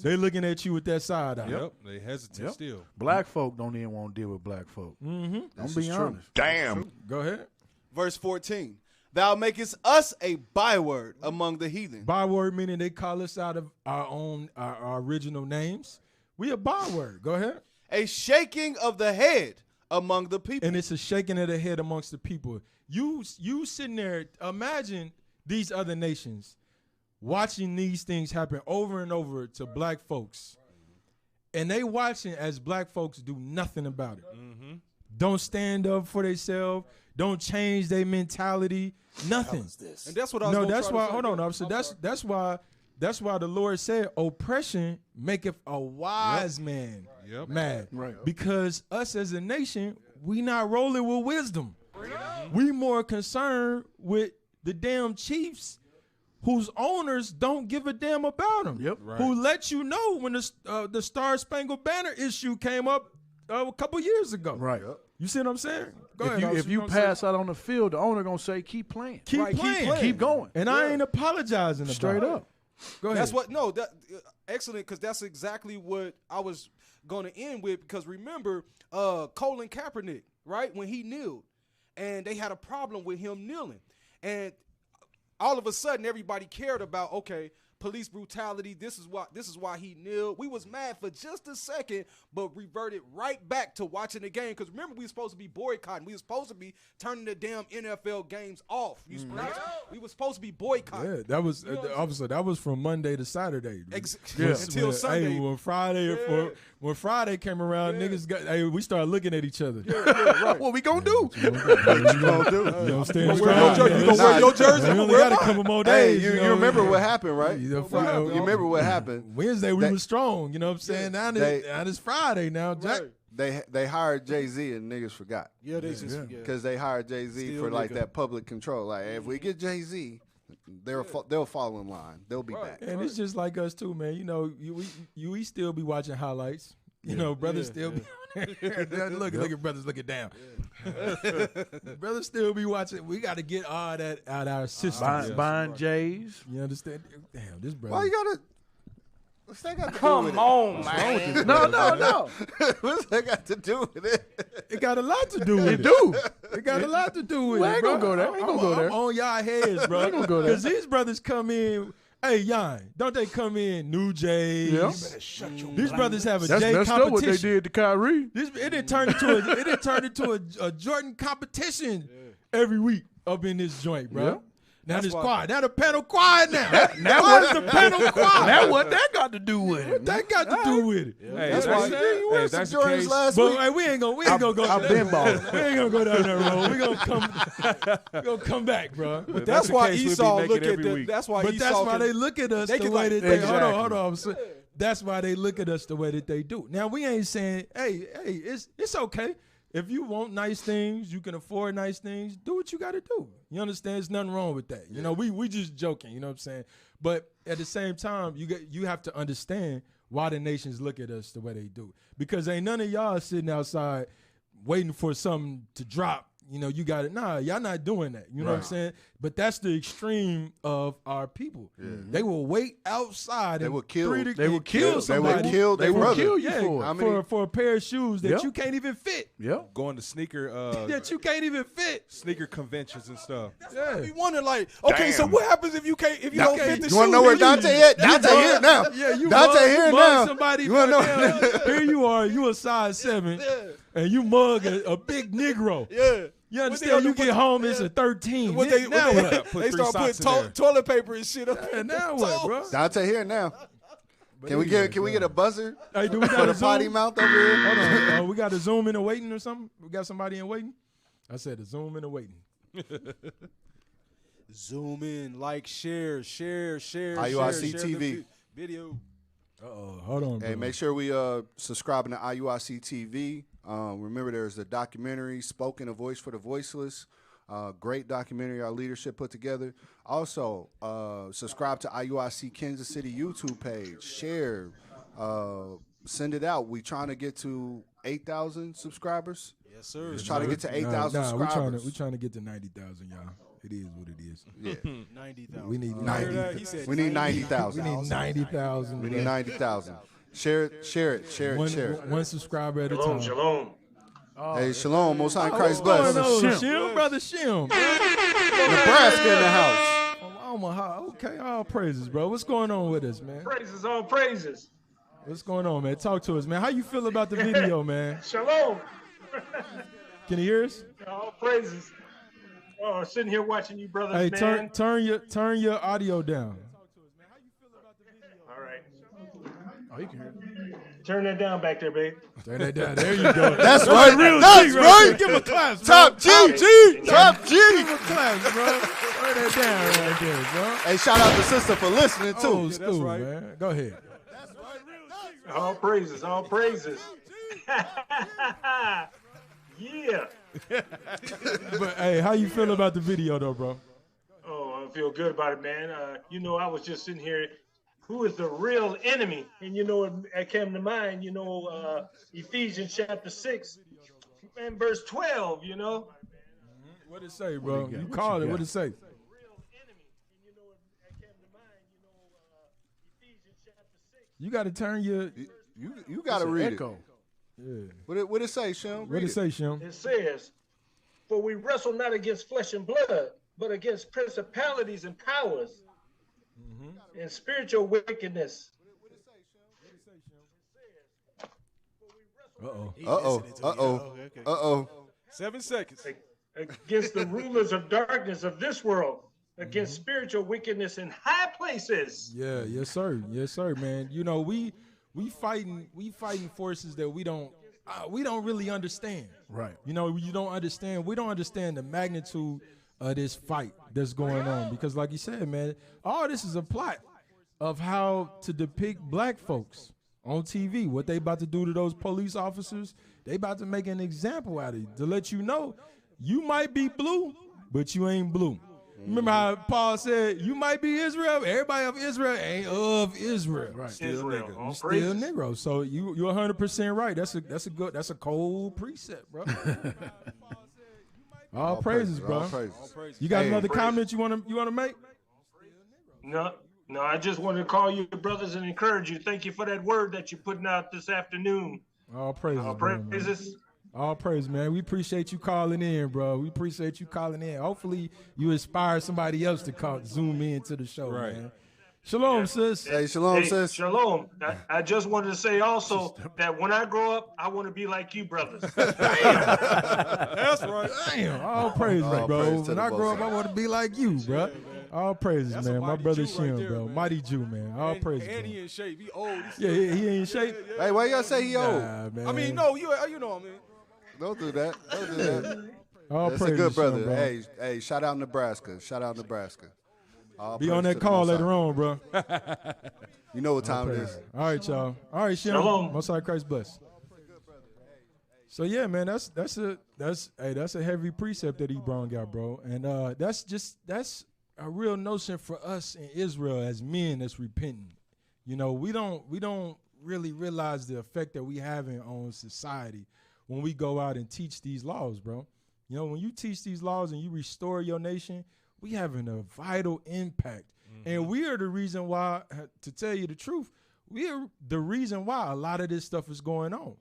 they looking at you with that side eye. Yep. They hesitate still. Black folk don't even want to deal with black folk. Don't be honest. Damn. Go ahead. Verse 14. Thou makest us a byword among the heathen. Byword meaning they call us out of our original names. We a byword. Go ahead. A shaking of the head among the people. And it's a shaking of the head amongst the people. You sitting there, imagine these other nations watching these things happen over and over to black folks. And they watching as black folks do nothing about it. Don't stand up for themselves. Don't change their mentality. Nothing. And that's what I was that's why. say. Hold on, officer. That's why the Lord said, "Oppression maketh a wise man mad." Right. Because us as a nation, we not rolling with wisdom. We more concerned with the damn chiefs whose owners don't give a damn about them. Yep. Right. Who let you know when the Star Spangled Banner issue came up a couple years ago. Right. You see what I'm saying? Go ahead. If you pass out on the field, the owner gonna say, "Keep playing, Keep playing, keep going," and I ain't apologizing about straight it. up. Go ahead. That's what. No, excellent, because that's exactly what I was going to end with. Because remember, Colin Kaepernick, right, when he kneeled, and they had a problem with him kneeling, and all of a sudden everybody cared about, okay, police brutality. This is why he kneeled. We was mad for just a second, but reverted right back to watching the game. Because remember, we were supposed to be boycotting. We were supposed to be turning the damn NFL games off. We were supposed to be boycotting. Yeah, that was obviously that was from Monday to Saturday. Until Sunday. Hey, when Friday came around, niggas we started looking at each other. Right. What we gonna do? You know, stand You gonna wear your jersey? We only got a couple more days. You remember what happened, right? You remember what happened? Wednesday we was strong. You know what I'm saying? Now it's Friday now, Jack. They hired Jay-Z and niggas forgot. Yeah, they just because they hired Jay-Z for like that public control. Like if we get Jay-Z, they'll fall in line. They'll be back. And it's just like us too, man. You know, we still be watching highlights. You know, brothers still be look at brothers looking down. Brothers still be watching. We got to get all that out our system. Buying J's. You understand? Damn, this brother. Why you gotta? What's that got to do Come with on, it? man. No. What's that got to do with it? It got a lot to do with it. It got a lot to do with it. I ain't gonna go there. I'm on y'all heads, bro. ain't gonna go there. Because these brothers come in. Hey, Yan, don't they come in new J's? Yeah. These brothers have a That's J messed competition. up what they did to Kyrie. It didn't turn into a Jordan competition every week up in this joint, bro. Yeah. Now this quiet. Now the panel quiet now. Now Why is the panel quiet? Now what that got to do with it? What that got to do with it? Hey, That's why you wear some Jordans last week. But we ain't gonna go. I've been balling. We ain't gonna go down that road. We gonna come back, bro. But that's why Esau look at the. That's why. But that's why they look at us the way that they. Exactly. Hold on. That's why they look at us the way that they do. Now we ain't saying, hey, it's okay. if you want nice things, you can afford nice things, do what you got to do. You understand? There's nothing wrong with that. You know, we just joking, you know what I'm saying? But at the same time, you have to understand why the nations look at us the way they do. Because ain't none of y'all sitting outside waiting for something to drop. You know, you got it. Nah, y'all not doing that. You know what I'm saying? But that's the extreme of our people. Yeah. They will wait outside. They will kill. They will kill somebody. They will kill their brother. Kill you for a pair of shoes that you can't even fit. Yep. Going to sneaker that you can't even fit. Sneaker conventions and stuff. Yeah. You wonder, like, okay, so what happens if you don't fit the shoe? You want to know where Dante at? Dante here now. Yeah, you Dante here now. Somebody, you want to know? Here you are. You a size 7, and you mug a big Negro. Yeah. You understand? You get home, it's a 13. They start putting toilet paper and shit up. Yeah, now what, bro? Dante here now. Can we get a buzzer? Hey, do we got for a the potty mouth over here? Hold on. We got a Zoom in and waiting or something? We got somebody in waiting? I said a Zoom in and waiting. Zoom in, like, share. IUIC TV. Video. Hold on, bro. Hey, make sure we subscribing to IUIC TV. Remember, there's the documentary, Spoken, A Voice for the Voiceless. Great documentary our leadership put together. Also, subscribe to IUIC Kansas City YouTube page. Share. Send it out. We trying to get to 8,000 subscribers. Yes, sir. Just trying to get to 8,000 subscribers. We're trying to get to 90,000, y'all. It is what it is. Yeah. 90,000. We need 90,000. We need 90,000. We need 90,000. We need 90,000. Share it. One subscriber at a time. Shalom. Hey, shalom. Most High Christ bless. Shim, brother Shim. Nebraska in the house. Omaha. Okay, all praises, bro. What's going on with us, man? Praises, all praises. What's going on, man? Talk to us, man. How you feel about the video, man? Shalom. Can you hear us? All praises. Oh, sitting here watching you brothers, hey, man. turn your audio down. All right. Oh, you can hear it. Turn that down back there, babe. Turn that down. There you go. That's right. That's right. Give him a clap, bro. Top G. Top G. Give him a clap, bro. Turn that down right there, bro. Hey, shout out to sister for listening, too. Old school, man. Go ahead. All praises, all praises. Yeah. But, hey, how you feel about the video, though, bro? Oh, I feel good about it, man. I was just sitting here. Who is the real enemy? And, it came to mind, Ephesians chapter 6 and verse 12, What it say, bro? You called it. What it say? You got to turn your... You got to read echo. It. Yeah. What it say, Shem? What it say, Shem? It says, "For we wrestle not against flesh and blood, but against principalities and powers and spiritual wickedness." Uh-oh. 7 seconds. Against the rulers of darkness of this world, against spiritual wickedness in high places. Yeah, yes, sir, man. We fighting forces that we don't really understand. Right. You don't understand. We don't understand the magnitude of this fight that's going on because, like you said, man, all this is a plot of how to depict black folks on TV. What they about to do to those police officers? They about to make an example out of you to let you know you might be blue, but you ain't blue. Remember how Paul said, you might be Israel, everybody of Israel ain't of Israel. Right. Still nigga. You still Negro. So you're 100% right. That's a cold precept, bro. All praises, bro. All praises. You got another comment you wanna make? No, I just wanted to call you brothers and encourage you. Thank you for that word that you're putting out this afternoon. All praises. All praises. All praise, man. We appreciate you calling in, bro. We appreciate you calling in. Hopefully, you inspire somebody else to zoom in to the show, man. Shalom, sis. Hey, shalom, sis. Shalom. I just wanted to say also that when I grow up, I want to be like you brothers. That's right. Damn. All praises, bro. When I grow up, I want to be like you, bro. All praises, man. My brother Shem, bro. Mighty Jew, man. All praises. And he in shape. He old. He in shape. Hey, why y'all say he old? Man. I mean, no, you know what I mean. Don't do that. That's a good brother. Bro. Hey, shout out Nebraska. All be on that call later on, bro. You know what time it is. All right, y'all. All right, Shem. Shalom. Most High Christ bless. So yeah, man, that's a heavy precept that he brought out, bro. And that's a real notion for us in Israel as men that's repenting. You know, we don't really realize the effect that we having on society when we go out and teach these laws, bro. You know, when you teach these laws and you restore your nation, we having a vital impact. And we are the reason why, to tell you the truth, we are the reason why a lot of this stuff is going on.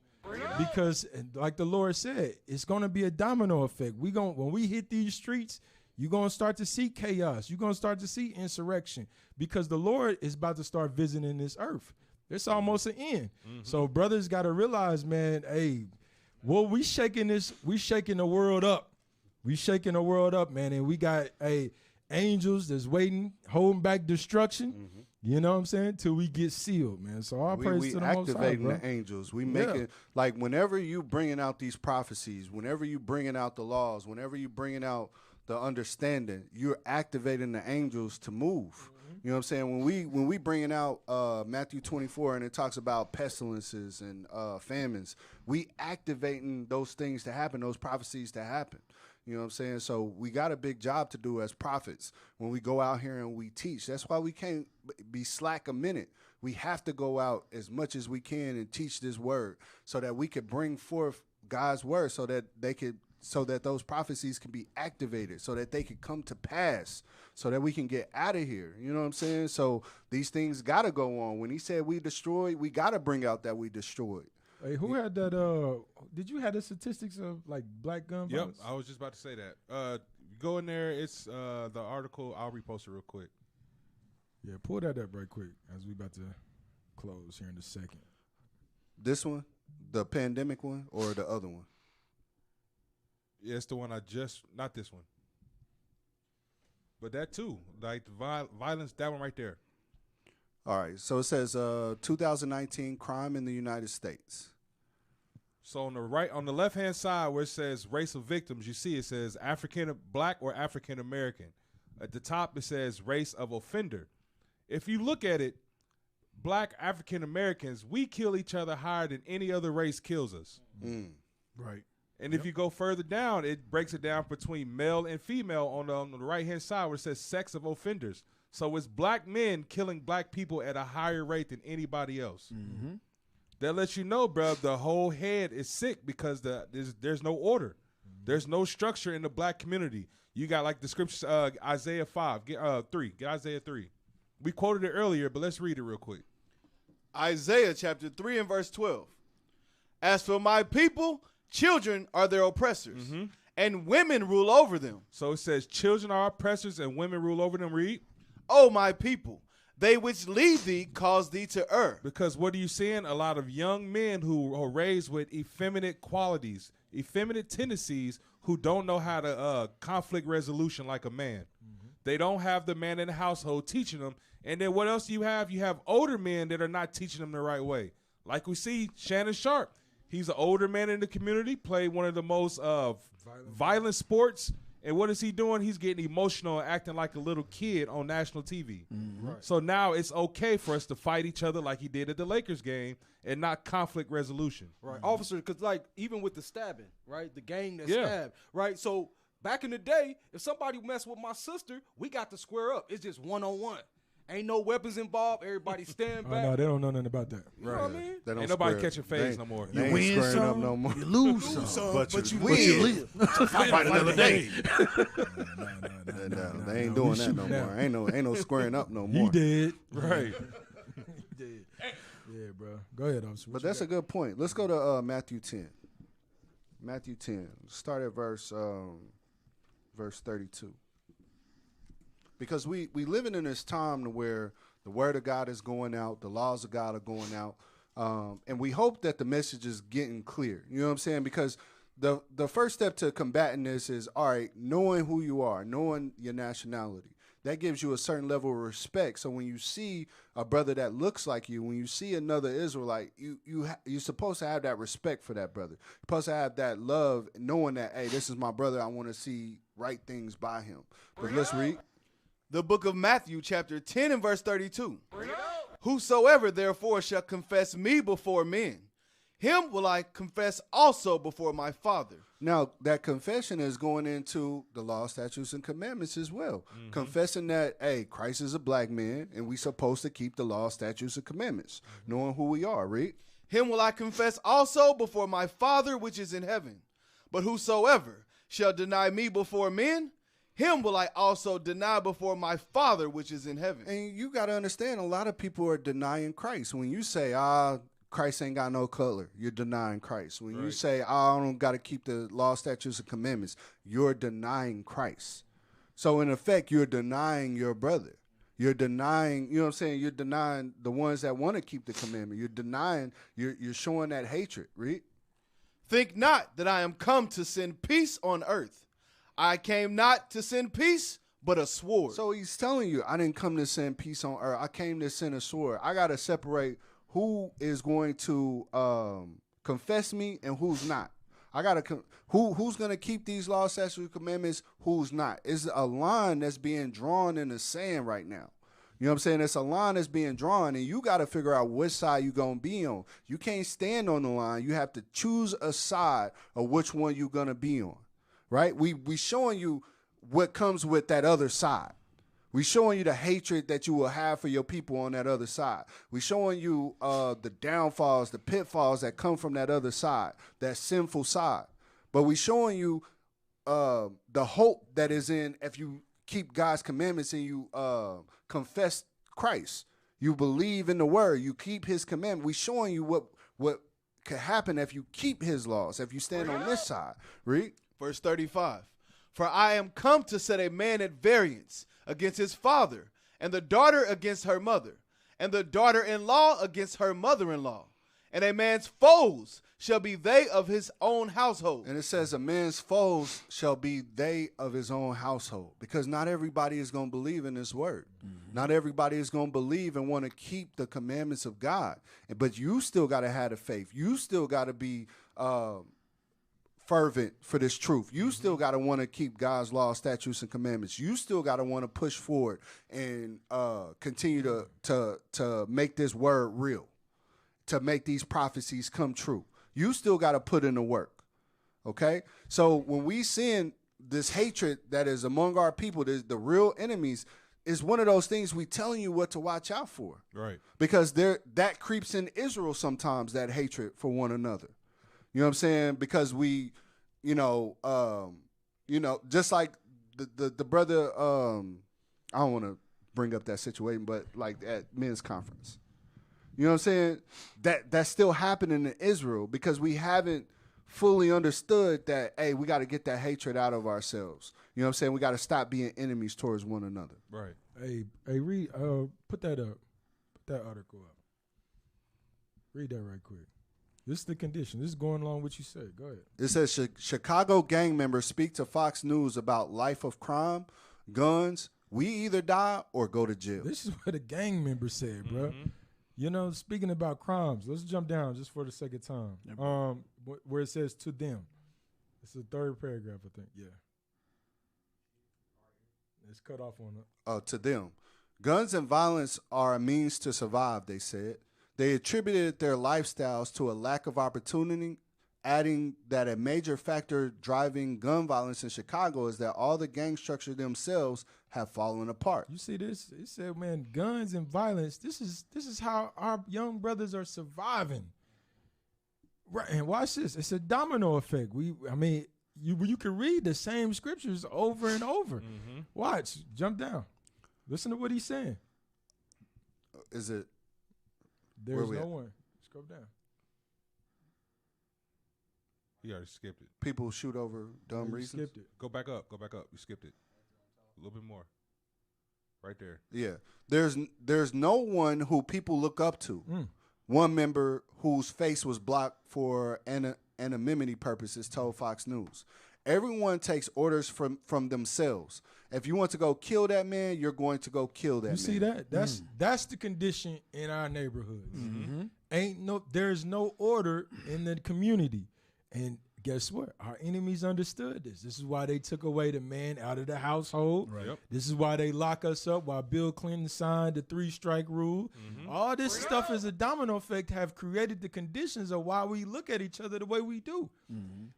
Because, like the Lord said, it's going to be a domino effect. When we hit these streets, you're going to start to see chaos. You're going to start to see insurrection because the Lord is about to start visiting this earth. It's almost an end. So brothers got to realize, man, hey, well, we shaking the world up. We shaking the world up, man. And we got, angels that's waiting, holding back destruction. You know what I'm saying? Till we get sealed, man. So all praise to the Most High, bro. We activating the angels. We making, like, whenever you bringing out these prophecies, whenever you bringing out the laws, whenever you bringing out the understanding, you're activating the angels to move. You know what I'm saying? When we bringing out Matthew 24 and it talks about pestilences and famines, we activating those things to happen, those prophecies to happen. You know what I'm saying? So we got a big job to do as prophets when we go out here and we teach. That's why we can't be slack a minute. We have to go out as much as we can and teach this word so that we could bring forth God's word so that those prophecies can be activated, so that they can come to pass, so that we can get out of here. You know what I'm saying? So these things got to go on. When he said we destroyed, we got to bring out that we destroyed. Hey, who had that? Did you have the statistics of like black gun violence? Yep, I was just about to say that. Go in there. It's the article. I'll repost it real quick. Yeah, pull that up right quick as we about to close here in a second. This one, the pandemic one, or the other one? Yeah, it's the one not this one. But that too, like the violence, that one right there. All right, so it says 2019 crime in the United States. So on the left-hand side where it says race of victims, you see it says Black or African American. At the top it says race of offender. If you look at it, Black African Americans, we kill each other higher than any other race kills us. Right. And if you go further down, it breaks it down between male and female on the right-hand side where it says sex of offenders. So it's black men killing black people at a higher rate than anybody else. That lets you know, bro, the whole head is sick because there's no order. There's no structure in the black community. You got like the scriptures, Isaiah 5, get 3, get Isaiah 3. We quoted it earlier, but let's read it real quick. Isaiah chapter 3 and verse 12. As for my people, children are their oppressors, and women rule over them. So it says children are oppressors and women rule over them. Read. O my people, they which lead thee cause thee to err. Because what are you seeing? A lot of young men who are raised with effeminate qualities, effeminate tendencies, who don't know how to conflict resolution like a man. They don't have the man in the household teaching them. And then what else do you have? You have older men that are not teaching them the right way. Like we see Shannon Sharp. He's an older man in the community, played one of the most violent sports. And what is he doing? He's getting emotional and acting like a little kid on national TV. Right. So now it's okay for us to fight each other like he did at the Lakers game and not conflict resolution. Right. Officer, because like even with the stabbing, right? The gang that stabbed, right? So back in the day, if somebody messed with my sister, we got to square up. It's just one-on-one. Ain't no weapons involved. Everybody stand back. No, they don't know nothing about that. You know what I mean? Ain't nobody catching phase no more. You win some, no more. You lose some, but you win. But you live. Fight another day. They ain't doing that no more. Ain't no squaring up no more. He did. Right. He did. Yeah, bro. Go ahead, officer. But that's a good point. Let's go to Matthew 10. Matthew 10. Start at verse 32. Because we living in this time where the word of God is going out, the laws of God are going out, and we hope that the message is getting clear. You know what I'm saying? Because the first step to combating this is, all right, knowing who you are, knowing your nationality. That gives you a certain level of respect. So when you see a brother that looks like you, when you see another Israelite, you're supposed to have that respect for that brother. You're supposed to have that love, knowing that, hey, this is my brother. I want to see right things by him. But let's read. The book of Matthew, chapter 10 and verse 32. Whosoever therefore shall confess me before men, him will I confess also before my Father. Now, that confession is going into the law, statutes, and commandments as well. Confessing that, hey, Christ is a black man, and we supposed to keep the law, statutes, and commandments, knowing who we are, read. Him will I confess also before my Father which is in heaven. But whosoever shall deny me before men, him will I also deny before my Father which is in heaven. And you got to understand, a lot of people are denying Christ. When you say, Christ ain't got no color, you're denying Christ. When you say, I don't got to keep the law, statutes, and commandments, you're denying Christ. So in effect, you're denying your brother. You're denying, you know what I'm saying? You're denying the ones that want to keep the commandment. You're denying, you're showing that hatred. Read. Think not that I am come to send peace on earth. I came not to send peace, but a sword. So he's telling you, I didn't come to send peace on earth. I came to send a sword. I got to separate who is going to confess me and who's not. I got to who's going to keep these laws, statutes, and commandments, who's not. It's a line that's being drawn in the sand right now. You know what I'm saying? It's a line that's being drawn, and you got to figure out which side you're going to be on. You can't stand on the line. You have to choose a side of which one you're going to be on, right? We showing you what comes with that other side. We showing you the hatred that you will have for your people on that other side. We showing you the downfalls, the pitfalls that come from that other side, that sinful side. But we showing you the hope that is in if you keep God's commandments and you confess Christ. You believe in the word. You keep his commandment. We showing you what could happen if you keep his laws, if you stand on this side. Read. Verse 35. For I am come to set a man at variance against his father, and the daughter against her mother, and the daughter-in-law against her mother-in-law. And a man's foes shall be they of his own household. And it says a man's foes shall be they of his own household. Because not everybody is going to believe in this word. Not everybody is going to believe and want to keep the commandments of God. But you still got to have the faith. You still got to be fervent for this truth. You still got to want to keep God's law, statutes, and commandments. You still got to want to push forward and continue to make this word real, to make these prophecies come true. You still got to put in the work, okay? So when we see this hatred that is among our people, the real enemies, is one of those things we telling you what to watch out for. Right. Because that creeps in Israel sometimes, that hatred for one another. You know what I'm saying? Because we, just like the brother, I don't want to bring up that situation, but like at men's conference. You know what I'm saying? That's still happening in Israel because we haven't fully understood that, hey, we got to get that hatred out of ourselves. You know what I'm saying? We got to stop being enemies towards one another. Right. Hey, read, put that up. Put that article up. Read that right quick. This is the condition. This is going along with what you said. Go ahead. It says Chicago gang members speak to Fox News about life of crime, guns. We either die or go to jail. This is what a gang member said, bro. You know, speaking about crimes, let's jump down just for the sake of time. Where it says to them. It's the third paragraph, I think. Yeah. It's cut off on it. To them. Guns and violence are a means to survive, they said. They attributed their lifestyles to a lack of opportunity, adding that a major factor driving gun violence in Chicago is that all the gang structure themselves have fallen apart. You see this? It said, man, guns and violence, this is how our young brothers are surviving. Right, and watch this. It's a domino effect. You can read the same scriptures over and over. Watch, jump down. Listen to what he's saying. Is it? There's no one. Scroll down. You already skipped it. People shoot over dumb reasons. Skipped it. Go back up. You skipped it. A little bit more. Right there. Yeah. There's no one who people look up to. One member whose face was blocked for anonymity purposes told Fox News. Everyone takes orders from themselves. If you want to go kill that man, you're going to go kill that man. You see that? That's the condition in our neighborhoods. There's no order in the community. And guess what? Our enemies understood this. This is why they took away the man out of the household. Right. Yep. This is why they lock us up, why Bill Clinton signed the 3-strike rule. All this stuff is a domino effect, have created the conditions of why we look at each other the way we do.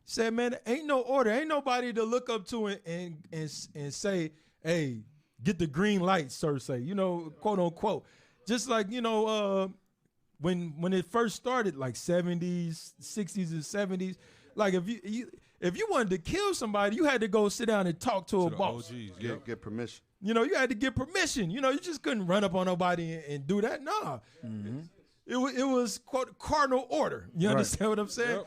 Said, man, ain't no order. Ain't nobody to look up to and say, hey, get the green light, so to say, you know, quote unquote. Just like, you know, when it first started, like 70s, 60s, and 70s, like if you wanted to kill somebody, you had to go sit down and talk to a boss. OGs, get permission. You know, you had to get permission. You know, you just couldn't run up on nobody and do that. Nah. It was quote cardinal order. You understand what I'm saying?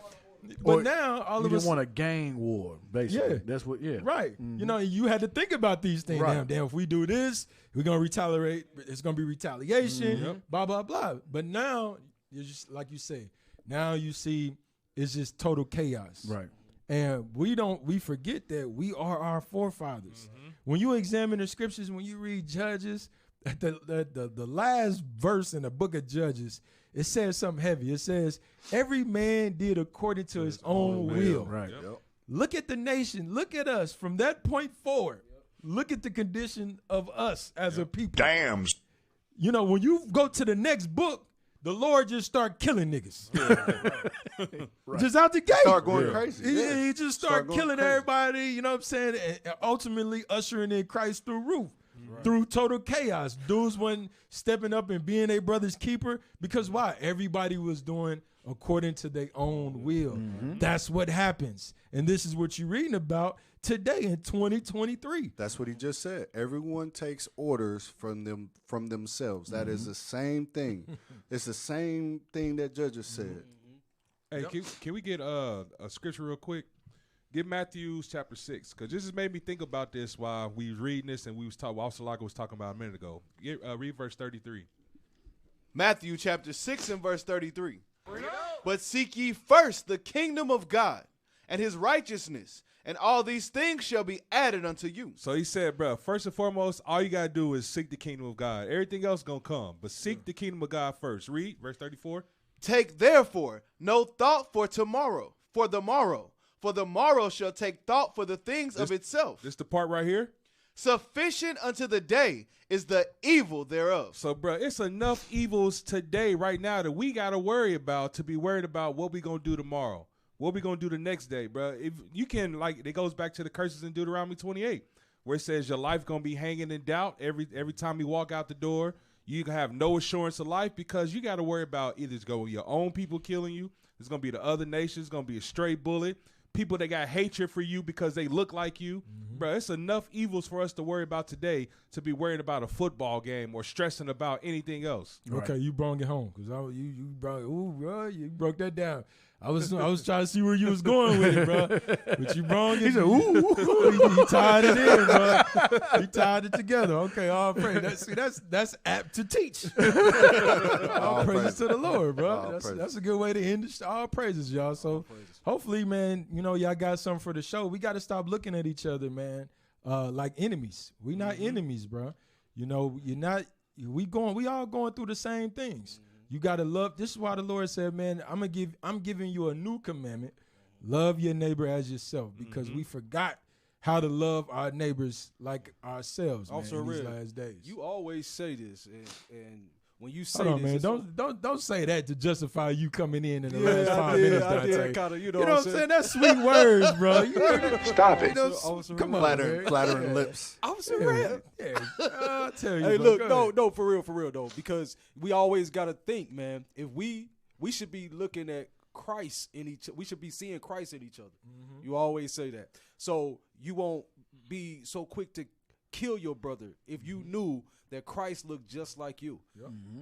But now all of us, you didn't want a gang war, basically. Yeah. That's what. Yeah. Right. You know, you had to think about these things. Right. Damn, if we do this, we're gonna retaliate. It's gonna be retaliation. Blah blah blah. But now, you're just like you say. Now you see, it's just total chaos. Right. And we forget that we are our forefathers. When you examine the scriptures, when you read Judges, the last verse in the book of Judges, it says something heavy. It says, every man did according to his own will. Right. Look at the nation. Look at us. From that point forward, look at the condition of us as a people. Damn. You know, when you go to the next book, the Lord just start killing niggas. Just out the gate. Start going crazy. He just start going killing crazy. everybody, you know what I'm saying? And ultimately ushering in Christ through roof. Through total chaos. Dudes wasn't stepping up and being their brother's keeper. Because why? Everybody was doing according to their own will. That's what happens. And this is what you're reading about today in 2023. That's what he just said. Everyone takes orders from themselves. That is the same thing. It's the same thing that Judges said. Hey, can we get a scripture real quick? Get Matthew chapter 6, because this has made me think about this while we was reading this and we was talking. Salaga was talking about a minute ago. Read verse 33. Matthew chapter 6 and verse 33. But seek ye first the kingdom of God and his righteousness, and all these things shall be added unto you. So he said, bro, first and foremost, all you got to do is seek the kingdom of God. Everything else going to come, but seek the kingdom of God first. Read verse 34. Take therefore no thought for tomorrow, for the morrow shall take thought for the things of itself. This the part right here. Sufficient unto the day is the evil thereof. So, bro, it's enough evils today, right now, that we got to worry about, to be worried about what we going to do tomorrow. What we going to do the next day, bro? If you can, like, it goes back to the curses in Deuteronomy 28, where it says your life going to be hanging in doubt every time you walk out the door. You can have no assurance of life because you got to worry about either it's going to be your own people killing you, it's going to be the other nations, it's going to be a stray bullet, people that got hatred for you because they look like you. Bro, it's enough evils for us to worry about today to be worried about a football game or stressing about anything else. Okay, you brought it home because you broke that down. I was trying to see where you was going with it, bro. But you brought it. He said, ooh. He tied it in, bro. He tied it together. Okay, all praise. That's apt to teach. All praises to the Lord, bro. That's a good way to end it. All praises, y'all. So hopefully, man, you know, y'all got something for the show. We got to stop looking at each other, man, like enemies. We not enemies, bro. You know, you're not. We all going through the same things. You gotta love. This is why the Lord said, man, I'm giving you a new commandment. Love your neighbor as yourself, because we forgot how to love our neighbors like ourselves, man, in these last days. You always say this, and when you say Hold on, this, man, don't say that to justify you coming in the last 5 minutes, Dante. Kinda, you know what I'm saying? That's sweet words, bro. Stop it. Come on, flattering lips. Officer Red. Yeah, I'll tell you. Hey, bro, look, no, for real though, because we always got to think, man. If we should be looking at Christ we should be seeing Christ in each other. You always say that, so you won't be so quick to kill your brother if you knew that Christ looked just like you.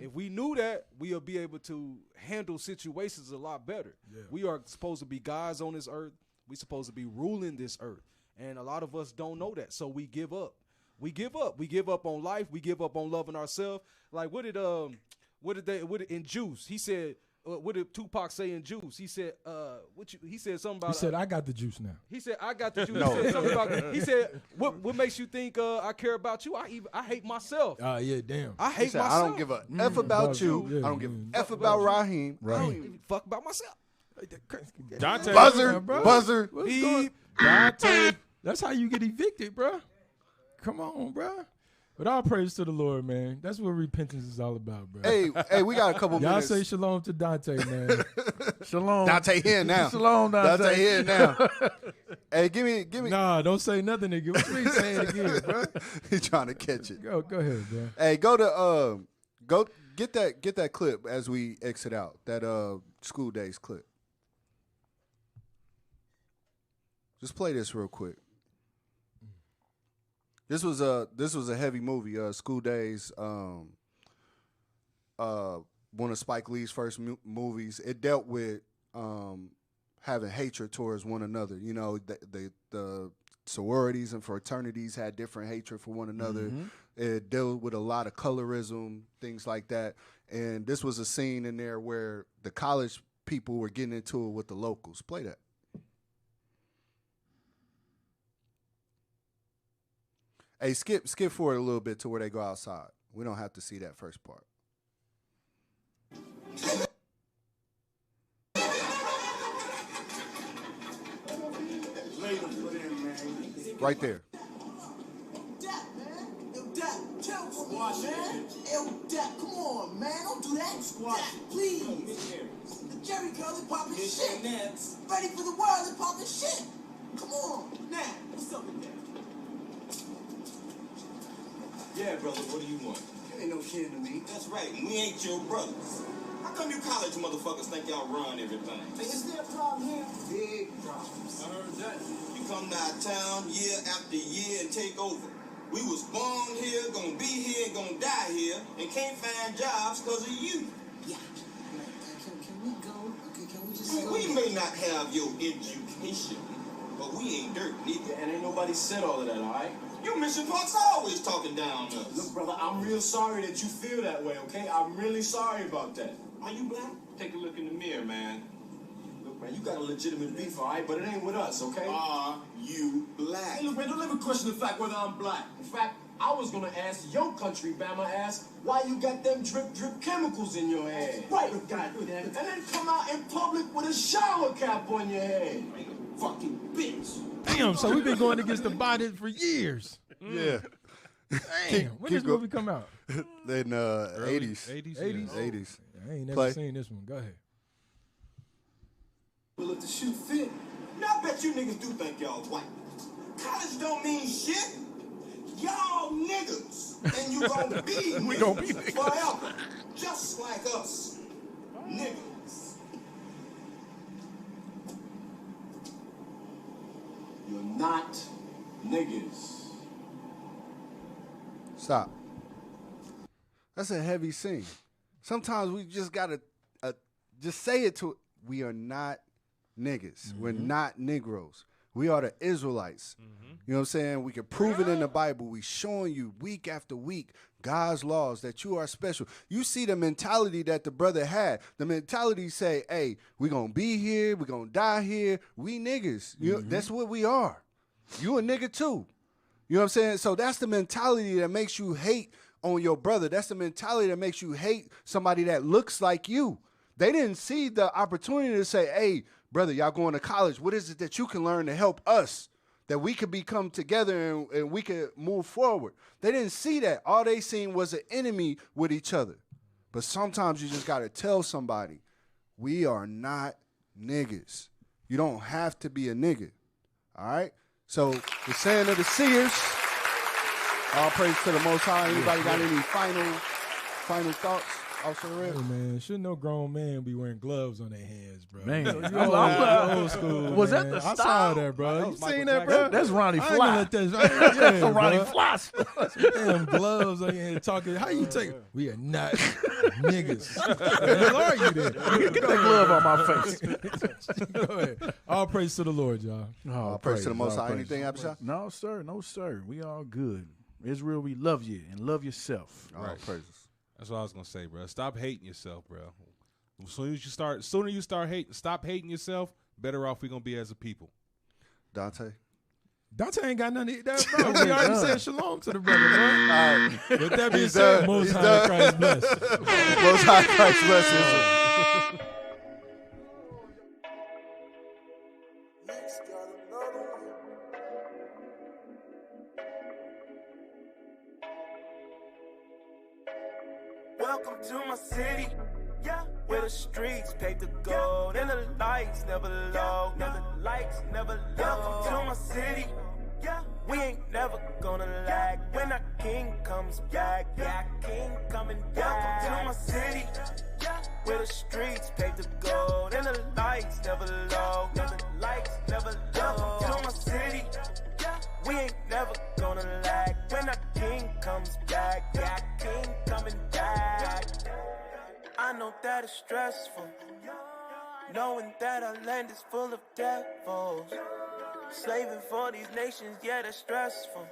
If we knew that, we'll be able to handle situations a lot better. We are supposed to be guys on this earth. We're supposed to be ruling this earth, and a lot of us don't know that, so we give up. We give up on life. We give up on loving ourselves. Like what did in Juice? He said, what did Tupac say in Juice? He said, he said something about. He said, I got the juice now. He said, I got the juice. No. He said something about. He said, what makes you think I care about you? I hate myself. Yeah, damn. I hate myself. I don't give a F about you. I don't give a F about Raheem. I don't even fuck about myself. Dante. Buzzer. Beep. Dante. That's how you get evicted, bro. Come on, bro. But all praise to the Lord, man. That's what repentance is all about, bro. Hey, we got a couple minutes. Y'all say shalom to Dante, man. Shalom. Dante here now. Shalom, Dante. Dante here now. Hey, give me. Nah, don't say nothing again. What you mean say it again, bro? He's trying to catch it. Go ahead, bro. Hey, go get that clip as we exit out. That School Days clip. Just play this real quick. This was a heavy movie. School Days, one of Spike Lee's first movies. It dealt with having hatred towards one another. You know, the sororities and fraternities had different hatred for one another. Mm-hmm. It dealt with a lot of colorism, things like that. And this was a scene in there where the college people were getting into it with the locals. Play that. Hey, skip forward a little bit to where they go outside. We don't have to see that first part. Right there. Squash man. Come on, man. Don't do that. Squash. Please. The Jerry curl is popping shit. Ready for the world is popping shit. Come on. Now, what's up with that? Yeah, brother, what do you want? You ain't no kin to me. That's right, we ain't your brothers. How come you college motherfuckers think y'all run everything? Hey, is there a problem here? Big problems. I heard that. You come to our town year after year and take over. We was born here, gonna be here, gonna die here, and can't find jobs because of you. Yeah. Can we go? Okay, can we just go? We may not have your education, but we ain't dirt neither. And ain't nobody said all of that, all right? You mission punks always talking down to us. Look, brother, I'm real sorry that you feel that way, okay? I'm really sorry about that. Are you black? Take a look in the mirror, man. Look, man, you got a legitimate beef, all right? But it ain't with us, okay? Are you black? Hey, look, man, don't ever question the fact whether I'm black. In fact, I was gonna ask your country, Bama ass, why you got them drip chemicals in your head. Right, God, do that. And then come out in public with a shower cap on your head. Fucking bitch. Damn, so we've been going against the body for years. Yeah. Damn, when did this movie come out? In 80s. 80s? I ain't never seen this one. Go ahead. Well, if the shoe fit, Now I bet you niggas do think y'all white. College don't mean shit. Y'all niggas. And you gonna be niggas forever. Just like us. Niggas. you're not niggas. Stop. That's a heavy scene. Sometimes we just gotta just say it to. We are not niggas. Mm-hmm. We're not Negroes. We are the Israelites. Mm-hmm. You know what I'm saying? We can prove it in the Bible. We showing you week after week God's laws that you are special. You see the mentality that the brother had. The mentality say, hey, we going to be here. We going to die here. We niggas. You know, that's what we are. You a nigga too. You know what I'm saying? So that's the mentality that makes you hate on your brother. That's the mentality that makes you hate somebody that looks like you. They didn't see the opportunity to say, hey, brother, y'all going to college. What is it that you can learn to help us, that we could become together and we could move forward? They didn't see that. All they seen was an enemy with each other. But sometimes you just got to tell somebody, we are not niggas. You don't have to be a nigga. All right? So the saying of the SEERS, all praise to the Most High. Anybody got any final thoughts? Hey, man, shouldn't no grown man be wearing gloves on their hands, bro? Man, I'm old school. Was man. that the style? I saw that, bro. You seen that, bro? That's Ronnie Fly. That's Ronnie Fly. Damn gloves on your hand talking. How you take? We are not niggas. What are you then? Get that glove on my face. Go ahead. All praise to the Lord, y'all. All praise to the Most High. Anything, Abishai? No, sir. No, sir. We all good. Israel, we love you and love yourself. All right. Praises. That's what I was gonna say, bro. Stop hating yourself, bro. Sooner you start hating, stop hating yourself. Better off we gonna be as a people. Dante ain't got nothing to eat that, bro. We already said shalom to the brother, bro. With that being said, Most High Christ bless. Most High Christ bless. Welcome to my city. Yeah, where the streets paved the gold and the lights never low. No, the lights never low. Welcome to my city. Yeah, we ain't never gonna lag when our king comes back. Yeah, king coming back. Welcome to my city. Yeah, where the streets paved the gold and the lights never low. No, the lights never low. Welcome to my city. Yeah, we ain't never gonna lag when our king comes back. Yeah, king coming back. I know that it's stressful, knowing that our land is full of devils. Slaving for these nations, yeah, that's stressful.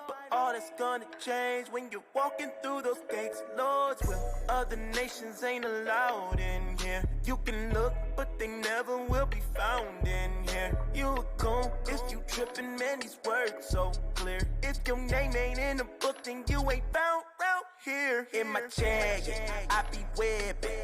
But all that's gonna change when you're walking through those gates, Lord's will. Other nations ain't allowed in here. You can look, but they never will be found in here. You a coon if you trippin', man, these words so clear. If your name ain't in the book, then you ain't found round here. In my chair, yeah, I be whippin'.